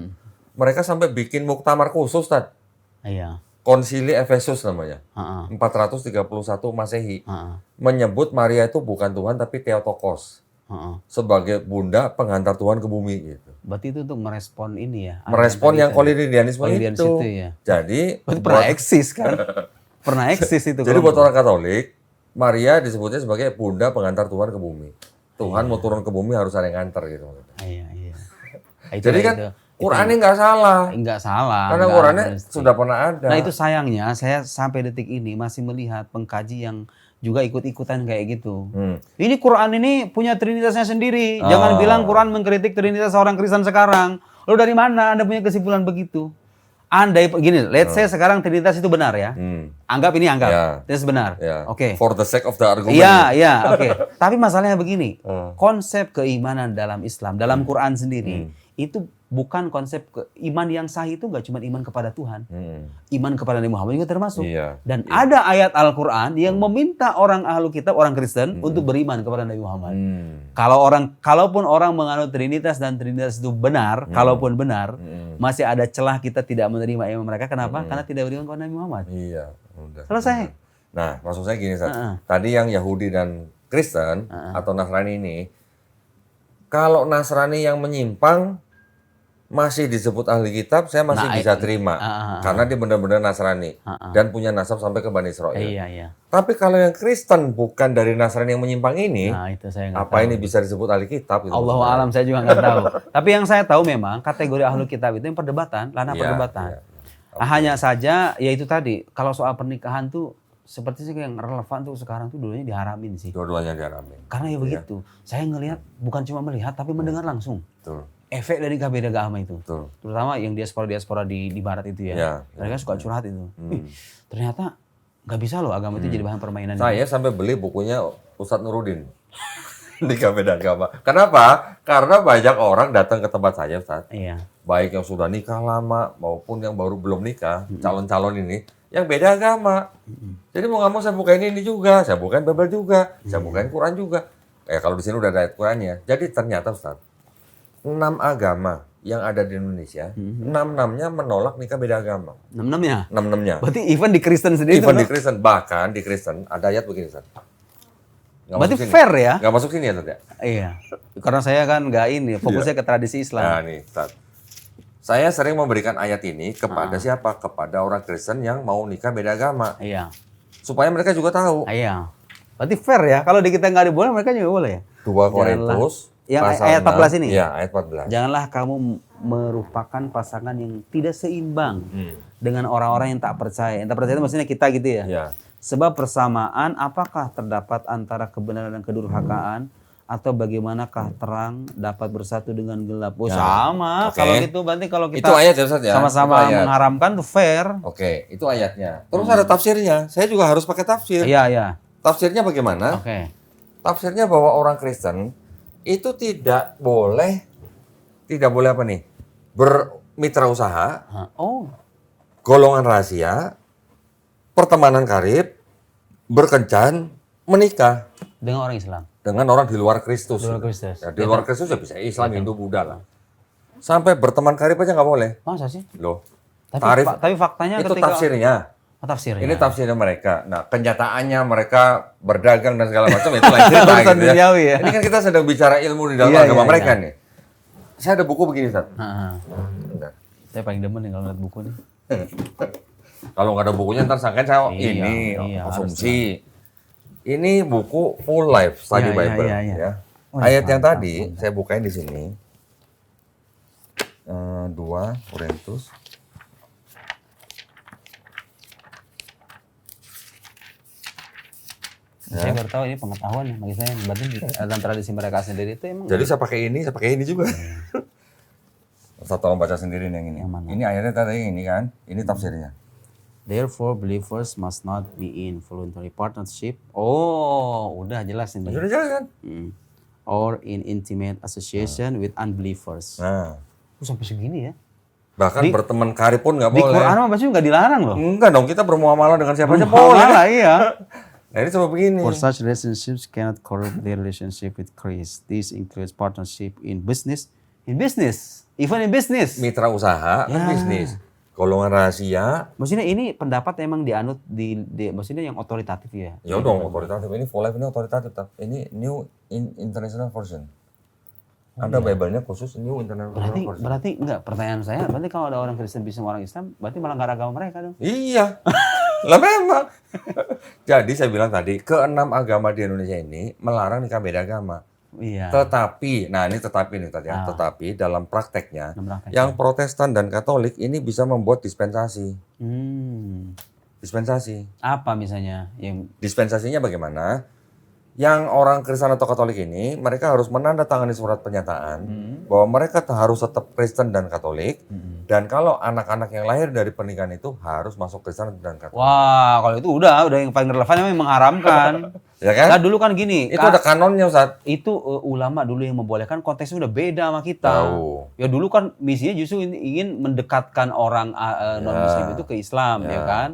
mereka sampai bikin muktamar khusus, Tad. Iya. Konsili Efesus namanya. Heeh. 431 Masehi. Heeh. Menyebut Maria itu bukan Tuhan tapi Theotokos. Heeh. Sebagai bunda pengantar Tuhan ke bumi gitu. Berarti itu untuk merespon ini ya. Merespon yang kolinianisme Kolinianis itu. itu ya. Jadi Berarti pernah eksis kan? Pernah eksis itu. jadi buat kelompok. orang Katolik, Maria disebutnya sebagai bunda pengantar Tuhan ke bumi. Tuhan mau turun ke bumi harus ada yang nganter gitu. Iya, iya. Jadi kan Qurannya nggak salah. Enggak salah. Karena nggak Qurannya anak-kronistik. sudah pernah ada. Nah itu sayangnya saya sampai detik ini masih melihat pengkaji yang juga ikut-ikutan kayak gitu. Ini Quran ini punya trinitasnya sendiri. Jangan bilang Quran mengkritik trinitas orang Kristen sekarang. Lalu dari mana Anda punya kesimpulan begitu? Andai gini, let's say sekarang trinitas itu benar ya. Anggap ini anggap. Ya. Trinitas benar. Ya. Oke. For the sake of the argument. Iya, iya, oke. Tapi masalahnya begini, konsep keimanan dalam Islam, dalam Quran sendiri, itu bukan konsep iman yang sahih itu nggak cuma iman kepada Tuhan. Iman kepada Nabi Muhammad juga termasuk. Iya. Dan ada ayat Al-Quran yang meminta orang ahlu kitab, orang Kristen, untuk beriman kepada Nabi Muhammad. Kalaupun orang menganut Trinitas dan Trinitas itu benar, kalaupun benar, masih ada celah kita tidak menerima iman mereka. Kenapa? Karena tidak beriman kepada Nabi Muhammad. Iya, udah. Selesai. Nah, maksud saya gini, Ustaz. Tadi yang Yahudi dan Kristen atau Nasrani ini, kalau Nasrani yang menyimpang masih disebut ahli kitab, saya masih bisa terima. Karena dia benar-benar Nasrani dan punya nasab sampai ke Bani Israil. Iya, iya. Tapi kalau yang Kristen bukan dari Nasrani yang menyimpang ini, Nah, itu saya nggak apa ini bisa disebut ahli kitab? Gitu, Allahu alam, saya juga nggak tahu. Tapi yang saya tahu memang kategori ahlu kitab itu yang perdebatan, ranah Iya, perdebatan. iya. Hanya saja, ya itu tadi, kalau soal pernikahan tuh seperti sih yang relevan tuh sekarang tuh dulunya diharamin sih. Dua-duanya diharamin. Karena ya begitu, saya ngelihat bukan cuma melihat tapi mendengar langsung. Betul. Efek dari beda agama itu. Betul. Terutama yang diaspora di barat itu ya. Ya, Mereka suka curhat itu. Ih, ternyata nggak bisa loh agama itu jadi bahan permainan. Saya sampai beli bukunya Ustadz Nurudin. Nikah beda agama. Kenapa? Karena banyak orang datang ke tempat saya, Ustadz. Iya. Baik yang sudah nikah lama maupun yang baru belum nikah, calon-calon ini, yang beda agama. Jadi mau nggak mau saya bukain ini juga, saya bukain Bible juga, saya bukain Quran juga. Kalau di sini udah ada ayat Qurannya. Jadi ternyata Ustadz, 6 agama yang ada di Indonesia, 6-6-nya menolak nikah beda agama. 6-6-nya? 6-6-nya. Berarti even di Kristen sendiri. Even tuh, di Kristen, bahkan di Kristen ada ayat begini, Ustaz. Nggak berarti masuk sini. fair ya? Nggak masuk sini ya, Ustaz ya? Iya. Karena saya kan nggak ini, fokusnya ke tradisi Islam. Nah, nih, Ustaz. Saya sering memberikan ayat ini kepada siapa? Kepada orang Kristen yang mau nikah beda agama. Iya. Supaya mereka juga tahu. Iya. Berarti fair ya? Kalau di kita nggak boleh, mereka juga boleh ya? 2 Korintus Yang pasal ayat 14 ini? Iya, ayat 14. Janganlah kamu merupakan pasangan yang tidak seimbang dengan orang-orang yang tak percaya. Yang tak percaya itu maksudnya kita gitu ya? Iya. Sebab persamaan apakah terdapat antara kebenaran dan kedurhakaan? Atau bagaimanakah terang dapat bersatu dengan gelap? Oh, sama. Oke. Kalau gitu berarti kalau kita Itu ayat ya, Ustaz ya? sama-sama Itu ayat. mengharamkan tuh fair. Oke, itu ayatnya. Terus ada tafsirnya. Saya juga harus pakai tafsir. Iya, iya. Tafsirnya bagaimana? Oke. Tafsirnya bahwa orang Kristen itu tidak boleh apa nih? Bermitra usaha, Oh, golongan rahasia, pertemanan karib, berkencan, menikah dengan orang Islam. dengan orang di luar Kristus. Di luar Kristus. Ya, di luar Kristus ya bisa Islam, Hindu, Buddha lah. Sampai berteman karib aja nggak boleh. Masa sih? Loh. Tapi faktanya itu ketika tafsirnya. tafsirnya. Ini tafsirnya mereka. Nah, kenyataannya mereka berdagang dan segala macam itu lain cerita Urusan gitu ya. duniawi ya. Ini kan kita sedang bicara ilmu di dalam Iya, agama iya, mereka iya. nih. Saya ada buku begini, Ustaz. Bentar. Saya paling demen nih kalau lihat buku nih. Kalau nggak ada bukunya ntar sangkain saya ini iya, asumsi. Ini buku Full Life Study Iya, Bible iya, iya. ya. Oh, Ayat yang mantap, tadi saya bukain di sini. 2 Korintus. Saya baru tahu ini pengetahuan ya bagi saya. Berarti dalam tradisi mereka sendiri itu emang. Jadi saya pakai ini juga. Saya tolong baca sendiri nih yang ini. Yang mana? Ini ayatnya tadi ini kan, ini tafsirnya. Therefore, believers must not be in voluntary partnership. Oh, udah jelas ini. Sudah jelas kan? Or in intimate association with unbelievers. Nah, Sampai segini ya? bahkan berteman karib pun nggak Di boleh. Quran mah pasti nggak dilarang loh. Enggak dong, kita bermuamalah dengan siapa aja boleh. Muamalah, iya. Nah ini coba begini. For such relationships cannot corrupt their relationship with Christ. This includes partnership in business, even in business. Mitra usaha, kan bisnis. Golongan rahasia. Maksudnya ini pendapat emang dianut maksudnya yang otoritatif ya. Ya dong, otoritatif. Ini for life ini otoritatif. Ini new international version. Ada Bible-nya khusus new international version. Berarti enggak, pertanyaan saya, berarti kalau ada orang Kristen bisa sama orang Islam, berarti malah nggak ada agama mereka dong. Iya. Lah memang. Jadi saya bilang tadi, keenam agama di Indonesia ini melarang nikah beda agama. Iya. Tetapi, nah ini tetapi nih tadi ya, tetapi dalam prakteknya, Dalam prakteknya. yang Protestan dan Katolik ini bisa membuat dispensasi. Dispensasi. Apa misalnya yang Dispensasinya bagaimana? Yang orang Kristen atau Katolik ini, mereka harus menandatangani surat pernyataan bahwa mereka harus tetap Kristen dan Katolik, dan kalau anak-anak yang lahir dari pernikahan itu harus masuk Kristen dan Katolik. wah, kalau itu udah yang paling relevan memang mengharamkan. Ya kan? Nah, dulu kan gini, Itu ada kanonnya, Ustaz. itu ulama dulu yang membolehkan, konteksnya udah beda sama kita. Tahu. Ya dulu kan misinya justru ingin mendekatkan orang non muslim itu ke Islam, ya kan?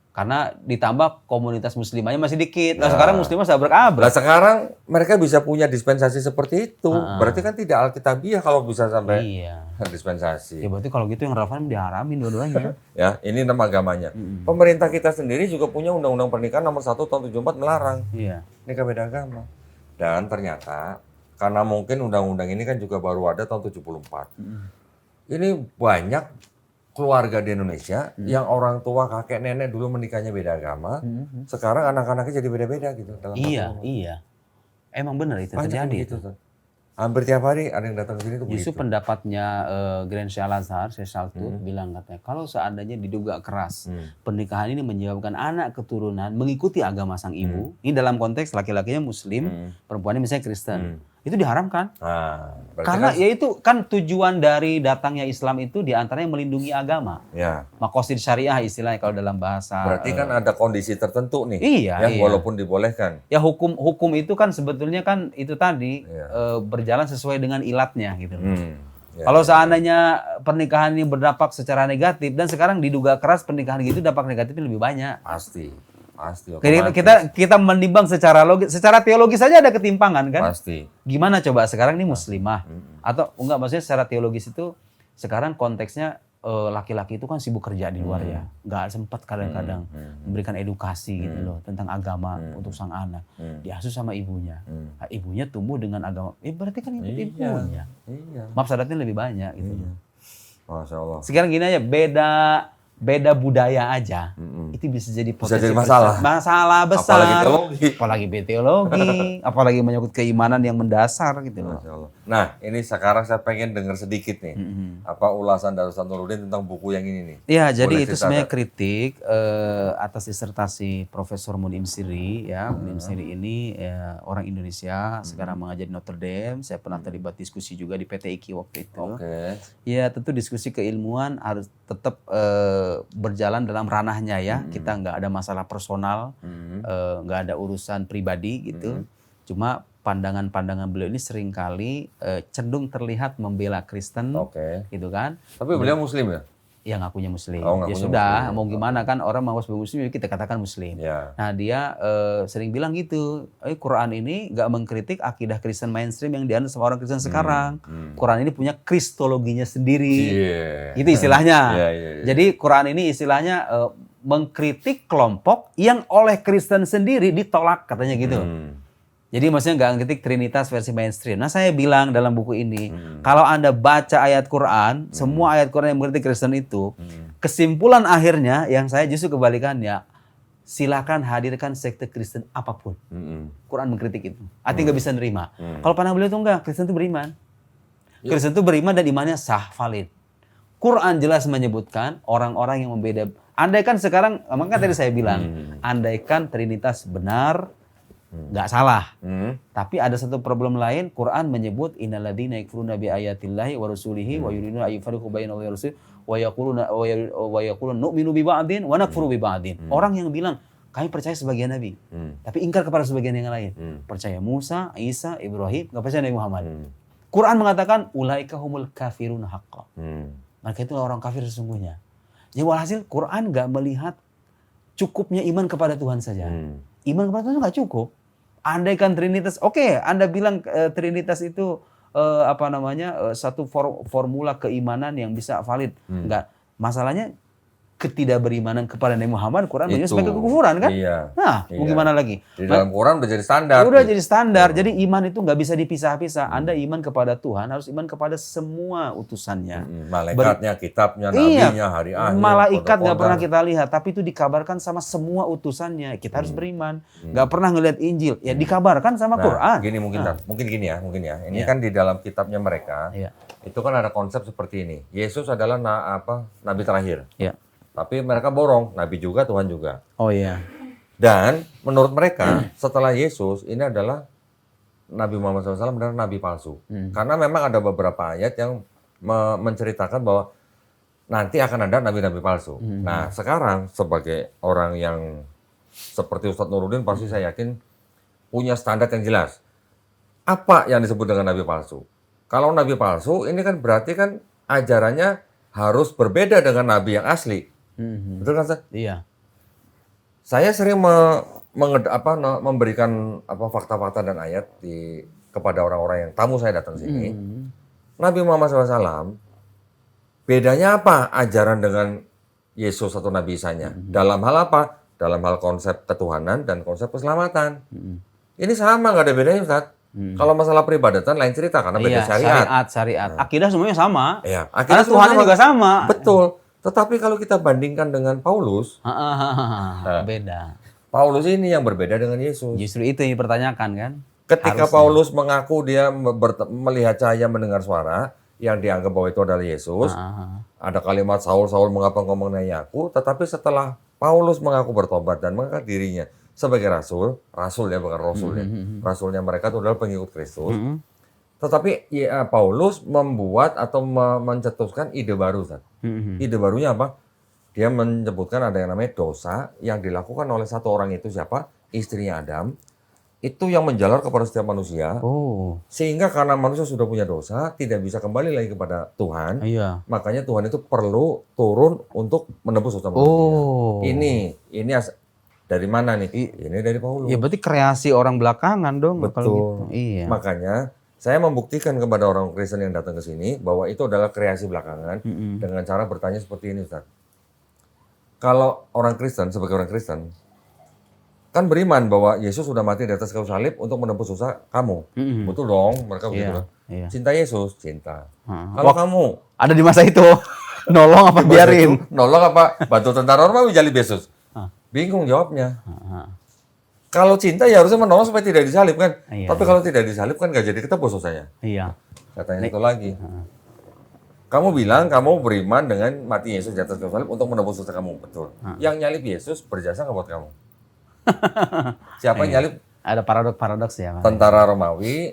Karena ditambah komunitas muslimanya masih dikit. Nah, sekarang muslimah sudah berakabrak. Nah sekarang mereka bisa punya dispensasi seperti itu. Berarti kan tidak alkitabiah kalau bisa sampai Iya. dispensasi. Ya berarti kalau gitu yang relevan diharamin dua-duanya. Ya, ini nama agamanya. Pemerintah kita sendiri juga punya Undang-Undang Pernikahan nomor 1 tahun 74 melarang Iya. nikah beda agama. Dan ternyata karena mungkin undang-undang ini kan juga baru ada tahun 74. Ini banyak keluarga di Indonesia yang orang tua kakek nenek dulu menikahnya beda agama, sekarang anak-anaknya jadi beda-beda gitu dalam Iya, satu rumah. iya. Emang benar itu Banyak terjadi yang itu. gitu, Tuh. Hampir tiap hari ada yang datang ke sini tuh Justru begitu. pendapatnya Grand Syekh Al-Azhar, Syekh Saltut bilang katanya, kalau seandainya diduga keras pernikahan ini menyebabkan anak keturunan mengikuti agama sang ibu, ini dalam konteks laki-lakinya Muslim, perempuannya misalnya Kristen, itu diharamkan. Nah, berarti Karena kan, ya itu kan tujuan dari datangnya Islam itu diantaranya melindungi agama. ya, Makosid syariah istilahnya kalau dalam bahasa. berarti kan ada kondisi tertentu nih, Iya, ya, iya. walaupun dibolehkan. Ya hukum itu kan sebetulnya kan itu tadi Iya. berjalan sesuai dengan ilatnya gitu. Ya. Kalau seandainya pernikahan ini berdampak secara negatif dan sekarang diduga keras pernikahan gitu dampak negatifnya lebih banyak. Pasti. Jadi kita menimbang secara logis, secara teologis saja ada ketimpangan kan? Pasti. Gimana coba sekarang ini muslimah atau enggak, maksudnya secara teologis itu sekarang konteksnya laki-laki itu kan sibuk kerja di luar ya, nggak sempat kadang-kadang memberikan edukasi gitu loh tentang agama untuk sang anak, diasuh sama ibunya, nah, ibunya tumbuh dengan agama, berarti kan ikut ibunya, Iya. mafsadatnya lebih banyak gitu. Masya Allah. Sekarang gini aja, beda budaya aja, itu bisa jadi potensi masalah. masalah besar. Apalagi teologi. Apalagi teologi, apalagi menyangkut keimanan yang mendasar gitu loh. Masya Allah. Nah, ini sekarang saya pengen dengar sedikit nih, apa ulasan Darussan Nuruddin tentang buku yang ini nih. Ya, jadi Boleh itu cerita sebenarnya nggak? kritik atas disertasi Profesor Munim Siri ya. Munim Siri ini orang Indonesia, sekarang mengajar di Notre Dame. Saya pernah terlibat diskusi juga di PT IKI waktu itu. Oke. Ya, tentu diskusi keilmuan harus tetap berjalan dalam ranahnya ya. Kita nggak ada masalah personal, nggak ada urusan pribadi gitu. Cuma pandangan-pandangan beliau ini seringkali cenderung terlihat membela Kristen, Oke. gitu kan? Tapi beliau Muslim ya? Ya ngakunya Muslim. Oh, Ya ngakunya sudah, Muslim. mau gimana kan orang mau sebagai Muslim, kita katakan Muslim. Ya. Nah dia sering bilang gitu, Quran ini nggak mengkritik akidah Kristen mainstream yang dianut sama orang Kristen sekarang. Quran ini punya kristologinya sendiri. Iya. Itu istilahnya. Iya, iya, iya. Jadi Quran ini istilahnya mengkritik kelompok yang oleh Kristen sendiri ditolak, katanya gitu. Jadi maksudnya nggak ngkritik Trinitas versi mainstream. Nah saya bilang dalam buku ini, kalau Anda baca ayat Quran, semua ayat Quran yang mengkritik Kristen itu, kesimpulan akhirnya yang saya justru kebalikannya, silakan hadirkan sekte Kristen apapun. Quran mengkritik itu. Artinya nggak bisa nerima. Kalau pandangan beliau itu enggak, Kristen itu beriman. Kristen itu beriman dan imannya sah, valid. Quran jelas menyebutkan orang-orang yang membeda. Andaikan sekarang, makanya tadi saya bilang, andaikan Trinitas benar, nggak salah. Hmm. Tapi ada satu problem lain, Quran menyebut innalladzina yakfuruna bi ayatillahi wa rasulihi wa yuriduna ayyufarriqu bainallahi wa rasulihi wa yaquluna nu'minu bi ba'din wa nakfuru bi ba'din. Orang yang bilang kami percaya sebagian nabi, tapi ingkar kepada sebagian yang lain. Percaya Musa, Isa, Ibrahim, nggak percaya Nabi Muhammad. Quran mengatakan ulaika humul kafirun haqqan. Mereka itu orang kafir sesungguhnya. Jadi walhasil Quran nggak melihat cukupnya iman kepada Tuhan saja. Iman kepada Tuhan nggak cukup. Andaikan Trinitas, oke, Anda bilang Trinitas itu satu formula keimanan yang bisa valid. Enggak, masalahnya ketidakberimanan kepada Nabi Muhammad, Quran menyebut sebagai kekufuran kan? Iya. Nah, mau gimana lagi? Di dalam Quran udah jadi standar. Udah jadi standar. Jadi iman itu nggak bisa dipisah-pisah. Anda iman kepada Tuhan harus iman kepada semua utusannya. Malaikatnya, kitabnya, nabinya, hari akhir. Malaikat nggak pernah kita lihat, tapi itu dikabarkan sama semua utusannya. Kita harus beriman. Nggak pernah ngelihat Injil, ya dikabarkan sama Quran. Gini mungkin gini ya. Ini kan di dalam kitabnya mereka. Itu kan ada konsep seperti ini. Yesus adalah nabi terakhir. Iya. Tapi mereka borong, nabi juga, Tuhan juga. Oh iya. Dan menurut mereka setelah Yesus ini adalah Nabi Muhammad SAW adalah nabi palsu. Karena memang ada beberapa ayat yang menceritakan bahwa nanti akan ada nabi-nabi palsu. Nah sekarang sebagai orang yang seperti Ustadz Nuruddin pasti saya yakin punya standar yang jelas. Apa yang disebut dengan nabi palsu? Kalau nabi palsu ini kan berarti kan ajarannya harus berbeda dengan nabi yang asli. Betul kan, Ustaz? Iya. Saya sering memberikan fakta-fakta dan ayat kepada orang-orang yang tamu saya datang sini. Nabi Muhammad SAW, bedanya apa ajaran dengan Yesus atau Nabi Isanya? Dalam hal apa? Dalam hal konsep ketuhanan dan konsep keselamatan. Ini sama, nggak ada bedanya, Ustaz. Kalau masalah peribadatan lain cerita karena beda syariat. Akidah semuanya sama. Iya, Karena Tuhan juga sama. Betul. Tetapi kalau kita bandingkan dengan Paulus, beda. Paulus ini yang berbeda dengan Yesus. Justru itu yang dipertanyakan kan? Ketika Paulus mengaku dia melihat cahaya, mendengar suara yang dianggap bahwa itu adalah Yesus, ada kalimat Saul mengapa engkau mengenai aku, tetapi setelah Paulus mengaku bertobat dan mengangkat dirinya sebagai rasul ya bukan rasul ya, rasulnya mereka itu adalah pengikut Kristus. Tetapi Paulus membuat atau mencetuskan ide baru, Ustaz. Ide barunya apa? Dia menyebutkan ada yang namanya dosa yang dilakukan oleh satu orang itu siapa? Istrinya Adam. Itu yang menjalar kepada setiap manusia. Sehingga karena manusia sudah punya dosa, tidak bisa kembali lagi kepada Tuhan. Makanya Tuhan itu perlu turun untuk menebus dosa manusia. Ini dari mana nih? Ini dari Paulus. Ya berarti kreasi orang belakangan dong. Betul. Kalau gitu. Iya. Makanya saya membuktikan kepada orang Kristen yang datang ke sini bahwa itu adalah kreasi belakangan dengan cara bertanya seperti ini, Ustaz. Kalau orang Kristen, sebagai orang Kristen, kan beriman bahwa Yesus sudah mati di atas kayu salib untuk menebus dosa kamu. Betul dong, mereka begitu. Cinta Yesus, cinta. Kalau kamu ada di masa itu, nolong apa biarin? Nolong apa? Bantu tentara Romawi jalib Yesus. Bingung jawabnya. Kalau cinta ya harusnya menolong supaya tidak disalib kan. Tapi kalau tidak disalib kan gak jadi ketebus dosanya. Katanya itu lagi. Kamu bilang kamu beriman dengan mati Yesus di atas kayu salib untuk menebus dosa kamu. Betul. Yang nyalib Yesus berjasa nggak buat kamu? Siapa yang nyalib? Ada paradoks ya. Tentara Romawi,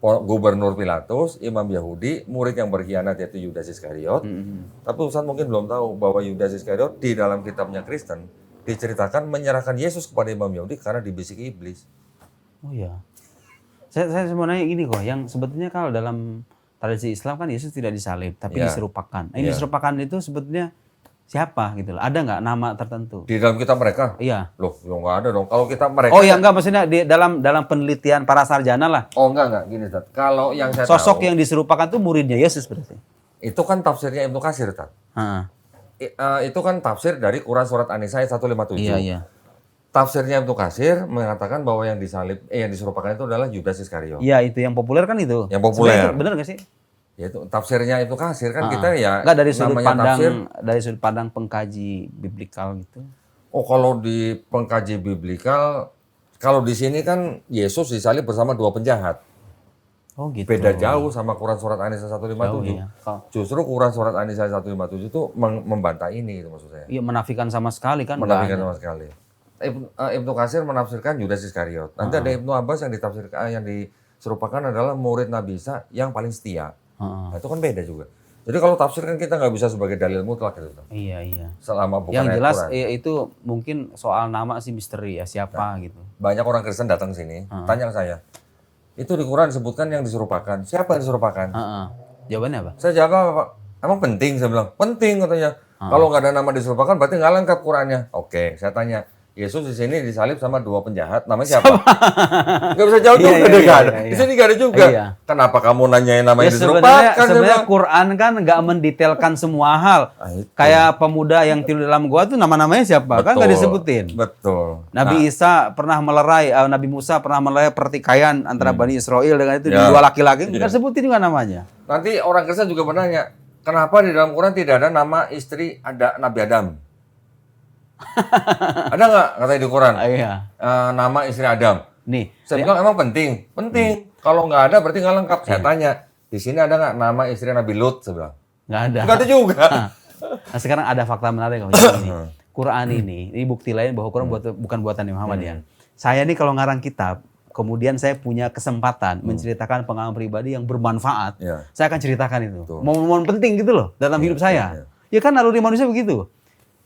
Gubernur Pilatus, Imam Yahudi, murid yang berkhianat yaitu Yudas Iskariot. Tapi Ustaz mungkin belum tahu bahwa Yudas Iskariot di dalam kitabnya Kristen diceritakan menyerahkan Yesus kepada Imam Yahudi karena dibisiki iblis. Oh iya. Saya mau nanya gini kok, yang sebetulnya kalau dalam tradisi Islam kan Yesus tidak disalib, tapi diserupakan. Yang diserupakan itu sebetulnya siapa gitu loh? Ada nggak nama tertentu? Di dalam kitab mereka? Iya. Loh, nggak ada dong. Kalau kitab mereka... Oh ya enggak, maksudnya di dalam penelitian para sarjana lah. Oh enggak. Gini, Tat. Kalau yang saya sosok tahu, yang diserupakan itu muridnya Yesus berarti? Itu kan tafsirnya Ibnu Katsir, Tat. Itu kan tafsir dari Quran Surat An-Nisa 157. Iya. Tafsirnya Ibnu Katsir mengatakan bahwa yang diserupakan itu adalah Yudas Iskariot. Iya, itu yang populer kan itu. Yang populer. Bener nggak sih? Ya itu tafsirnya Ibnu Katsir kan kita ya. Enggak dari sudut pandang tafsir, dari sudut pandang pengkaji biblikal gitu. Oh, kalau di pengkaji biblikal, kalau di sini kan Yesus disalib bersama dua penjahat. Oh gitu. Beda jauh sama Quran Surat An-Nisa 157. Iya. Justru Quran Surat An-Nisa 157 itu membantah ini gitu maksud saya. Iya, menafikan sama sekali kan. Menafikan sama sekali. Ibnu Katsir menafsirkan Yudas Iskariot. Nanti ada Ibnu Abbas yang ditafsirkan yang diserupakan adalah murid Nabi Isa yang paling setia. Nah, itu kan beda juga. Jadi kalau tafsir kan kita nggak bisa sebagai dalil mutlak gitu. Iya. Selama bukan Yang ayat jelas Quran. itu mungkin soal nama sih misteri ya, siapa gitu. Banyak orang Kristen datang sini, tanya ke saya. Itu di Quran disebutkan yang diserupakan. Siapa yang diserupakan? Jawabannya apa? Saya jawab apa, Pak? Emang penting? Saya bilang, penting katanya. Kalau nggak ada nama diserupakan berarti nggak lengkap Qurannya. Oke, saya tanya. Yesus di sini disalib sama 2 penjahat, namanya siapa? Nggak bisa jawab juga, nggak ada. Di sini nggak ada juga. Iya. Kenapa kamu nanyain nama yang Ya, diserupakan? sebenarnya Quran kan nggak mendetailkan semua hal. Itu. Kayak pemuda yang tidur dalam gua tuh nama-namanya siapa? Kan nggak disebutin. Betul. Nabi Isa pernah melerai, Nabi Musa pernah melerai pertikaian antara Bani Israel dengan itu Ya. dua laki-laki, nggak sebutin juga namanya. Nanti orang Kristen juga bertanya, kenapa di dalam Quran tidak ada nama istri ada Nabi Adam? Ada nggak katanya di Quran? Iya. Nama istri Adam. Nih, Saya bilang emang penting. Penting. Kalau nggak ada berarti nggak lengkap. Saya tanya, di sini ada nggak nama istri Nabi Lut? Saya bilang. nggak ada. Nggak ada juga. Nah, sekarang ada fakta menarik kalau ini. Quran ini bukti lain bahwa Quran bukan buatan Muhammad ya. Saya nih kalau ngarang kitab, kemudian saya punya kesempatan menceritakan pengalaman pribadi yang bermanfaat, Ya. saya akan ceritakan itu. Betul. Momen-momen penting gitu loh dalam hidup saya. Ya kan naluri manusia begitu.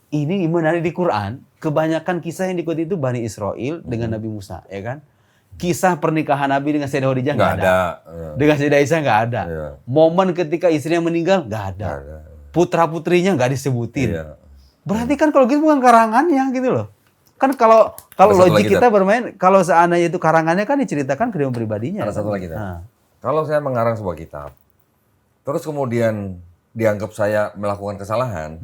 Ini menarik di Quran, kebanyakan kisah yang diikuti itu Bani Israel dengan Nabi Musa, ya kan? Kisah pernikahan Nabi dengan Sayyidah Khadijah nggak ada. Dengan Sayyidah Aisyah nggak ada. Iya. Momen ketika istrinya meninggal nggak ada. Nggak ada. Putra-putrinya nggak disebutin. Iya. Berarti kan kalau gitu bukan karangannya gitu loh. Kan kalau Ada satu logik lagi, kita bermain, kalau seandainya itu karangannya kan diceritakan kehidupan pribadinya. Ada satu lagi. Nah. Kalau saya mengarang sebuah kitab, terus kemudian dianggap saya melakukan kesalahan,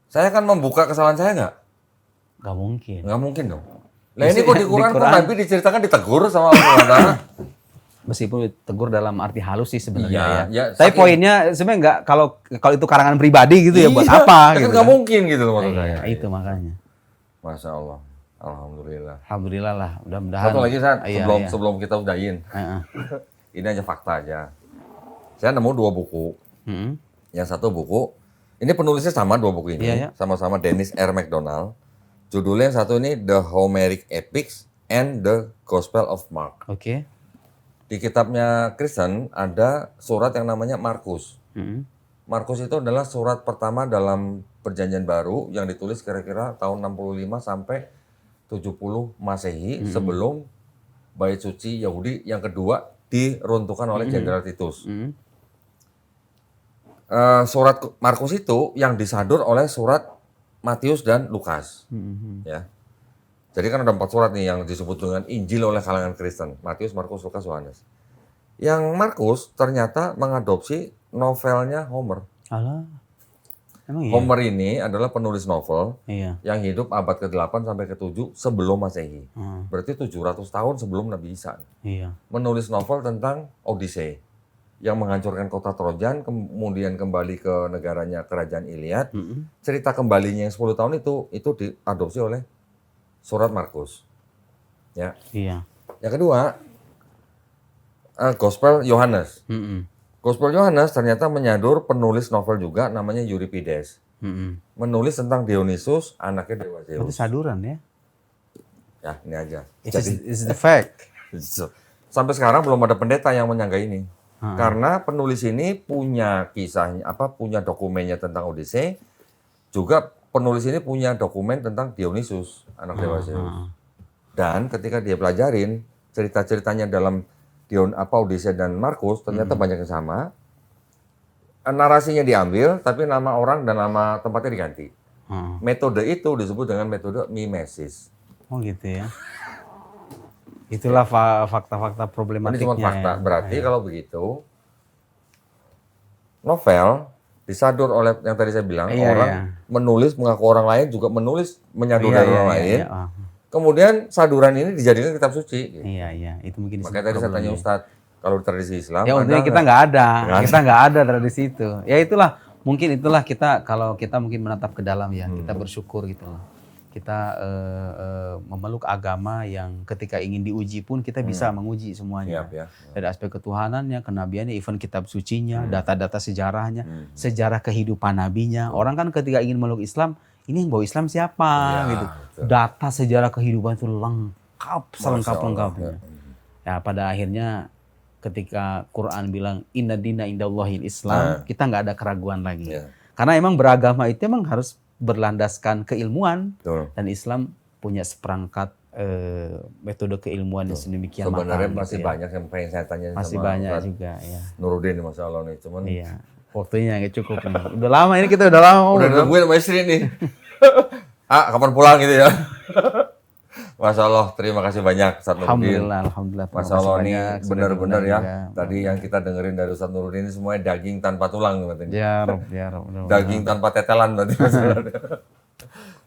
saya akan membuka kesalahan saya nggak? Nggak mungkin. Nggak mungkin dong. Nah Ya, ini kok di Quran kok Nabi diceritakan ditegur sama Allah. Meskipun tegur dalam arti halus sih sebenarnya Iya, ya. ya, Tapi saking- poinnya sebenarnya nggak kalau itu karangan pribadi gitu ya buat Iya, apa kan gitu. nggak kan. mungkin gitu maksud saya. Iya, itu makanya. Masya Allah. Alhamdulillah. Alhamdulillah lah, mudah-mudahan. Satu lagi San, Iya, sebelum iya. sebelum kita udahin. Heeh. Ini aja fakta aja. Saya nemu 2 buku. Mm-mm. Yang satu buku, ini penulisnya sama 2 buku ini. Iya, iya. Sama-sama Dennis R. MacDonald. Judulnya yang satu ini The Homeric Epics and the Gospel of Mark. Oke. Di kitabnya Kristen ada surat yang namanya Markus. Mm-mm. Markus itu adalah surat pertama dalam Perjanjian Baru yang ditulis kira-kira tahun 65 sampai 70 Masehi sebelum Bait Suci Yahudi yang kedua diruntuhkan oleh Jenderal Titus. Mm-mm. Surat Markus itu yang disadur oleh surat Matius dan Lukas. Mm-mm. Ya. Jadi kan ada 4 surat nih yang disebut dengan Injil oleh kalangan Kristen. Matius, Markus, Lukas, Yohanes. Yang Markus ternyata mengadopsi novelnya Homer. Alah. Emang iya? Homer ini adalah penulis novel Iya. yang hidup abad ke-8 sampai ke-7 sebelum Masehi. Hmm. Berarti 700 tahun sebelum Nabi Isa. Iya. Menulis novel tentang Odyssey yang menghancurkan kota Trojan, kemudian kembali ke negaranya Kerajaan Iliad. Mm-mm. Cerita kembalinya yang 10 tahun itu diadopsi oleh surat Markus. Ya. Iya. Yang kedua, Gospel Yohanes. Mm-mm. Gospel Yohanes ternyata menyadur penulis novel juga namanya Euripides. Mm-mm. Menulis tentang Dionysus, anaknya Dewa Berarti Zeus. saduran ya? Ya, ini aja. It's the fact. Sampai sekarang belum ada pendeta yang menyangga ini. Karena penulis ini punya kisahnya, punya dokumennya tentang Odyssey. Juga penulis ini punya dokumen tentang Dionysus, anak Dewa Zeus. Dan ketika dia pelajarin cerita-ceritanya dalam Odyssey dan Markus, ternyata banyak yang sama. Narasinya diambil, tapi nama orang dan nama tempatnya diganti. Metode itu disebut dengan metode mimesis. Oh gitu ya. Itulah fakta-fakta Ini problematiknya. cuma fakta. ya. Berarti kalau begitu, novel disadur oleh yang tadi saya bilang, Iya, orang iya. menulis mengaku orang lain juga menulis menyadur Iya, dari iya, orang iya, lain. iya. Oh. Kemudian saduran ini dijadikan kitab suci. Gitu. Iya. Itu mungkin Makanya tadi saya tanya Ustadz, kalau di tradisi Islam, ya ada untungnya kita nggak? nggak ada. Nggak Kita nggak ada tradisi itu. Ya itulah kita kalau kita mungkin menatap ke dalam ya, kita bersyukur gitu loh. Kita memeluk agama yang ketika ingin diuji pun kita bisa menguji semuanya. Siap, ya. Dari aspek ketuhanannya, kenabiannya, even kitab sucinya, data-data sejarahnya, sejarah kehidupan nabinya. Orang kan ketika ingin meluk Islam, ini yang bawa Islam siapa gitu. Data sejarah kehidupan itu lengkap, selengkap-lengkapnya. Ya pada akhirnya ketika Quran bilang inna dina indallahil Islam, kita nggak ada keraguan lagi. Karena emang beragama itu emang harus berlandaskan keilmuan. Dan Islam punya seperangkat metode keilmuan yang sedemikian matang. Sebenarnya masih gitu ya. banyak yang pengen saya tanya Masih sama banyak Ustaz juga ya. Nurudin Masya Allah nih, cuman Iya. Waktunya nggak cukup nih. Udah lama ini kita udah lama. udah nungguin sama istri nih. Kapan pulang gitu ya. Masya Allah, terima kasih banyak Ustaz Nurudin. Alhamdulillah. Masya Allah ini benar-benar ya. Tadi yang kita dengerin dari Ustaz Nurudin ini semuanya daging tanpa tulang katanya. Ya Rob. Daging tanpa tetelan berarti.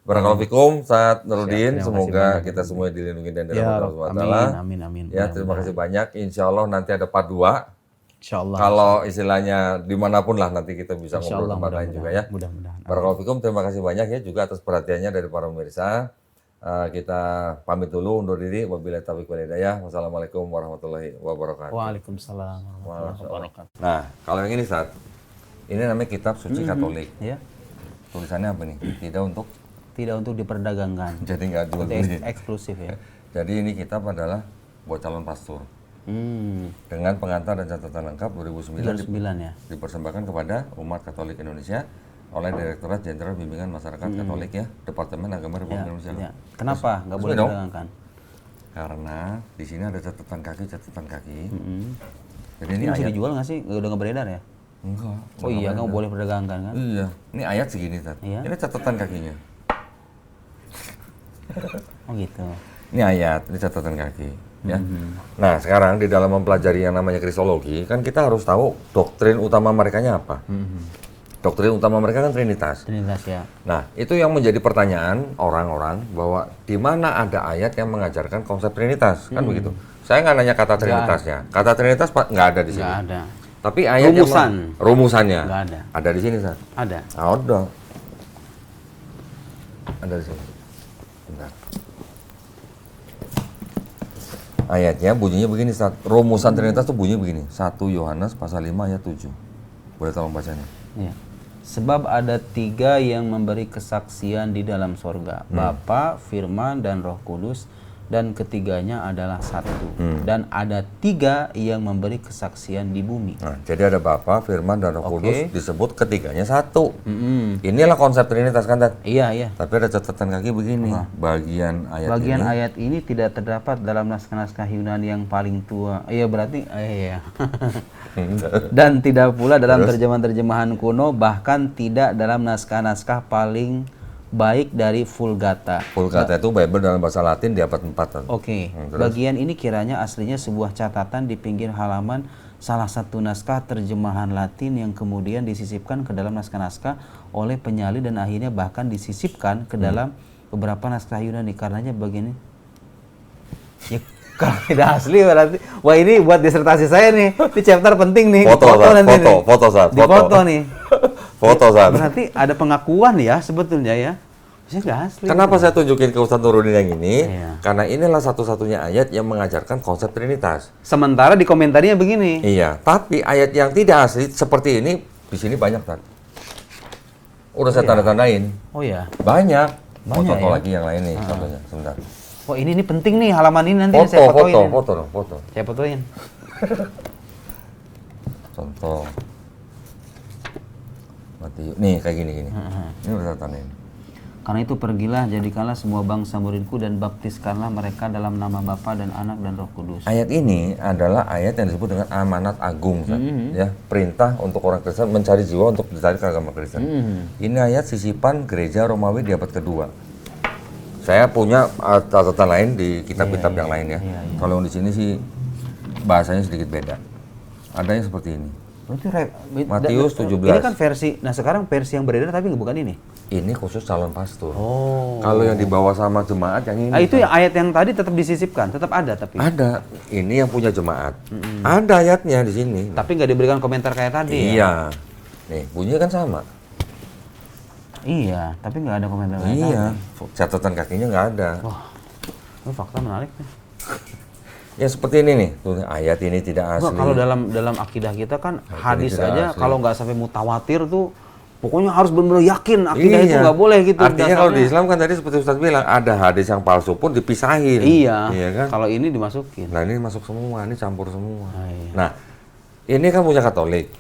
Barakallahu fikum Ustaz Nurudin, semoga kita semua dilindungi dan dirahmati Allah SWT. Amin. Ya, terima kasih banyak. Insya Allah nanti ada part 2. Insya Allah. Kalau istilahnya dimanapun lah nanti kita bisa Insya ngobrol Allah, tempat lain juga ya. Mudah-mudahan. Barakallahu fikum, terima kasih banyak ya juga atas perhatiannya dari para pemirsa. Kita pamit dulu undur diri. Wabillahi taufiq wal hidayah. Wassalamualaikum warahmatullahi wabarakatuh. Waalaikumsalam warahmatullahi wabarakatuh. Nah, kalau yang ini Ustaz, ini namanya kitab suci Katolik. Ya. Tulisannya apa nih? Tidak untuk diperdagangkan. Jadi nggak jual Itu beli. eksklusif ya. Jadi ini kitab adalah buat calon pastor. Dengan pengantar dan catatan lengkap 2009 ya. dipersembahkan kepada umat Katolik Indonesia oleh Direktorat Jenderal Bimbingan Masyarakat Katolik ya, Departemen Agama Republik Indonesia. Ya. Kenapa nggak boleh diperdagangkan? Karena di sini ada catatan kaki. Jadi ini Ini bisa ayat. dijual nggak sih? Udah nggak beredar ya? Enggak. Oh iya, kamu boleh perdagangkan kan? Iya. Ini ayat segini, Tat. Iya. Ini catatan kakinya. Oh gitu. Ini ayat, ini catatan kaki. Ya. Nah, sekarang di dalam mempelajari yang namanya Kristologi, kan kita harus tahu doktrin utama merekanya apa. Doktrin utama mereka kan Trinitas. Trinitas ya. Nah, itu yang menjadi pertanyaan orang-orang bahwa di mana ada ayat yang mengajarkan konsep Trinitas, kan begitu. Saya nggak nanya kata Trinitasnya. Kata Trinitas nggak ada di sini. Nggak ada. Tapi ayat rumusannya Nggak ada. Ada di sini, Sat. Ada. Ada. Ada di sini. Bentar. Ayatnya bunyinya begini, Sat. Rumusan Trinitas tuh bunyinya begini. 1 Yohanes pasal 5 ayat 7. Boleh tolong bacanya? Iya. Sebab ada 3 yang memberi kesaksian di dalam sorga, Bapa, Firman, dan Roh Kudus, dan ketiganya adalah satu. Dan ada 3 yang memberi kesaksian di bumi. Nah, jadi ada Bapa, Firman, dan Roh Kudus disebut ketiganya satu. Inilah konsep Trinitas kan, Tat? Iya. Tapi ada catatan kaki begini. Bagian ayat Bagian ini. ayat ini tidak terdapat dalam naskah-naskah Yunani yang paling tua. Iya berarti iya. Dan tidak pula dalam terjemahan-terjemahan kuno, bahkan tidak dalam naskah-naskah paling baik dari Vulgata. Vulgata itu Bible dalam bahasa Latin di abad 4. Oke. Bagian ini kiranya aslinya sebuah catatan di pinggir halaman salah satu naskah terjemahan Latin yang kemudian disisipkan ke dalam naskah-naskah oleh penyalin dan akhirnya bahkan disisipkan ke dalam beberapa naskah Yunani. Karenanya bagian ini ya kalau tidak asli berarti wah ini buat disertasi saya nih. Ini chapter penting nih. Foto, nanti nih. foto, Sat. Di foto nih. Foto, Sat. Berarti ada pengakuan ya sebetulnya ya. Saya nggak asli. Kenapa saya tunjukin ke Ustaz Nurudin yang ini? Iya. Karena inilah satu-satunya ayat yang mengajarkan konsep Trinitas. Sementara di komentarnya begini. Iya, tapi ayat yang tidak asli seperti ini di sini banyak, Tat. Udah saya tanda-tandain. Oh ya. Banyak. Banyak Foto ya? lagi yang lain nih, contohnya. Sebentar. Oh ini penting nih halaman ini nanti saya fotoin. Foto. Saya fotoin. Contoh. Matius. Nih kayak gini. Ini udah saya tandain. Karena itu pergilah, jadikanlah semua bangsa muridku dan baptiskanlah mereka dalam nama Bapa dan Anak dan Roh Kudus. Ayat ini adalah ayat yang disebut dengan amanat agung, ya, perintah untuk orang Kristen mencari jiwa untuk ditarik ke agama Kristen. Ini ayat sisipan gereja Romawi di abad kedua. Saya punya catatan lain di kitab-kitab yang lain ya. Kalau di sini sih bahasanya sedikit beda. Ada yang seperti ini. Berarti Matius 17. Ini kan versi, nah sekarang versi yang beredar tapi bukan ini. Ini khusus calon pastor. Oh. Kalau yang dibawa sama jemaat yang ini. Nah, itu yang ayat yang tadi tetap disisipkan, tetap ada tapi. Ada. Ini yang punya jemaat. Ada ayatnya di sini. Tapi nggak diberikan komentar kayak tadi ya. Iya. Nih, bunyinya kan sama. Iya, tapi nggak ada komentar kayak tadi. Iya. Catatan kakinya nggak ada. Wah, itu fakta menarik nih. Ya seperti ini nih, tuh ayat ini tidak asli. Kalau dalam akidah kita kan hadis tidak aja asli. kalau nggak sampai mutawatir tuh Pokoknya harus benar-benar yakin akidah itu nggak boleh gitu. Artinya kalau di dasarnya. Islam kan tadi seperti Ustaz bilang, ada hadis yang palsu pun dipisahin. Iya. Kan? Kalau ini dimasukin. Nah ini masuk semua, ini campur semua. Iya. Nah, ini kan punya Katolik.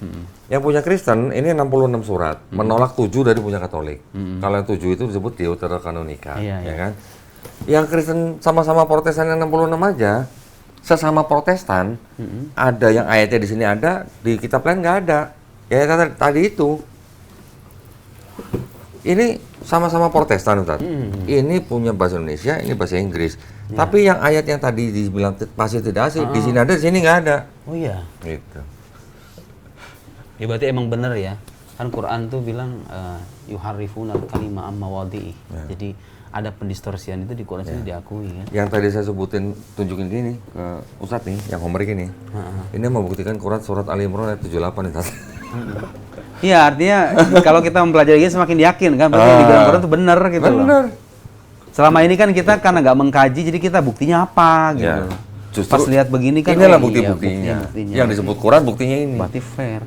Yang punya Kristen, ini 66 surat. Menolak 7 dari punya Katolik. Kalau yang 7 itu disebut Deuterokanonika. Iya, Ya kan? Yang Kristen sama-sama Protestan yang 66 aja, sesama Protestan, ada yang ayatnya di sini ada, di kitab lain nggak ada. Ya tadi itu. Ini sama-sama Protestan, Ustaz. Ini punya bahasa Indonesia, ini bahasa Inggris. Tapi yang ayat yang tadi dibilang pasti tidak asli, di sini ada, di sini nggak ada. Oh iya. Gitu. Ya berarti emang bener ya. Kan Quran tuh bilang yuharrifuna al-kalima amma wadhi'i. Jadi ada pendistorsian itu di Quran sini diakui kan. Yang tadi saya sebutin, tunjukin gini ke Ustadz nih, yang homework ini. Ini membuktikan Quran surat Ali Imran ayat 78 nih, Ustaz. Iya, artinya kalau kita mempelajari ini semakin yakin kan, berarti yang dibilang Quran itu bener gitu loh. Bener. Selama ini kan kita karena nggak mengkaji, jadi kita buktinya apa gitu. Ya. Justru Pas lihat begini kan, inilah oh iya, bukti-buktinya. buktinya. Yang disebut Quran buktinya ini. Berarti fair.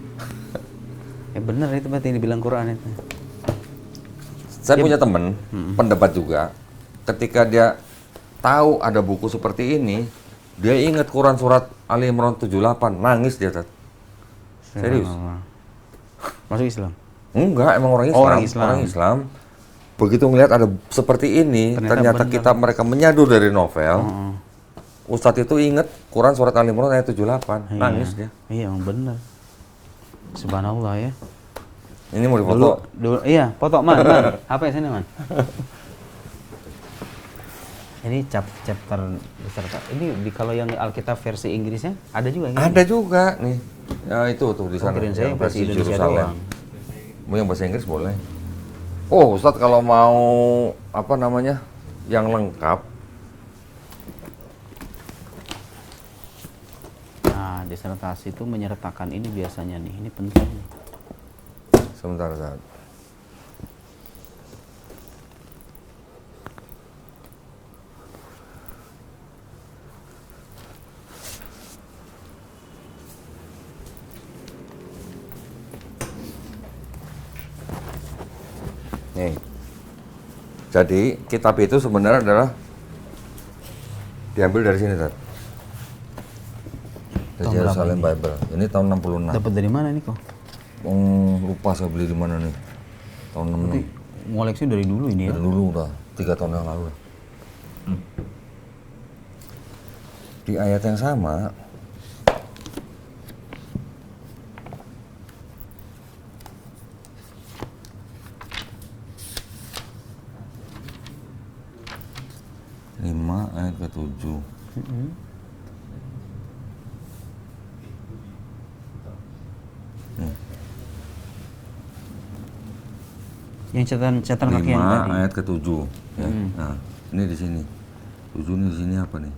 Ya bener itu berarti yang dibilang Quran itu. Saya punya temen, pendebat juga. Ketika dia tahu ada buku seperti ini, dia ingat Quran surat Ali Imran 78, nangis dia, Tat. Serius. Masuk Islam? Enggak, emang orang Islam. Orang Islam. Begitu ngelihat ada seperti ini, ternyata mereka menyadur dari novel. Ustadz itu ingat Quran surat Ali Imran ayat 78, nangis dia. Iya, emang bener. Subhanallah ya. Ini mau difoto. Dulu, iya, foto man. Apa ya sini man? Ini chapter beserta. Ini kalau yang Alkitab versi Inggrisnya ada juga? Gitu? Ada juga nih. Ya itu tuh di sana. Kirain saya yang versi Indonesia doang. Mau yang bahasa Inggris boleh. Oh, Ustadz kalau mau apa namanya yang lengkap. Nah, disertasi itu menyertakan ini biasanya nih. Ini penting. Sebentar, Ustadz. Nih. Jadi kitab itu sebenarnya adalah diambil dari sini, Tat. Dari Jerusalem Bible. Ini tahun 66. Dapat dari mana nih kok? Lupa saya beli di mana nih. Tahun 66. Ngoleksi dari dulu ini ya? Dari dulu udah 3 tahun yang lalu. Di ayat yang sama ayat ke-7. Yang catatan kaki yang 5 tadi. ayat ke-7 ya. Nah, ini di sini. 7 ini di sini apa nih?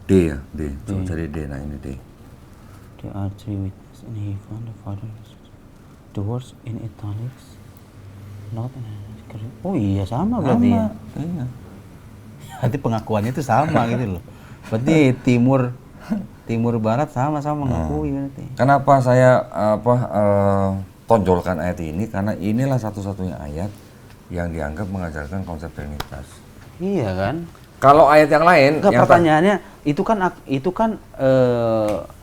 D ya, D. Coba cari D. Nah, ini D. There are three witnesses and he found the father. The words in italics. Not oh iya sama berarti ya. Iya. Berarti pengakuannya itu sama gitu loh. Berarti timur barat sama-sama mengakui berarti. Kenapa saya tonjolkan ayat ini? Karena inilah satu-satunya ayat yang dianggap mengajarkan konsep Trinitas. Iya kan? Kalau ayat yang lain, Enggak, pertanyaannya itu kan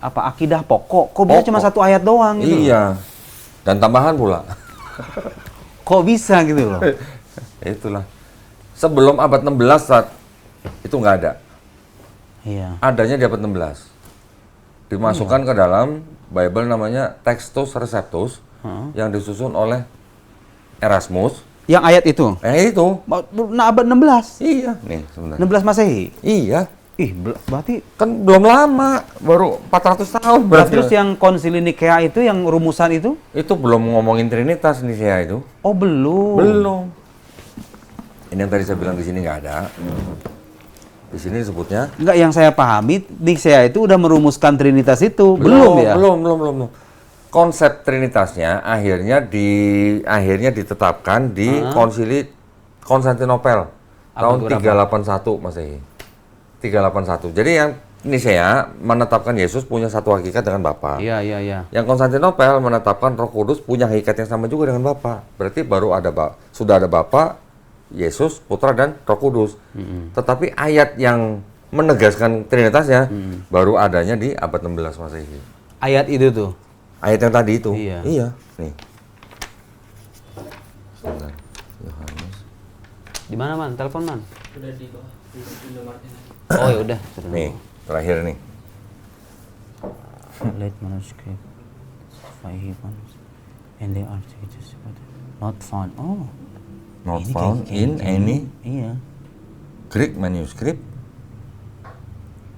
apa akidah pokok? Kok bisa cuma satu ayat doang gitu? Iya. Dan tambahan pula. Kok bisa gitu loh? Itulah. Sebelum abad 16 saat itu nggak ada. Iya. Adanya di abad 16. Dimasukkan ke dalam Bible namanya Textus Receptus yang disusun oleh Erasmus. Yang ayat itu? Itu. Nah, abad 16? Iya. Nih, sebentar. 16 Masehi? Iya. Ih, berarti Kan belum lama, baru 400 tahun berarti. terus yang konsili Nikea itu yang rumusan itu? Itu belum ngomongin Trinitas nih saya itu. Oh, belum. Belum. Ini yang tadi saya bilang di sini nggak ada. Di sini disebutnya Enggak, yang saya pahami Nikea itu udah merumuskan Trinitas itu. Belum ya? Belum. Konsep Trinitasnya akhirnya ditetapkan di Konsili Konstantinopel tahun 381 Masehi. 381. Jadi yang Nisea menetapkan Yesus punya satu hakikat dengan Bapa. Iya. Yang Konstantinopel menetapkan Roh Kudus punya hakikat yang sama juga dengan Bapa. Berarti baru ada sudah ada Bapa, Yesus, Putra dan Roh Kudus. Tetapi ayat yang menegaskan trinitasnya baru adanya di abad 16 Masehi. Ayat itu tuh. Ayat yang tadi itu. Iya. Nih. Sebentar. Yohanes. Di mana, Man? Telepon, Man. Udah di bawah di Indomaret. Oh, ya udah. Nih, terakhir nih. Late manuscript. And they are not found. Oh. Not Ini found in any Iya. Greek manuscript.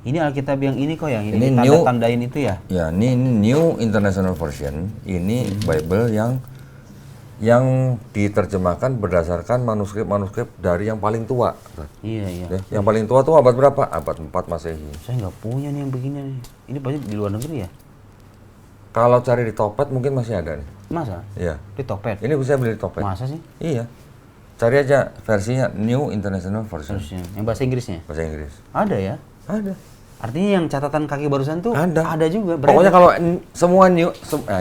Ini Alkitab yang ini kok yang Ini ini new. tanda-tandain itu ya? Ya, ini New International Version. Ini Bible yang diterjemahkan berdasarkan manuskrip-manuskrip dari yang paling tua. Iya. Ya, yang paling tua tuh abad berapa? Abad 4 Masehi. Saya nggak punya nih yang begini nih. Ini pasti di luar negeri ya? Kalau cari di Topet mungkin masih ada nih. Masa? Iya. Di Topet? Ini bisa beli di Topet. Masa sih? Iya. Cari aja versinya New International Version. Harusnya. Yang bahasa Inggrisnya? Bahasa Inggris. Ada ya? Ada. Artinya yang catatan kaki barusan tuh Ada. juga. Pokoknya kalau semua new,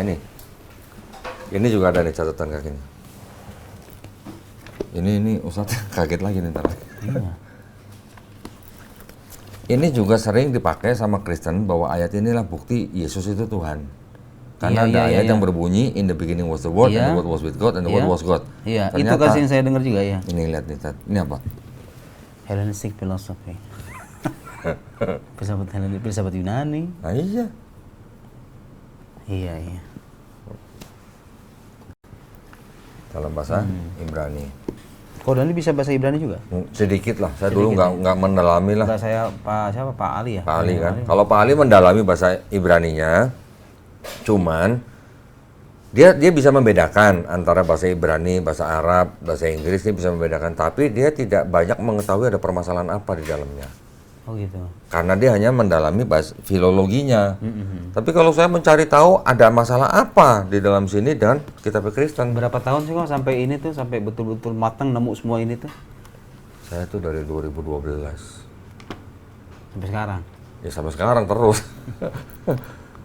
ini. Ini juga ada nih catatan kakinya. Ini Ustadz kaget lagi nih ntar. Iya. Ini juga sering dipakai sama Kristen bahwa ayat inilah bukti Yesus itu Tuhan. Karena ada ayat yang berbunyi in the beginning was the word and the word was with God and the word was God. Iya, itu Ternyata, kasih yang saya dengar juga ya. ini lihat nih, Tat. Ini apa? Hellenistic philosophy. filsafat Yunani. Nah, iya. Iya. Dalam bahasa Ibrani. Kok Dani bisa bahasa Ibrani juga? Sedikit lah, saya dulu nggak mendalami lah. Enggak, saya Pak Ali ya? Pak Ali kan. Kalau Pak Ali mendalami bahasa Ibraninya, cuman dia bisa membedakan antara bahasa Ibrani, bahasa Arab, bahasa Inggris, dia bisa membedakan. Tapi dia tidak banyak mengetahui ada permasalahan apa di dalamnya. Oh gitu. Karena dia hanya mendalami bahasa filologinya. Tapi kalau saya mencari tahu ada masalah apa di dalam sini dan kitab Kristen. Berapa tahun sih kok sampai ini tuh, sampai betul-betul matang nemu semua ini tuh? Saya tuh dari 2012. Sampai sekarang? Ya sampai sekarang terus.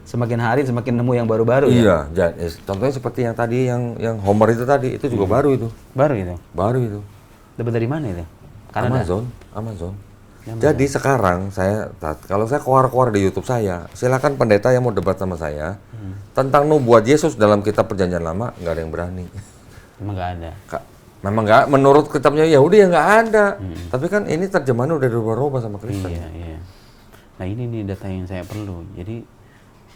Semakin hari semakin nemu yang baru-baru Iya, contohnya seperti yang tadi yang Homer itu tadi, itu juga baru itu. Baru itu? Baru itu. Dapat dari mana itu? Kanada? Amazon. Jadi sekarang kalau saya keluar di YouTube saya, silakan pendeta yang mau debat sama saya tentang nubuat Yesus dalam kitab Perjanjian Lama, nggak ada yang berani. Memang nggak ada. Memang nggak, menurut kitabnya Yahudi ya nggak ada. Tapi kan ini terjemahan udah dirubah-rubah sama Kristen. Iya. Nah ini nih data yang saya perlu. Jadi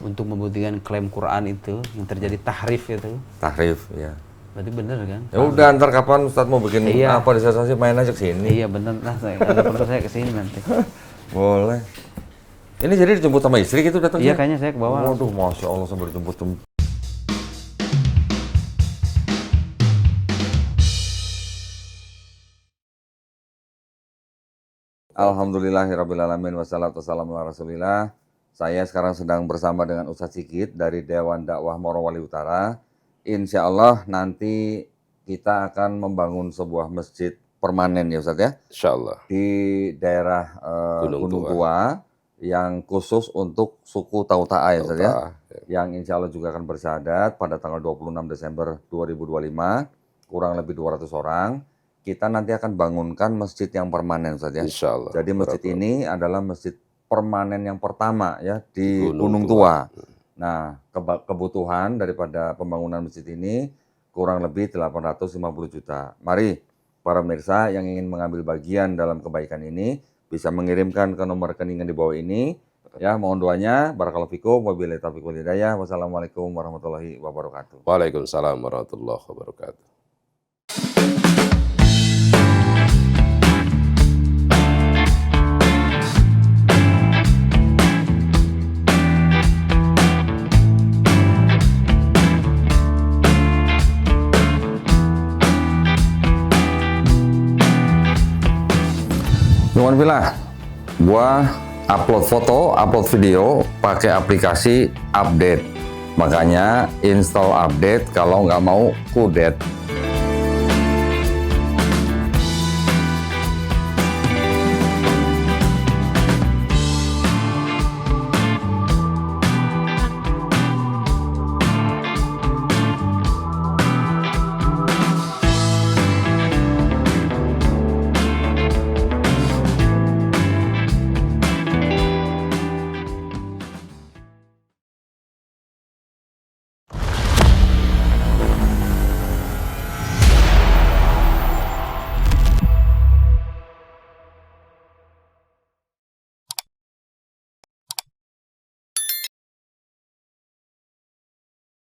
untuk membuktikan klaim Quran itu yang terjadi tahrif itu. Tahrif, ya. Berarti bener kan? Ya udah, ntar kapan Ustadz mau bikin apa di sensasi, main aja kesini. Iya bener, nah ada perlu saya kesini nanti. Boleh. Ini jadi dijemput sama istri gitu datangnya? Iya kayaknya saya ke bawah. Waduh, Masya Allah sampai dijemput. Alhamdulillahirrabbilalamin wassalatu wassalamu ala rasulillah. Saya sekarang sedang bersama dengan Ustadz Sigit dari Dewan Dakwah Morowali Utara. Insya Allah nanti kita akan membangun sebuah masjid permanen ya Ustadz ya. Insya Allah. Di daerah Gunung Tua yang khusus untuk suku Tauta'a ya Ustadz ya. Yang insya Allah juga akan bersyahadat pada tanggal 26 Desember 2025. Kurang lebih 200 orang. Kita nanti akan bangunkan masjid yang permanen Ustadz ya. Insya Allah. Jadi masjid ini adalah masjid permanen yang pertama ya di Gunung Tua. Nah, kebutuhan daripada pembangunan masjid ini kurang lebih 850 juta. Mari para pemirsa yang ingin mengambil bagian dalam kebaikan ini bisa mengirimkan ke nomor rekening yang di bawah ini. Ya, mohon doanya. Barakallahu fikum. Wabillahi taufiq wal hidayah. Wassalamualaikum warahmatullahi wabarakatuh. Waalaikumsalam warahmatullahi wabarakatuh. Nuhun pilah, gua upload foto, upload video pakai aplikasi update. Makanya install update kalau nggak mau kudet.